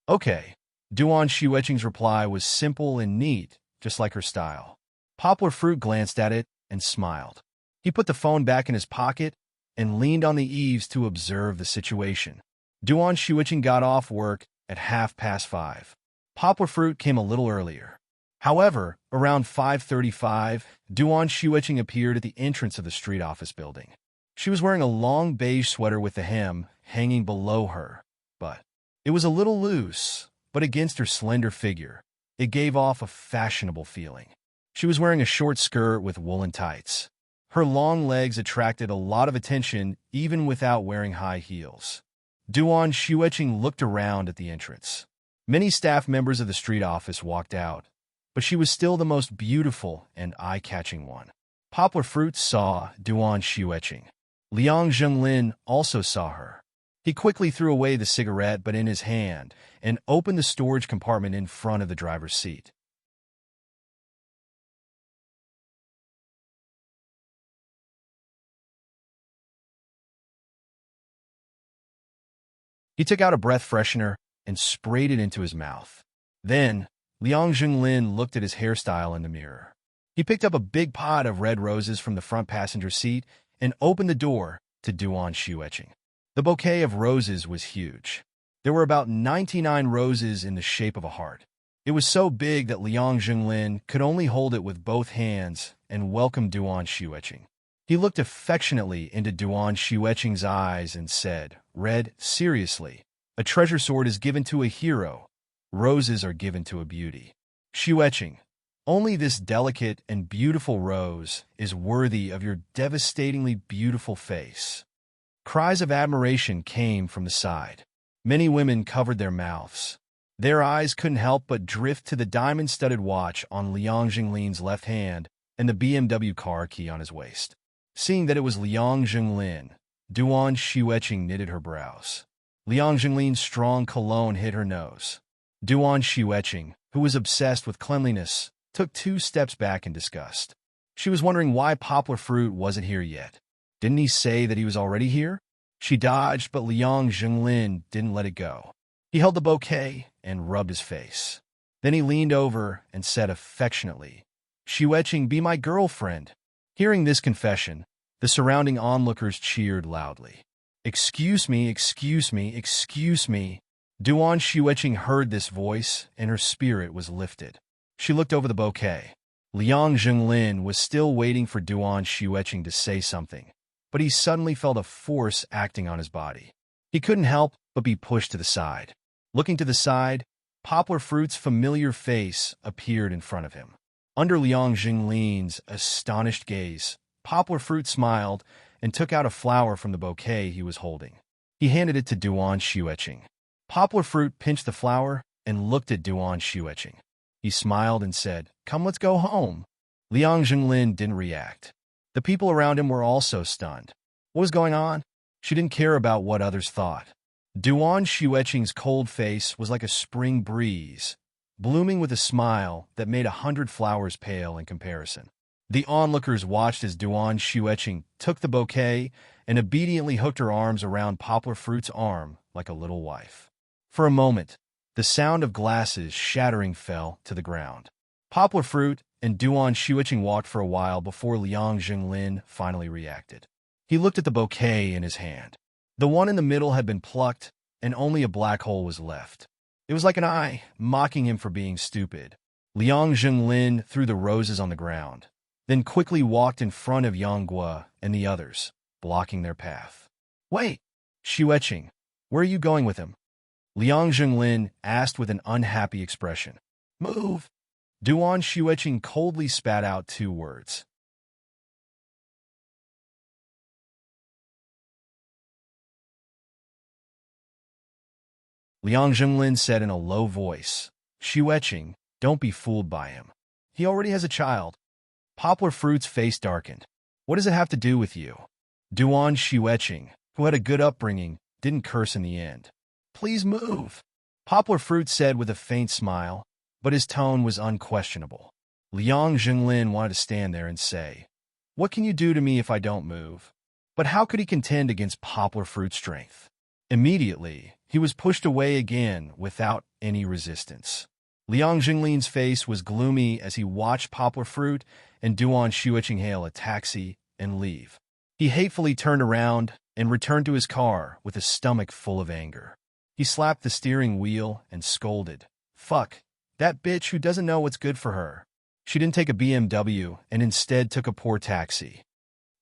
"Okay." Duan Xueqing's reply was simple and neat, just like her style. Poplar Fruit glanced at it and smiled. He put the phone back in his pocket and leaned on the eaves to observe the situation. Duan Xueqing got off work at 5:30. Poplar Fruit came a little earlier. However, around 5:35, Duan Xueqing appeared at the entrance of the street office building. She was wearing a long beige sweater with the hem hanging below her, but it was a little loose, but against her slender figure, it gave off a fashionable feeling. She was wearing a short skirt with woolen tights. Her long legs attracted a lot of attention even without wearing high heels. Duan Xueqing looked around at the entrance. Many staff members of the street office walked out, but she was still the most beautiful and eye-catching one. Poplar Fruit saw Duan Xueqing. Liang Jinglin also saw her. He quickly threw away the cigarette but in his hand and opened the storage compartment in front of the driver's seat. He took out a breath freshener and sprayed it into his mouth. Then, Liang Jinglin looked at his hairstyle in the mirror. He picked up a big pot of red roses from the front passenger seat and opened the door to Duan Xueqing. The bouquet of roses was huge. There were about 99 roses in the shape of a heart. It was so big that Liang Jinglin could only hold it with both hands and welcome Duan Xueqing. He looked affectionately into Duan Xueqing's eyes and said, "Red, seriously, a treasure sword is given to a hero. Roses are given to a beauty. Xueqing, only this delicate and beautiful rose is worthy of your devastatingly beautiful face." Cries of admiration came from the side. Many women covered their mouths. Their eyes couldn't help but drift to the diamond-studded watch on Liang Jinglin's left hand and the BMW car key on his waist. Seeing that it was Liang Jinglin, Duan Xueqing knitted her brows. Liang Jinglin's strong cologne hit her nose. Duan Xueqing, who was obsessed with cleanliness, took 2 steps back in disgust. She was wondering why Poplar Fruit wasn't here yet. Didn't he say that he was already here? She dodged, but Liang Jinglin didn't let it go. He held the bouquet and rubbed his face. Then he leaned over and said affectionately, "Xueqing, be my girlfriend." Hearing this confession, the surrounding onlookers cheered loudly. "Excuse me, excuse me, excuse me." Duan Xueqing heard this voice, and her spirit was lifted. She looked over the bouquet. Liang Jinglin was still waiting for Duan Xueqing to say something, but he suddenly felt a force acting on his body. He couldn't help but be pushed to the side. Looking to the side, Poplar Fruit's familiar face appeared in front of him. Under Liang Jinglin's astonished gaze, Poplar Fruit smiled and took out a flower from the bouquet he was holding. He handed it to Duan Xueqing. Poplar Fruit pinched the flower and looked at Duan Xueqing. He smiled and said, "Come, let's go home." Liang Jinglin didn't react. The people around him were also stunned. What was going on? She didn't care about what others thought. Duan Xueqing's cold face was like a spring breeze, blooming with a smile that made 100 flowers pale in comparison. The onlookers watched as Duan Xueqing took the bouquet and obediently hooked her arms around Poplar Fruit's arm like a little wife. For a moment, the sound of glasses shattering fell to the ground. Poplar Fruit and Duan Xueqing walked for a while before Liang Jinglin finally reacted. He looked at the bouquet in his hand. The one in the middle had been plucked, and only a black hole was left. It was like an eye, mocking him for being stupid. Liang Jinglin threw the roses on the ground, then quickly walked in front of Yang Guo and the others, blocking their path. "Wait!" Xueqing, Where are you going with him? Liang Zhenglin asked with an unhappy expression. Move! Duan Xueqing coldly spat out 2 words. Liang Zhenglin said in a low voice, Xueqing, don't be fooled by him. He already has a child. Poplar Fruit's face darkened. What does it have to do with you? Duan Xueqing, who had a good upbringing, didn't curse in the end. Please move, Poplar Fruit said with a faint smile, but his tone was unquestionable. Liang Zhenglin wanted to stand there and say, what can you do to me if I don't move? But how could he contend against Poplar Fruit's strength? Immediately, he was pushed away again without any resistance. Liang Zhenglin's face was gloomy as he watched Poplar Fruit and Duan Xueqing hail a taxi and leave. He hatefully turned around and returned to his car with a stomach full of anger. He slapped the steering wheel and scolded, Fuck, that bitch who doesn't know what's good for her. She didn't take a BMW and instead took a poor taxi.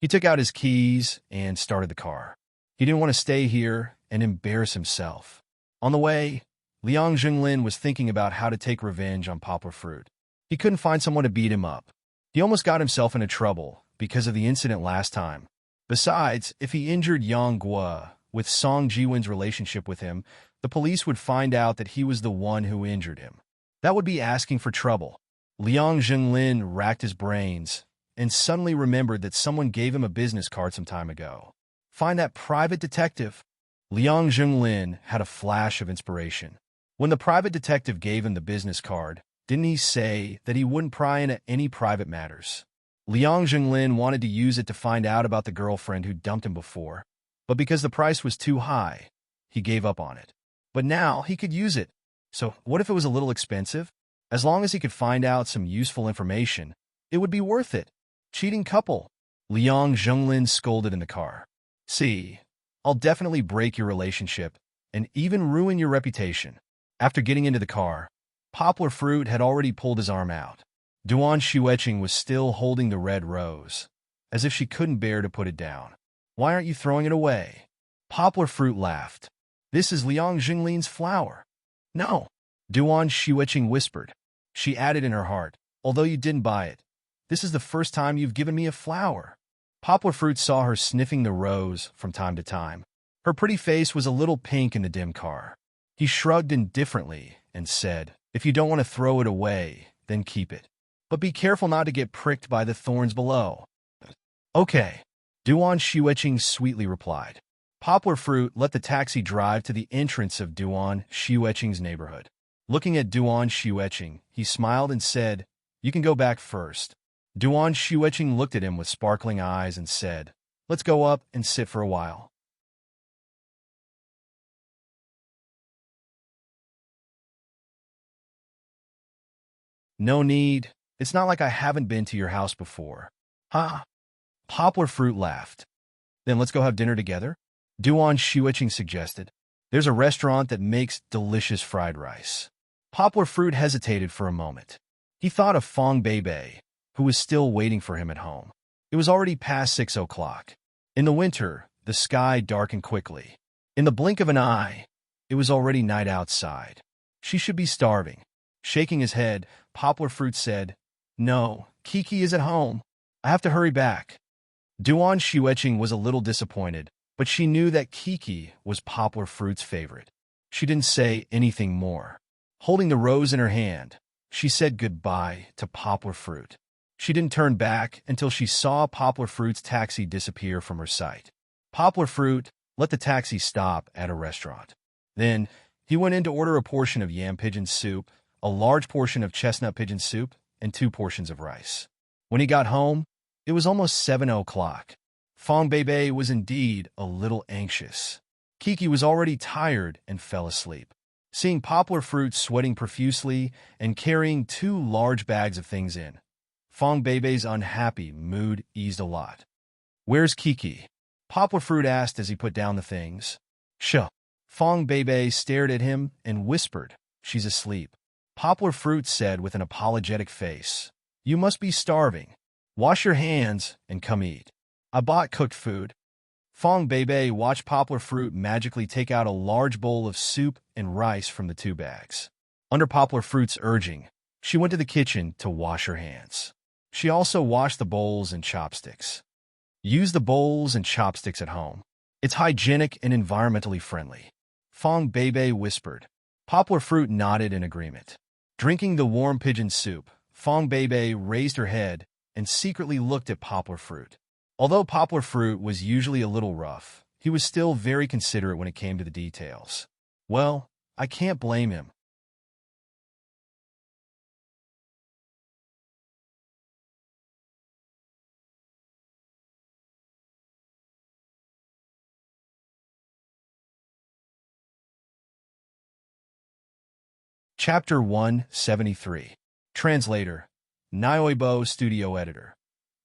He took out his keys and started the car. He didn't want to stay here and embarrass himself. On the way, Liang Zhenglin was thinking about how to take revenge on Poplar Fruit. He couldn't find someone to beat him up. He almost got himself into trouble because of the incident last time. Besides, if he injured Yang Guo with Song Jiwen's relationship with him, the police would find out that he was the one who injured him. That would be asking for trouble. Liang Zhenglin racked his brains and suddenly remembered that someone gave him a business card some time ago. Find that private detective. Liang Zhenglin had a flash of inspiration. When the private detective gave him the business card, didn't he say that he wouldn't pry into any private matters? Liang Zhenglin wanted to use it to find out about the girlfriend who dumped him before, but because the price was too high, he gave up on it. But now he could use it. So what if it was a little expensive? As long as he could find out some useful information, it would be worth it. Cheating couple. Liang Zhenglin scolded in the car. See, I'll definitely break your relationship and even ruin your reputation. After getting into the car, Poplar Fruit had already pulled his arm out. Duan Xueqing was still holding the red rose, as if she couldn't bear to put it down. Why aren't you throwing it away? Poplar Fruit laughed. This is Liang Zhenglin's flower. No, Duan Xueqing whispered. She added in her heart, although you didn't buy it, this is the first time you've given me a flower. Poplar Fruit saw her sniffing the rose from time to time. Her pretty face was a little pink in the dim car. He shrugged indifferently and said, if you don't want to throw it away, then keep it. But be careful not to get pricked by the thorns below. Okay, Duan Xueqing sweetly replied. Poplar Fruit let the taxi drive to the entrance of Duan Xueqing's neighborhood. Looking at Duan Xueqing, he smiled and said, you can go back first. Duan Xueqing looked at him with sparkling eyes and said, let's go up and sit for a while. No need. It's not like I haven't been to your house before. Ha! Poplar Fruit laughed. Then let's go have dinner together? Duan Xueqing suggested. There's a restaurant that makes delicious fried rice. Poplar Fruit hesitated for a moment. He thought of Fong Beibei, who was still waiting for him at home. It was already past 6 o'clock. In the winter, the sky darkened quickly. In the blink of an eye, it was already night outside. She should be starving. Shaking his head, Poplar Fruit said, no, Kiki is at home. I have to hurry back. Duan Xueqing was a little disappointed, but she knew that Kiki was Poplar Fruit's favorite. She didn't say anything more. Holding the rose in her hand, she said goodbye to Poplar Fruit. She didn't turn back until she saw Poplar Fruit's taxi disappear from her sight. Poplar Fruit let the taxi stop at a restaurant. Then, he went in to order a portion of yam pigeon soup, a large portion of chestnut pigeon soup, and 2 portions of rice. When he got home, it was almost 7 o'clock. Fong Beibei was indeed a little anxious. Kiki was already tired and fell asleep. Seeing Poplar Fruit sweating profusely and carrying 2 large bags of things in, Fong Beibei's unhappy mood eased a lot. Where's Kiki? Poplar Fruit asked as he put down the things. Shuh. Fong Beibei stared at him and whispered, she's asleep. Poplar Fruit said with an apologetic face, you must be starving. Wash your hands and come eat. I bought cooked food. Fong Beibei watched Poplar Fruit magically take out a large bowl of soup and rice from the 2 bags. Under Poplar Fruit's urging, she went to the kitchen to wash her hands. She also washed the bowls and chopsticks. Use the bowls and chopsticks at home. It's hygienic and environmentally friendly, Fong Beibei whispered. Poplar Fruit nodded in agreement. Drinking the warm pigeon soup, Fong Beibei raised her head and secretly looked at Poplar Fruit. Although Poplar Fruit was usually a little rough, he was still very considerate when it came to the details. Well, I can't blame him. Chapter 173. Translator. Nyoibo Studio Editor.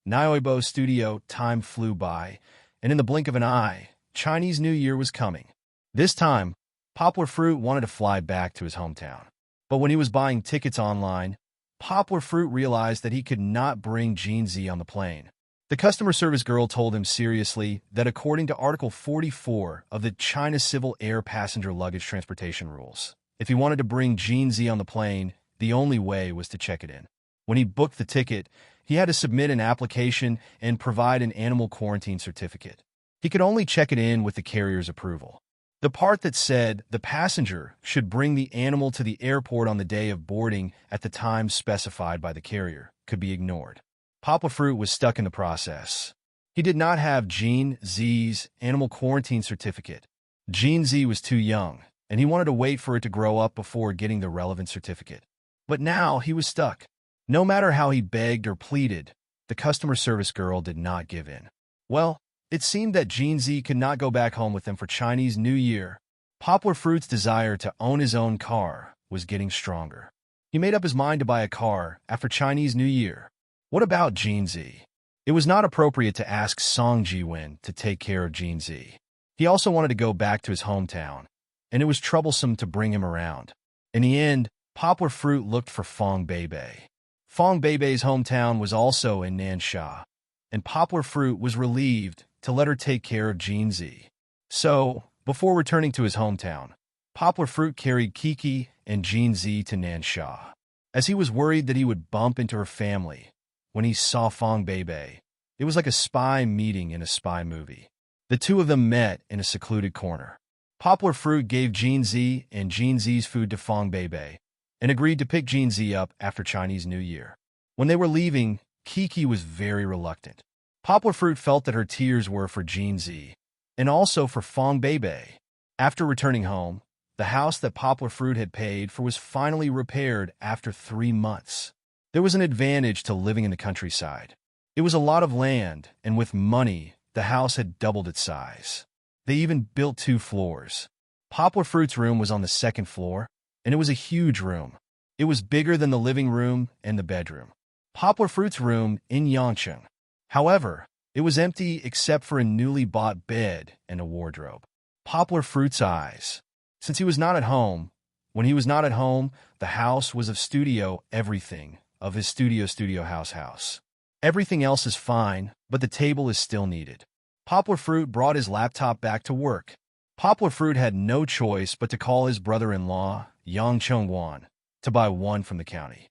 Nyoibo Studio. Time flew by, and in the blink of an eye, Chinese New Year was coming. This time, Poplar Fruit wanted to fly back to his hometown. But when he was buying tickets online, Poplar Fruit realized that he could not bring Jean Z on the plane. The customer service girl told him seriously that according to Article 44 of the China Civil Air Passenger Luggage Transportation Rules, if he wanted to bring Jean Z on the plane, the only way was to check it in. When he booked the ticket, he had to submit an application and provide an animal quarantine certificate. He could only check it in with the carrier's approval. The part that said the passenger should bring the animal to the airport on the day of boarding at the time specified by the carrier could be ignored. Poplar Fruit was stuck in the process. He did not have Jean Z's animal quarantine certificate. Jean Z was too young, and he wanted to wait for it to grow up before getting the relevant certificate. But now he was stuck. No matter how he begged or pleaded, the customer service girl did not give in. Well, it seemed that Jean Z could not go back home with them for Chinese New Year. Poplar Fruit's desire to own his own car was getting stronger. He made up his mind to buy a car after Chinese New Year. What about Jean Z? It was not appropriate to ask Song Ji-wen to take care of Jean Z. He also wanted to go back to his hometown, and it was troublesome to bring him around. In the end, Poplar Fruit looked for Fong Beibei. Fong Beibei's hometown was also in Nansha, and Poplar Fruit was relieved to let her take care of Jean Z. So, before returning to his hometown, Poplar Fruit carried Kiki and Jean Z to Nansha. As he was worried that he would bump into her family when he saw Fong Beibei, it was like a spy meeting in a spy movie. The two of them met in a secluded corner. Poplar Fruit gave Jean Z and Jean Z's food to Fong Beibei and agreed to pick Jean Z up after Chinese New Year. When they were leaving, Kiki was very reluctant. Poplar Fruit felt that her tears were for Jean Z and also for Fong Beibei. After returning home, the house that Poplar Fruit had paid for was finally repaired after 3 months. There was an advantage to living in the countryside. It was a lot of land, and with money, the house had doubled its size. They even built 2 floors. Poplar Fruit's room was on the 2nd floor, and it was a huge room. It was bigger than the living room and the bedroom. Poplar Fruit's room in Yangcheng. However, it was empty except for a newly bought bed and a wardrobe. Poplar Fruit's eyes. Since he was not at home, when he was not at home, the house was of studio everything, of his studio house. Everything else is fine, but the table is still needed. Poplar Fruit brought his laptop back to work. Poplar Fruit had no choice but to call his brother-in-law, Yang Cheng-wan, to buy one from the county.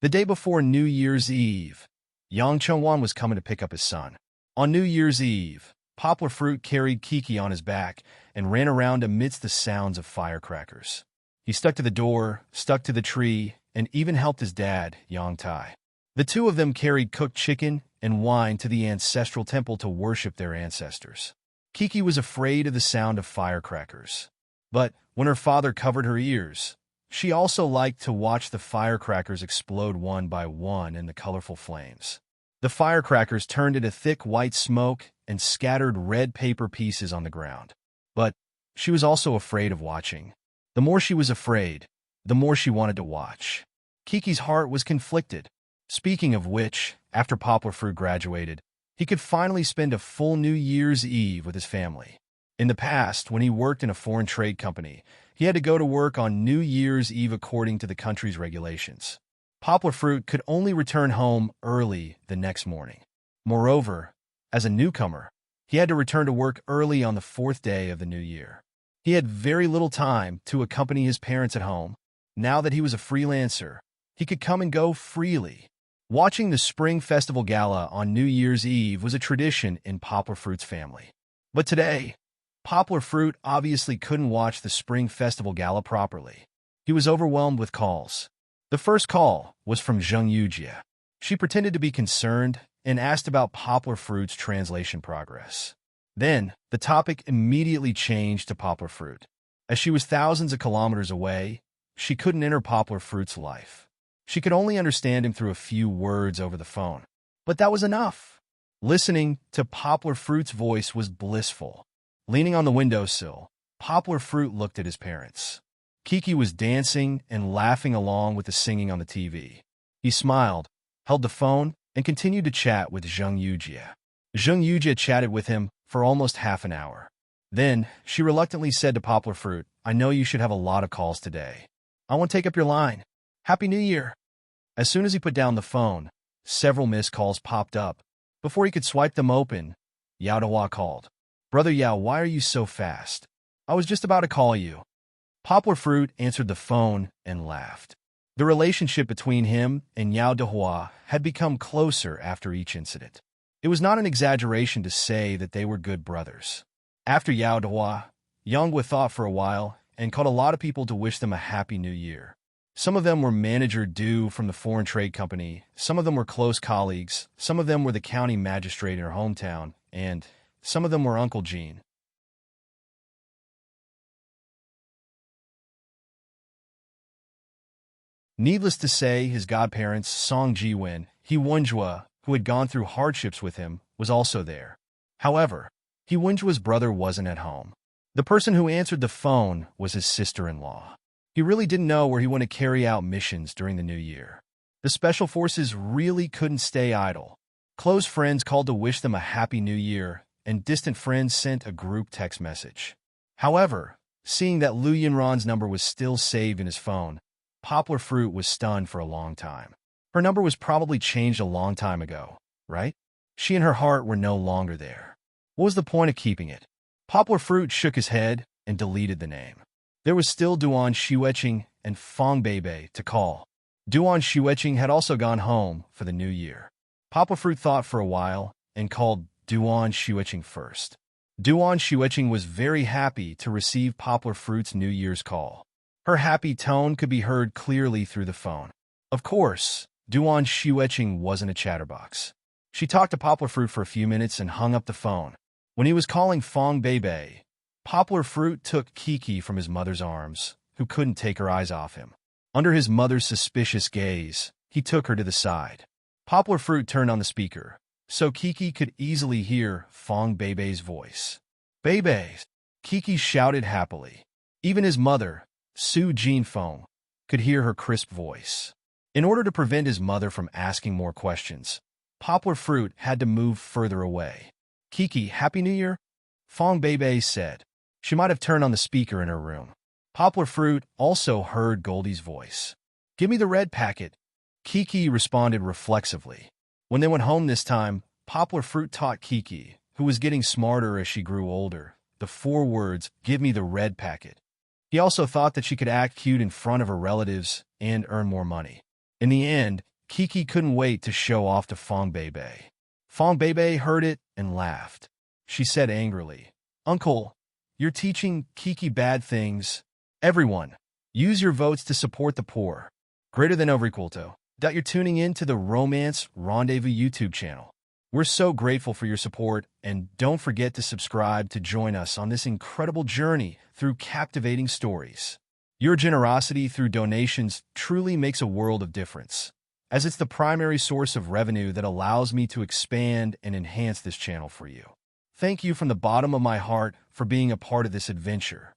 The day before New Year's Eve, Yang Cheng-wan was coming to pick up his son. On New Year's Eve, Poplar Fruit carried Kiki on his back and ran around amidst the sounds of firecrackers. He stuck to the door, stuck to the tree, and even helped his dad, Yang Tai. The two of them carried cooked chicken and wine to the ancestral temple to worship their ancestors. Kiki was afraid of the sound of firecrackers. But when her father covered her ears, she also liked to watch the firecrackers explode one by one in the colorful flames. The firecrackers turned into thick white smoke and scattered red paper pieces on the ground. But she was also afraid of watching. The more she was afraid, the more she wanted to watch. Kiki's heart was conflicted. Speaking of which, after Poplar Fruit graduated, he could finally spend a full New Year's Eve with his family. In the past, when he worked in a foreign trade company, he had to go to work on New Year's Eve according to the country's regulations. Poplar Fruit could only return home early the next morning. Moreover, as a newcomer, he had to return to work early on the fourth day of the new year. He had very little time to accompany his parents at home. Now that he was a freelancer, he could come and go freely. Watching the Spring Festival Gala on New Year's Eve was a tradition in Poplar Fruit's family. But today, Poplar Fruit obviously couldn't watch the Spring Festival Gala properly. He was overwhelmed with calls. The first call was from Zheng Yujie. She pretended to be concerned and asked about Poplar Fruit's translation progress. Then, the topic immediately changed to Poplar Fruit. As she was thousands of kilometers away, she couldn't enter Poplar Fruit's life. She could only understand him through a few words over the phone. But that was enough. Listening to Poplar Fruit's voice was blissful. Leaning on the windowsill, Poplar Fruit looked at his parents. Kiki was dancing and laughing along with the singing on the TV. He smiled, held the phone, and continued to chat with Zheng Yujie. Zheng Yujie chatted with him for almost half an hour. Then, she reluctantly said to Poplar Fruit, "I know you should have a lot of calls today. I won't take up your line. Happy New Year." As soon as he put down the phone, several missed calls popped up. Before he could swipe them open, Yao Dehua called. "Brother Yao, why are you so fast? I was just about to call you." Poplar Fruit answered the phone and laughed. The relationship between him and Yao Dehua had become closer after each incident. It was not an exaggeration to say that they were good brothers. After Yao Dehua, Yonghua thought for a while and called a lot of people to wish them a happy new year. Some of them were manager Du from the foreign trade company, some of them were close colleagues, some of them were the county magistrate in her hometown, and some of them were Uncle Jean. Needless to say, his godparents, Song Jiwen, He Wenjua, who had gone through hardships with him, was also there. However, He Wenjua's brother wasn't at home. The person who answered the phone was his sister-in-law. He really didn't know where he wanted to carry out missions during the new year. The special forces really couldn't stay idle. Close friends called to wish them a happy new year, and distant friends sent a group text message. However, seeing that Lu Yinran's number was still saved in his phone, Poplar Fruit was stunned for a long time. Her number was probably changed a long time ago, right? She and her heart were no longer there. What was the point of keeping it? Poplar Fruit shook his head and deleted the name. There was still Duan Xueqing and Fong Beibei to call. Duan Xueqing had also gone home for the new year. Poplar Fruit thought for a while and called Duan Xueqing first. Duan Xueqing was very happy to receive Poplar Fruit's New Year's call. Her happy tone could be heard clearly through the phone. Of course, Duan Xueqing wasn't a chatterbox. She talked to Poplar Fruit for a few minutes and hung up the phone. When he was calling Fong Beibei, Poplar Fruit took Kiki from his mother's arms, who couldn't take her eyes off him. Under his mother's suspicious gaze, he took her to the side. Poplar Fruit turned on the speaker, so Kiki could easily hear Fong Beibei's voice. "Beibei!" Kiki shouted happily. Even his mother, Su Jinfeng, could hear her crisp voice. In order to prevent his mother from asking more questions, Poplar Fruit had to move further away. "Kiki, Happy New Year?" Fong Beibei said. She might have turned on the speaker in her room. Poplar Fruit also heard Goldie's voice. "Give me the red packet." Kiki responded reflexively. When they went home this time, Poplar Fruit taught Kiki, who was getting smarter as she grew older, the 4 words, "Give me the red packet." He also thought that she could act cute in front of her relatives and earn more money. In the end, Kiki couldn't wait to show off to Fong Beibei. Fong Beibei heard it and laughed. She said angrily, "Uncle, you're teaching Kiki bad things. Everyone, use your votes to support the poor. Greater than over equal to. You're tuning in to the Romance Rendezvous YouTube channel. We're so grateful for your support, and don't forget to subscribe to join us on this incredible journey through captivating stories. Your generosity through donations truly makes a world of difference, as it's the primary source of revenue that allows me to expand and enhance this channel for you. Thank you from the bottom of my heart for being a part of this adventure.